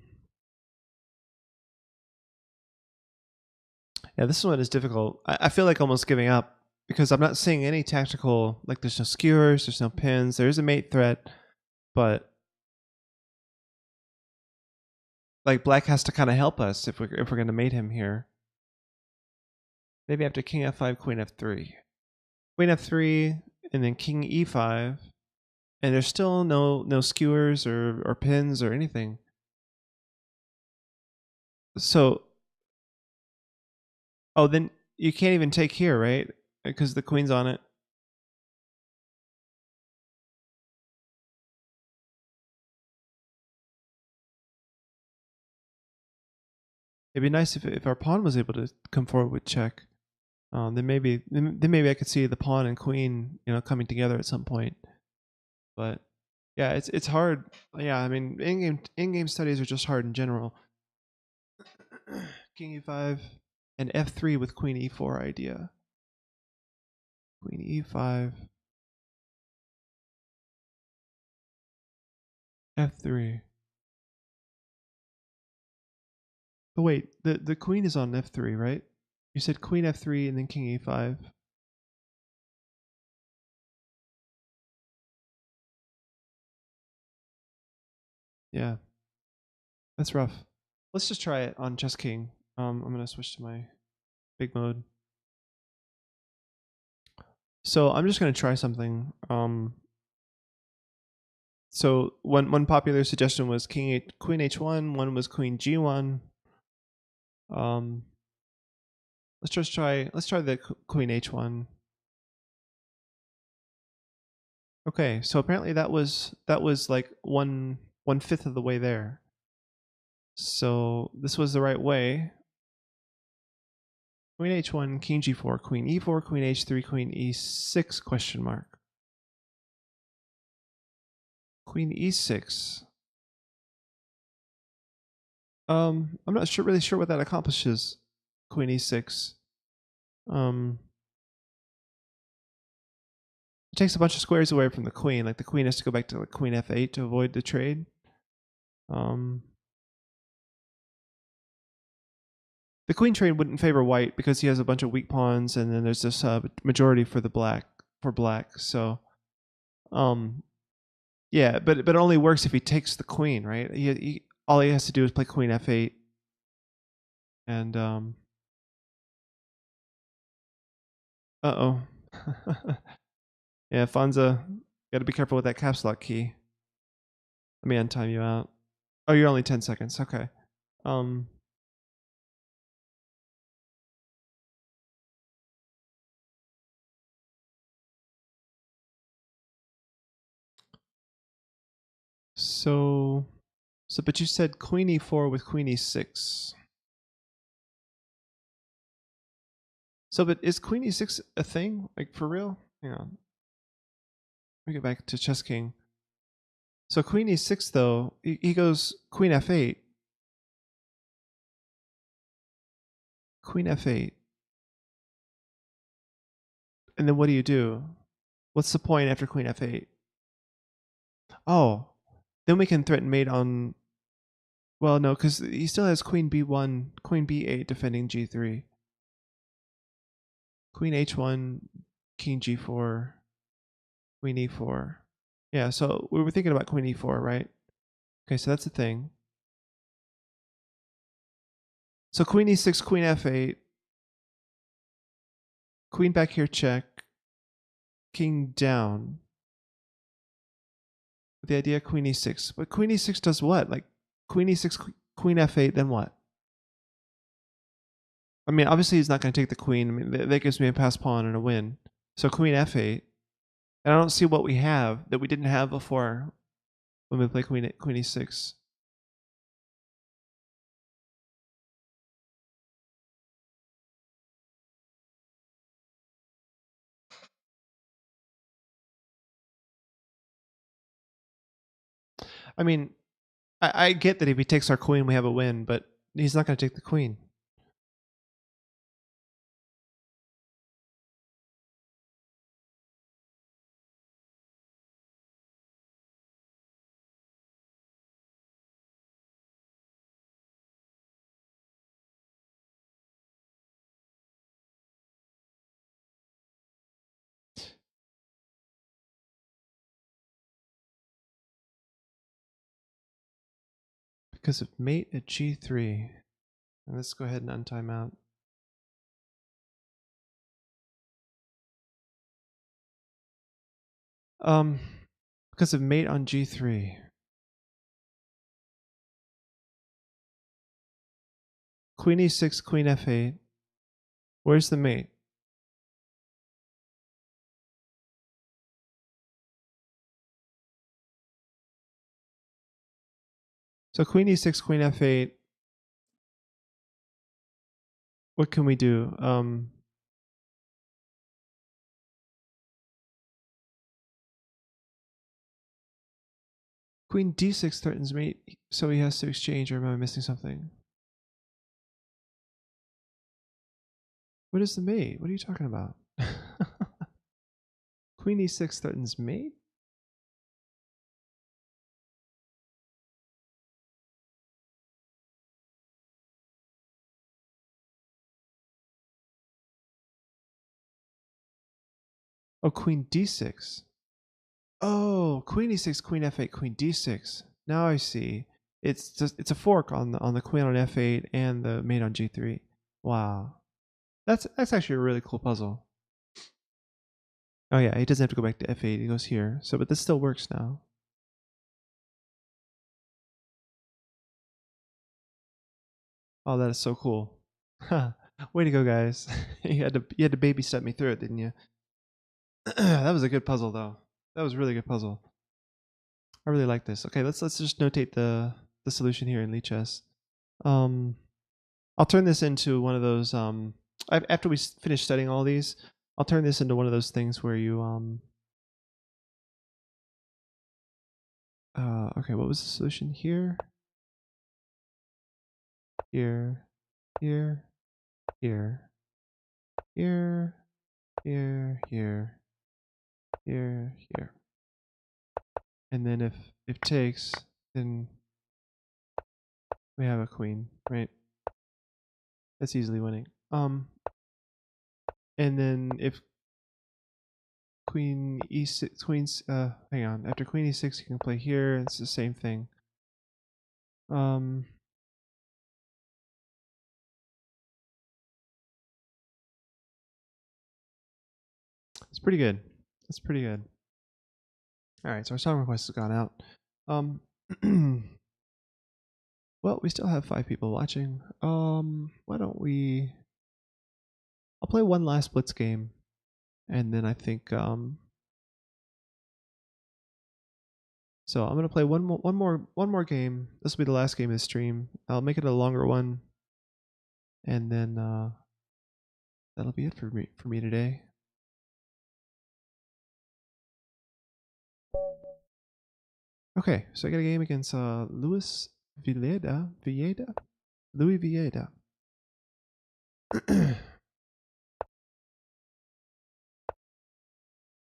this one is difficult. I feel like almost giving up because I'm not seeing any tactical, like there's no skewers, there's no pins, there is a mate threat, but like black has to kind of help us if we're going to mate him here. Maybe after king f5, queen f3. Queen f3 and then king e5, and there's still no skewers or pins or anything. So then you can't even take here, right? Because the queen's on it. It'd be nice if our pawn was able to come forward with check. Then maybe I could see the pawn and queen, coming together at some point. But yeah, it's hard. Yeah, I mean, in-game studies are just hard in general. King e5 and f3 with queen e4 idea. Queen e5, f3. But wait, the queen is on f3, right? You said queen f3 and then king e5. Yeah, that's rough. Let's just try it on Chess King. I'm gonna switch to my big mode. So I'm just gonna try something. So one popular suggestion was queen h1. One was queen g1. Let's try the queen h1. Okay, so apparently that was like one fifth of the way there. So this was the right way. Queen h1, king g4, queen e4, queen h3, queen e6 question mark. Queen e6. I'm not really sure what that accomplishes. Queen e6. It takes a bunch of squares away from the queen. Like the queen has to go back to like queen f8 to avoid the trade. the queen trade wouldn't favor white because he has a bunch of weak pawns, and then there's this majority for the black So, yeah, but it only works if he takes the queen, right? All he has to do is play queen f8, and uh-oh. Yeah, Fonza, got to be careful with that caps lock key. Let me untime you out. Oh, you're only 10 seconds. Okay. So, but you said queen e4 with queen e6. So, but is queen e6 a thing? Like, for real? Hang on. Let me get back to Chess King. So queen e6, though, he goes queen f8. Queen f8. And then what do? What's the point after queen f8? Oh, then we can threaten mate on... Well, no, because he still has queen b1, queen b8 defending g3. Queen h1, king g4, queen e4. Yeah, so we were thinking about queen e4, right? Okay, so that's the thing. So queen e6, queen f8, queen back here check, king down. With the idea queen e6. But queen e6 does what? Like queen e6, queen f8, then what? I mean, obviously he's not going to take the queen. I mean, that gives me a pass pawn and a win. So queen f8. And I don't see what we have that we didn't have before when we play queen e6. I mean, I get that if he takes our queen, we have a win, but he's not going to take the queen. Because of mate at g3. And let's go ahead and untime out. Because of mate on g3. Queen e6, queen f8. Where's the mate? So queen e6, queen f8. What can we do? Queen d6 threatens mate, so he has to exchange, or am I missing something? What is the mate? What are you talking about? Queen e6 threatens mate? Oh, queen d6. Oh, queen e6, queen f8, queen d6. Now I see. It's a fork on the queen on f8 and the mate on g3. Wow. That's actually a really cool puzzle. Oh yeah, he doesn't have to go back to f8. He goes here. So, but this still works now. Oh, that is so cool. Way to go, guys. You had to baby step me through it, didn't you? That was a good puzzle, though. That was a really good puzzle. I really like this. Okay, let's just notate the solution here in Lichess. I'll turn this into one of those. After we finish studying all these, I'll turn this into one of those things where you okay, what was the solution here? Here, here, here, here, here, here, here, here. And then if takes, then we have a queen, right? That's easily winning. And then if queen e6, hang on. After queen e6, you can play here. It's the same thing. It's pretty good. That's pretty good. All right, so our song request has gone out. Well, we still have 5 people watching. Why don't we? I'll play one last Blitz game, and then I think so I'm gonna play one more game. This will be the last game of the stream. I'll make it a longer one, and then that'll be it for me today. Okay, so I got a game against Louis Villeda.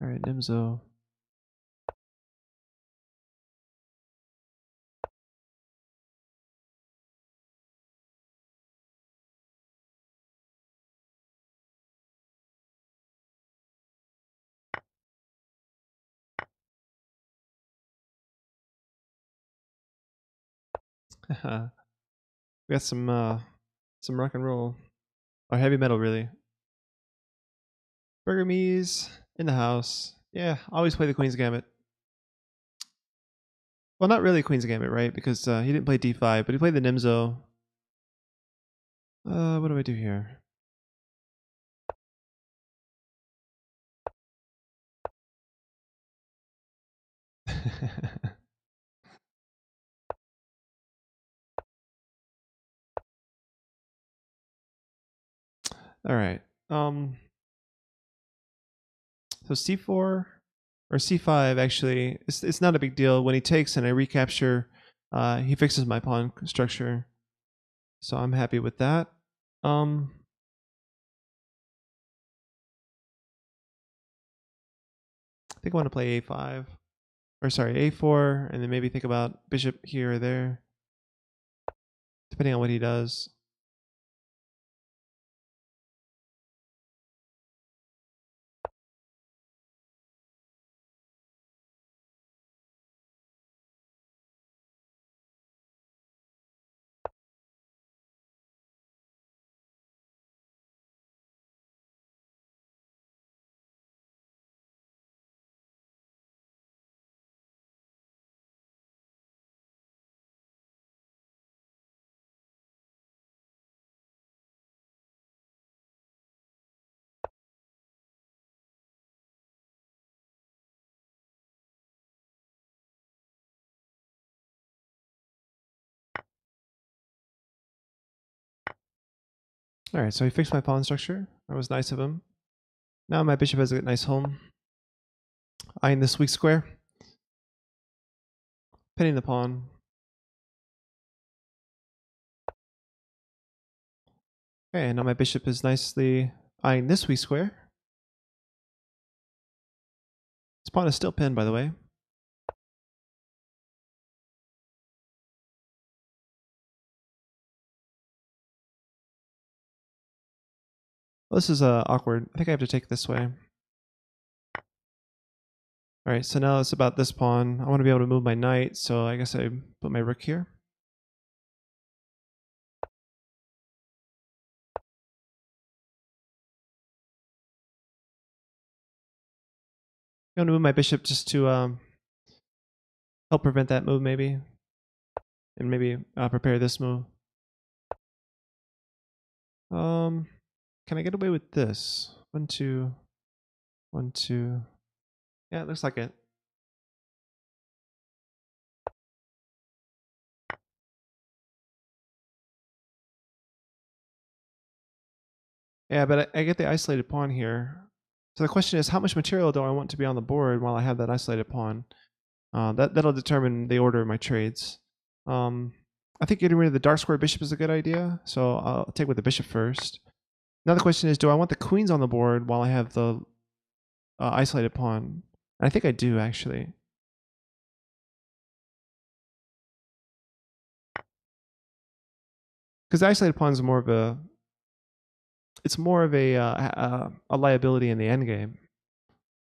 All right, Nimzo. We got some rock and roll or heavy metal really. Burger Me's in the house. Yeah, always play the Queen's Gambit. Well, not really Queen's Gambit, right? Because he didn't play D5, but he played the Nimzo. What do I do here? All right. So C4 or C5 actually, it's not a big deal. When he takes and I recapture, he fixes my pawn structure. So I'm happy with that. I think I want to play A5. Or sorry, A4, and then maybe think about bishop here or there, depending on what he does. All right, so he fixed my pawn structure. That was nice of him. Now my bishop has a nice home. Eyeing this weak square. Pinning the pawn. Okay, and now my bishop is nicely eyeing this weak square. This pawn is still pinned, by the way. Well, this is awkward. I think I have to take this way. All right, so now it's about this pawn. I want to be able to move my knight, so I guess I put my rook here. I'm going to move my bishop just to help prevent that move, maybe. And maybe prepare this move. Can I get away with this? 1, 2, 1, 2. Yeah, it looks like it. Yeah, but I get the isolated pawn here. So the question is, how much material do I want to be on the board while I have that isolated pawn? That'll determine the order of my trades. I think getting rid of the dark square bishop is a good idea, so I'll take with the bishop first. Now the question is, do I want the queens on the board while I have the isolated pawn? And I think I do, actually. Because the isolated pawn is more of a it's more of a liability in the endgame.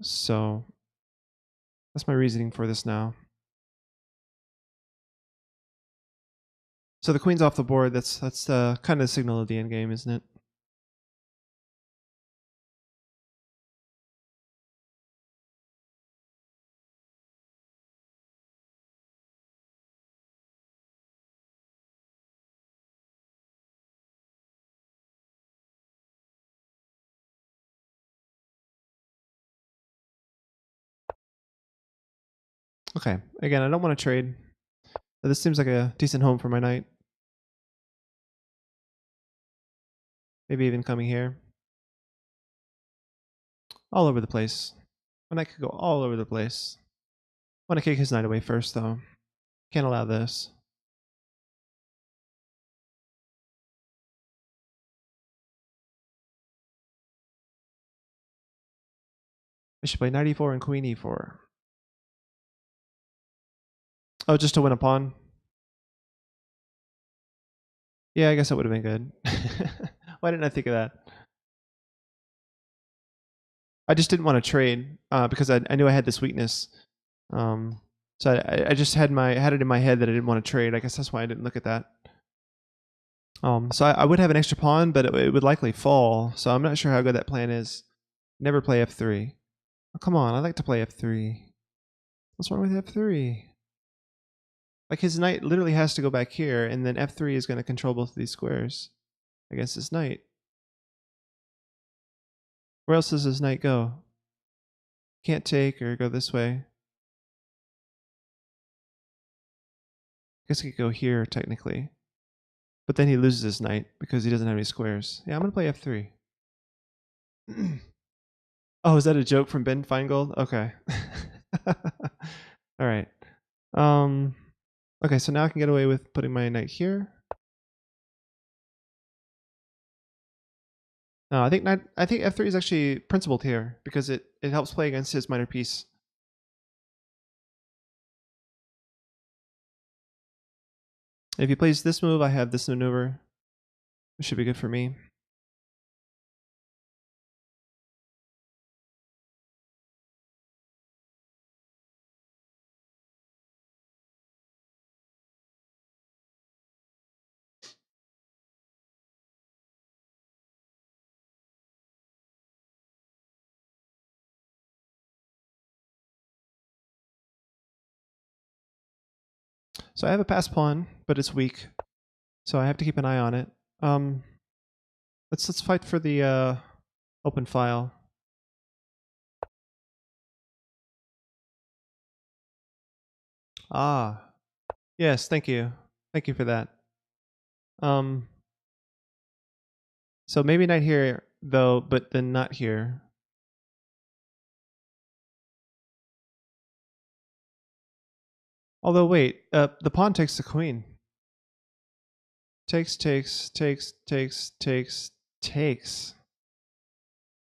So that's my reasoning for this now. So the queen's off the board. That's kind of the signal of the endgame, isn't it? Okay. Again, I don't want to trade. But this seems like a decent home for my knight. Maybe even coming here. All over the place. My knight could go all over the place. I want to kick his knight away first, though. Can't allow this. I should play knight e4 and queen e4. Oh, just to win a pawn? Yeah, I guess that would have been good. Why didn't I think of that? I just didn't want to trade because I knew I had this weakness. So I just had it in my head that I didn't want to trade. I guess that's why I didn't look at that. So I would have an extra pawn, but it would likely fall. So I'm not sure how good that plan is. Never play f3. Oh, come on, I like to play f3. What's wrong with f3? Like his knight literally has to go back here, and then f3 is going to control both of these squares against his knight. Where else does his knight go? Can't take or go this way. I guess he could go here, technically. But then he loses his knight because he doesn't have any squares. Yeah, I'm going to play f3. Oh, is that a joke from Ben Feingold? Okay. All right. Okay, so now I can get away with putting my knight here. No, I think f3 is actually principled here because it helps play against his minor piece. If he plays this move, I have this maneuver. It should be good for me. So I have a pass pawn, but it's weak. So I have to keep an eye on it. Let's fight for the open file. Ah, yes, thank you. Thank you for that. So maybe not here though, but then not here. Although wait, the pawn takes the queen. Takes.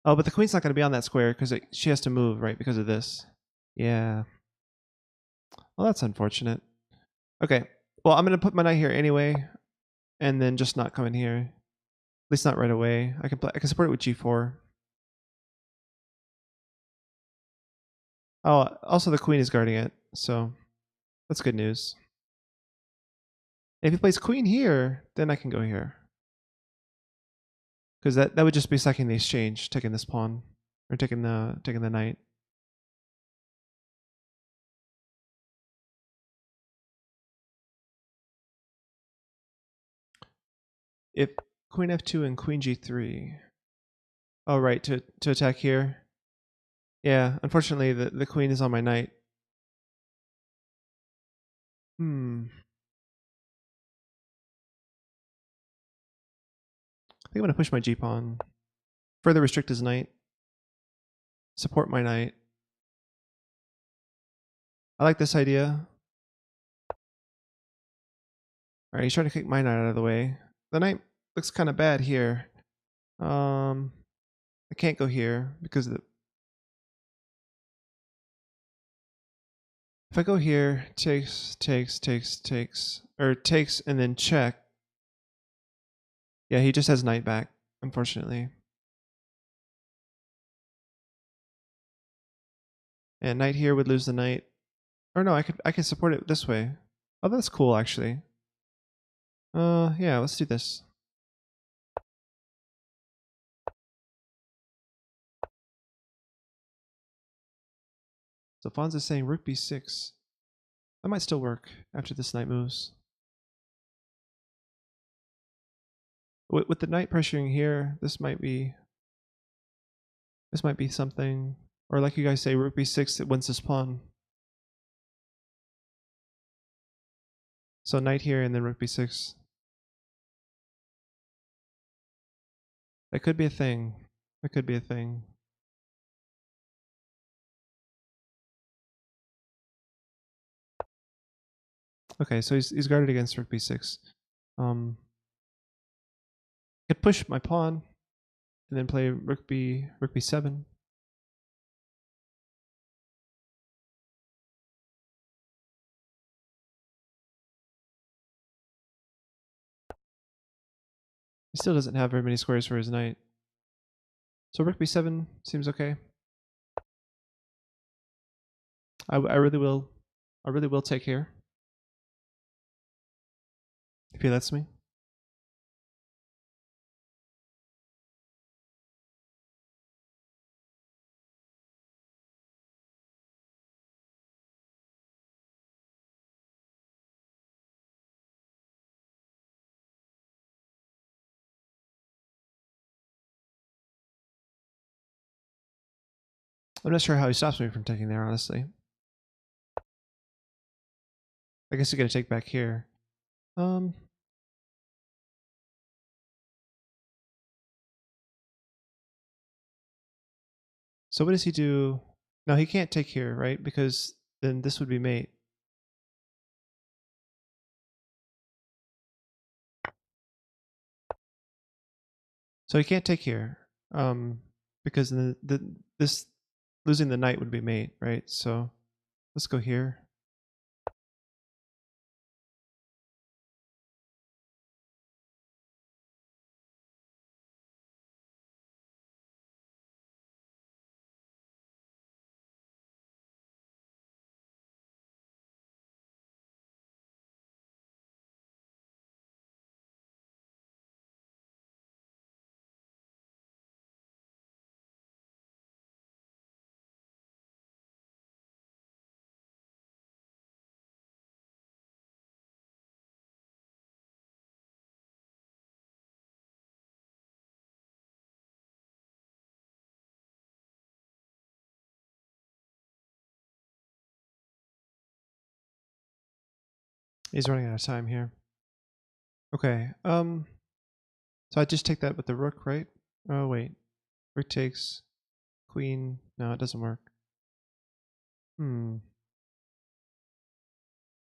Oh, but the queen's not going to be on that square because she has to move, right, because of this. Yeah. Well, that's unfortunate. Okay. Well, I'm going to put my knight here anyway, and then just not come in here. At least not right away. I can support it with g4. Oh, also the queen is guarding it, so that's good news. If he plays queen here, then I can go here. Because that would just be sacking the exchange, taking this pawn, or taking the knight. If queen f2 and queen g3. Oh right, to attack here. Yeah, unfortunately the queen is on my knight. I think I'm gonna push my g-pawn. Further restrict his knight. Support my knight. I like this idea. Alright, he's trying to kick my knight out of the way. The knight looks kind of bad here. I can't go here because of the... If I go here, takes, or takes and then check. Yeah, he just has knight back. unfortunately. And knight here would lose the knight. Or no, I could support it this way. Oh, that's cool actually. Yeah, let's do this. So Fonz is saying rook b6. That might still work after this knight moves. With the knight pressuring here, this might be something. Or like you guys say, rook b6, it wins this pawn. So knight here and then rook b6. That could be a thing. That could be a thing. Okay, so he's guarded against rook b6. Could push my pawn and then play rook b7. He still doesn't have very many squares for his knight. So rook b7 seems okay. I really will take here. If he lets me. I'm not sure how he stops me from taking there, honestly. I guess he's gonna take back here. So what does he do? No, he can't take here, right? Because then this would be mate. So he can't take here. Because this losing the knight would be mate, right? So let's go here. He's running out of time here. Okay. So I just take that with the rook, right? Oh wait. Rook takes queen. No, it doesn't work. I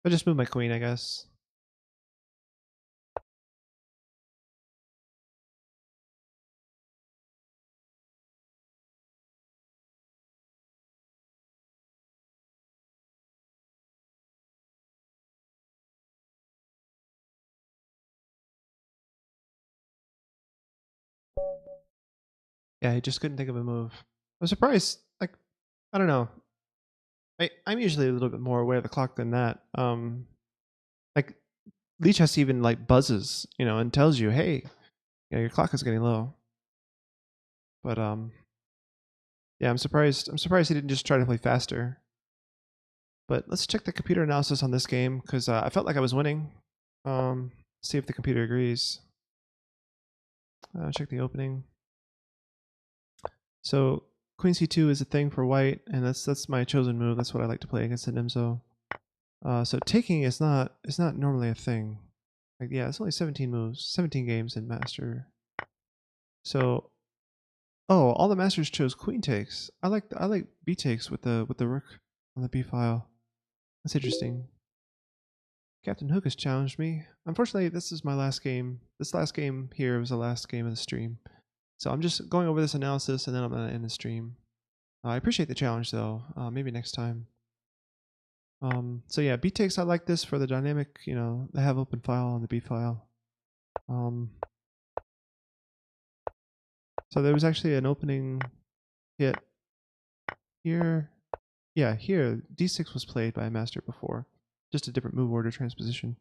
just move my queen, I guess. Yeah, he just couldn't think of a move. I'm surprised. Like, I don't know. I'm usually a little bit more aware of the clock than that. Like Leech has even like buzzes, and tells you, hey, your clock is getting low. But yeah, I'm surprised. I'm surprised he didn't just try to play faster. But let's check the computer analysis on this game because I felt like I was winning. See if the computer agrees. Check the opening. So Queen C2 is a thing for white, and that's my chosen move. That's what I like to play against the Nimzo. So taking is not normally a thing. Like, yeah, it's only 17 moves, 17 games in Master. So, oh, all the Masters chose Queen takes. I like B takes with the rook on the B file. That's interesting. Captain Hook has challenged me. Unfortunately, this is my last game. This last game here was the last game of the stream. So I'm just going over this analysis and then I'm going to end the stream. I appreciate the challenge though. Maybe next time. So yeah, B takes, I like this for the dynamic, the have open file on the B file. So there was actually an opening hit here. Yeah, here d6 was played by a master before, just a different move order transposition.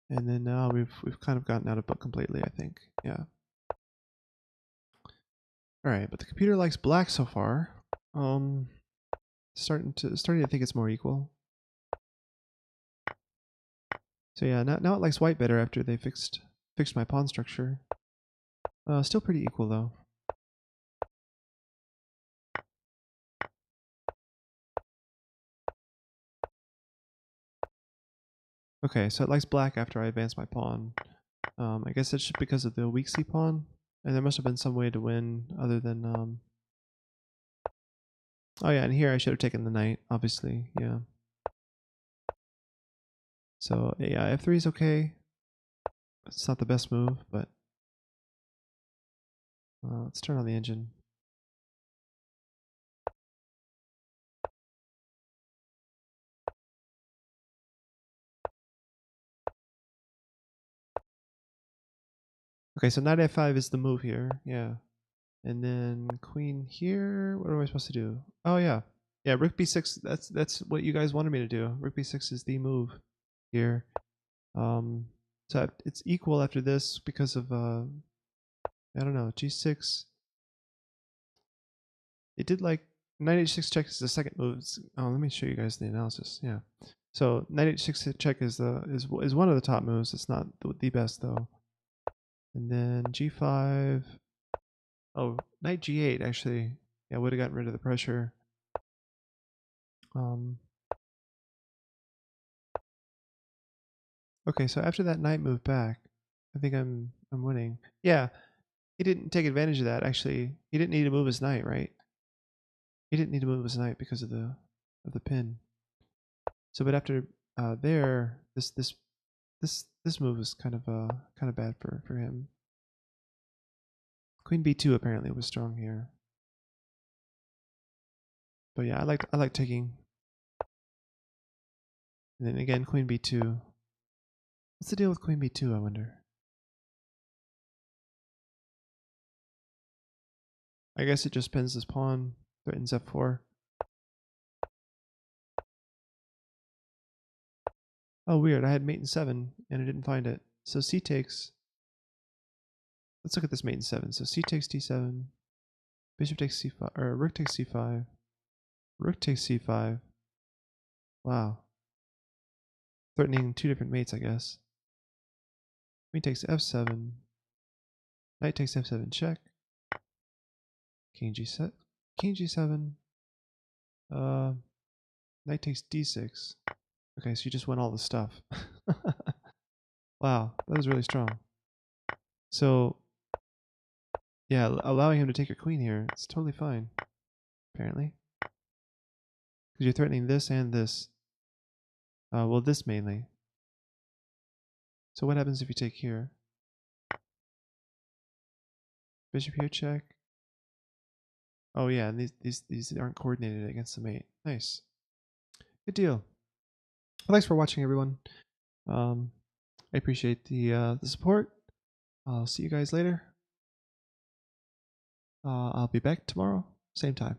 And then now we've kind of gotten out of book completely, I think. Yeah. All right, but the computer likes black so far. Starting to think it's more equal. So yeah, now it likes white better after they fixed my pawn structure. Still pretty equal though. Okay, so it likes black after I advance my pawn. I guess it's just because of the weak C pawn, and there must have been some way to win other than oh yeah, and here I should have taken the knight, obviously. Yeah. So yeah, f3 is okay. It's not the best move, but let's turn on the engine. Okay, so knight f5 is the move here. Yeah. And then queen here. What am I supposed to do? Oh yeah. Yeah, rook b6. That's what you guys wanted me to do. Rook b6 is the move here. So it's equal after this because of I don't know, g6. It did like knight h6 check is the second move. Oh, let me show you guys the analysis. Yeah. So knight h6 check is one of the top moves. It's not the best though. And then g5. Oh, knight g8 actually. Yeah, would have gotten rid of the pressure. Okay, so after that knight move back, I think I'm winning. Yeah, he didn't take advantage of that actually. He didn't need to move his knight, right? He didn't need to move his knight because of the pin. So, but after there, this move was kind of bad for him. Queen b2 apparently was strong here. But yeah, I like taking. And then again, queen b2. What's the deal with queen b2? I wonder. I guess it just pins this pawn, threatens f4. Oh, weird. I had mate in 7 and I didn't find it. So c takes. Let's look at this mate in 7. So c takes d7. Bishop takes c5. Or rook takes c5. Rook takes c5. Wow. Threatening two different mates, I guess. Queen takes f7. Knight takes f7 check. King g7. King g7. Knight takes d6. Okay, so you just won all the stuff. Wow, that was really strong. So, yeah, allowing him to take your queen here, it's totally fine, apparently. Because you're threatening this and this. Well, this mainly. So what happens if you take here? Bishop here check. Oh yeah, and these aren't coordinated against the mate. Nice. Good deal. Well, thanks for watching, everyone. I appreciate the support. I'll see you guys later. I'll be back tomorrow, same time.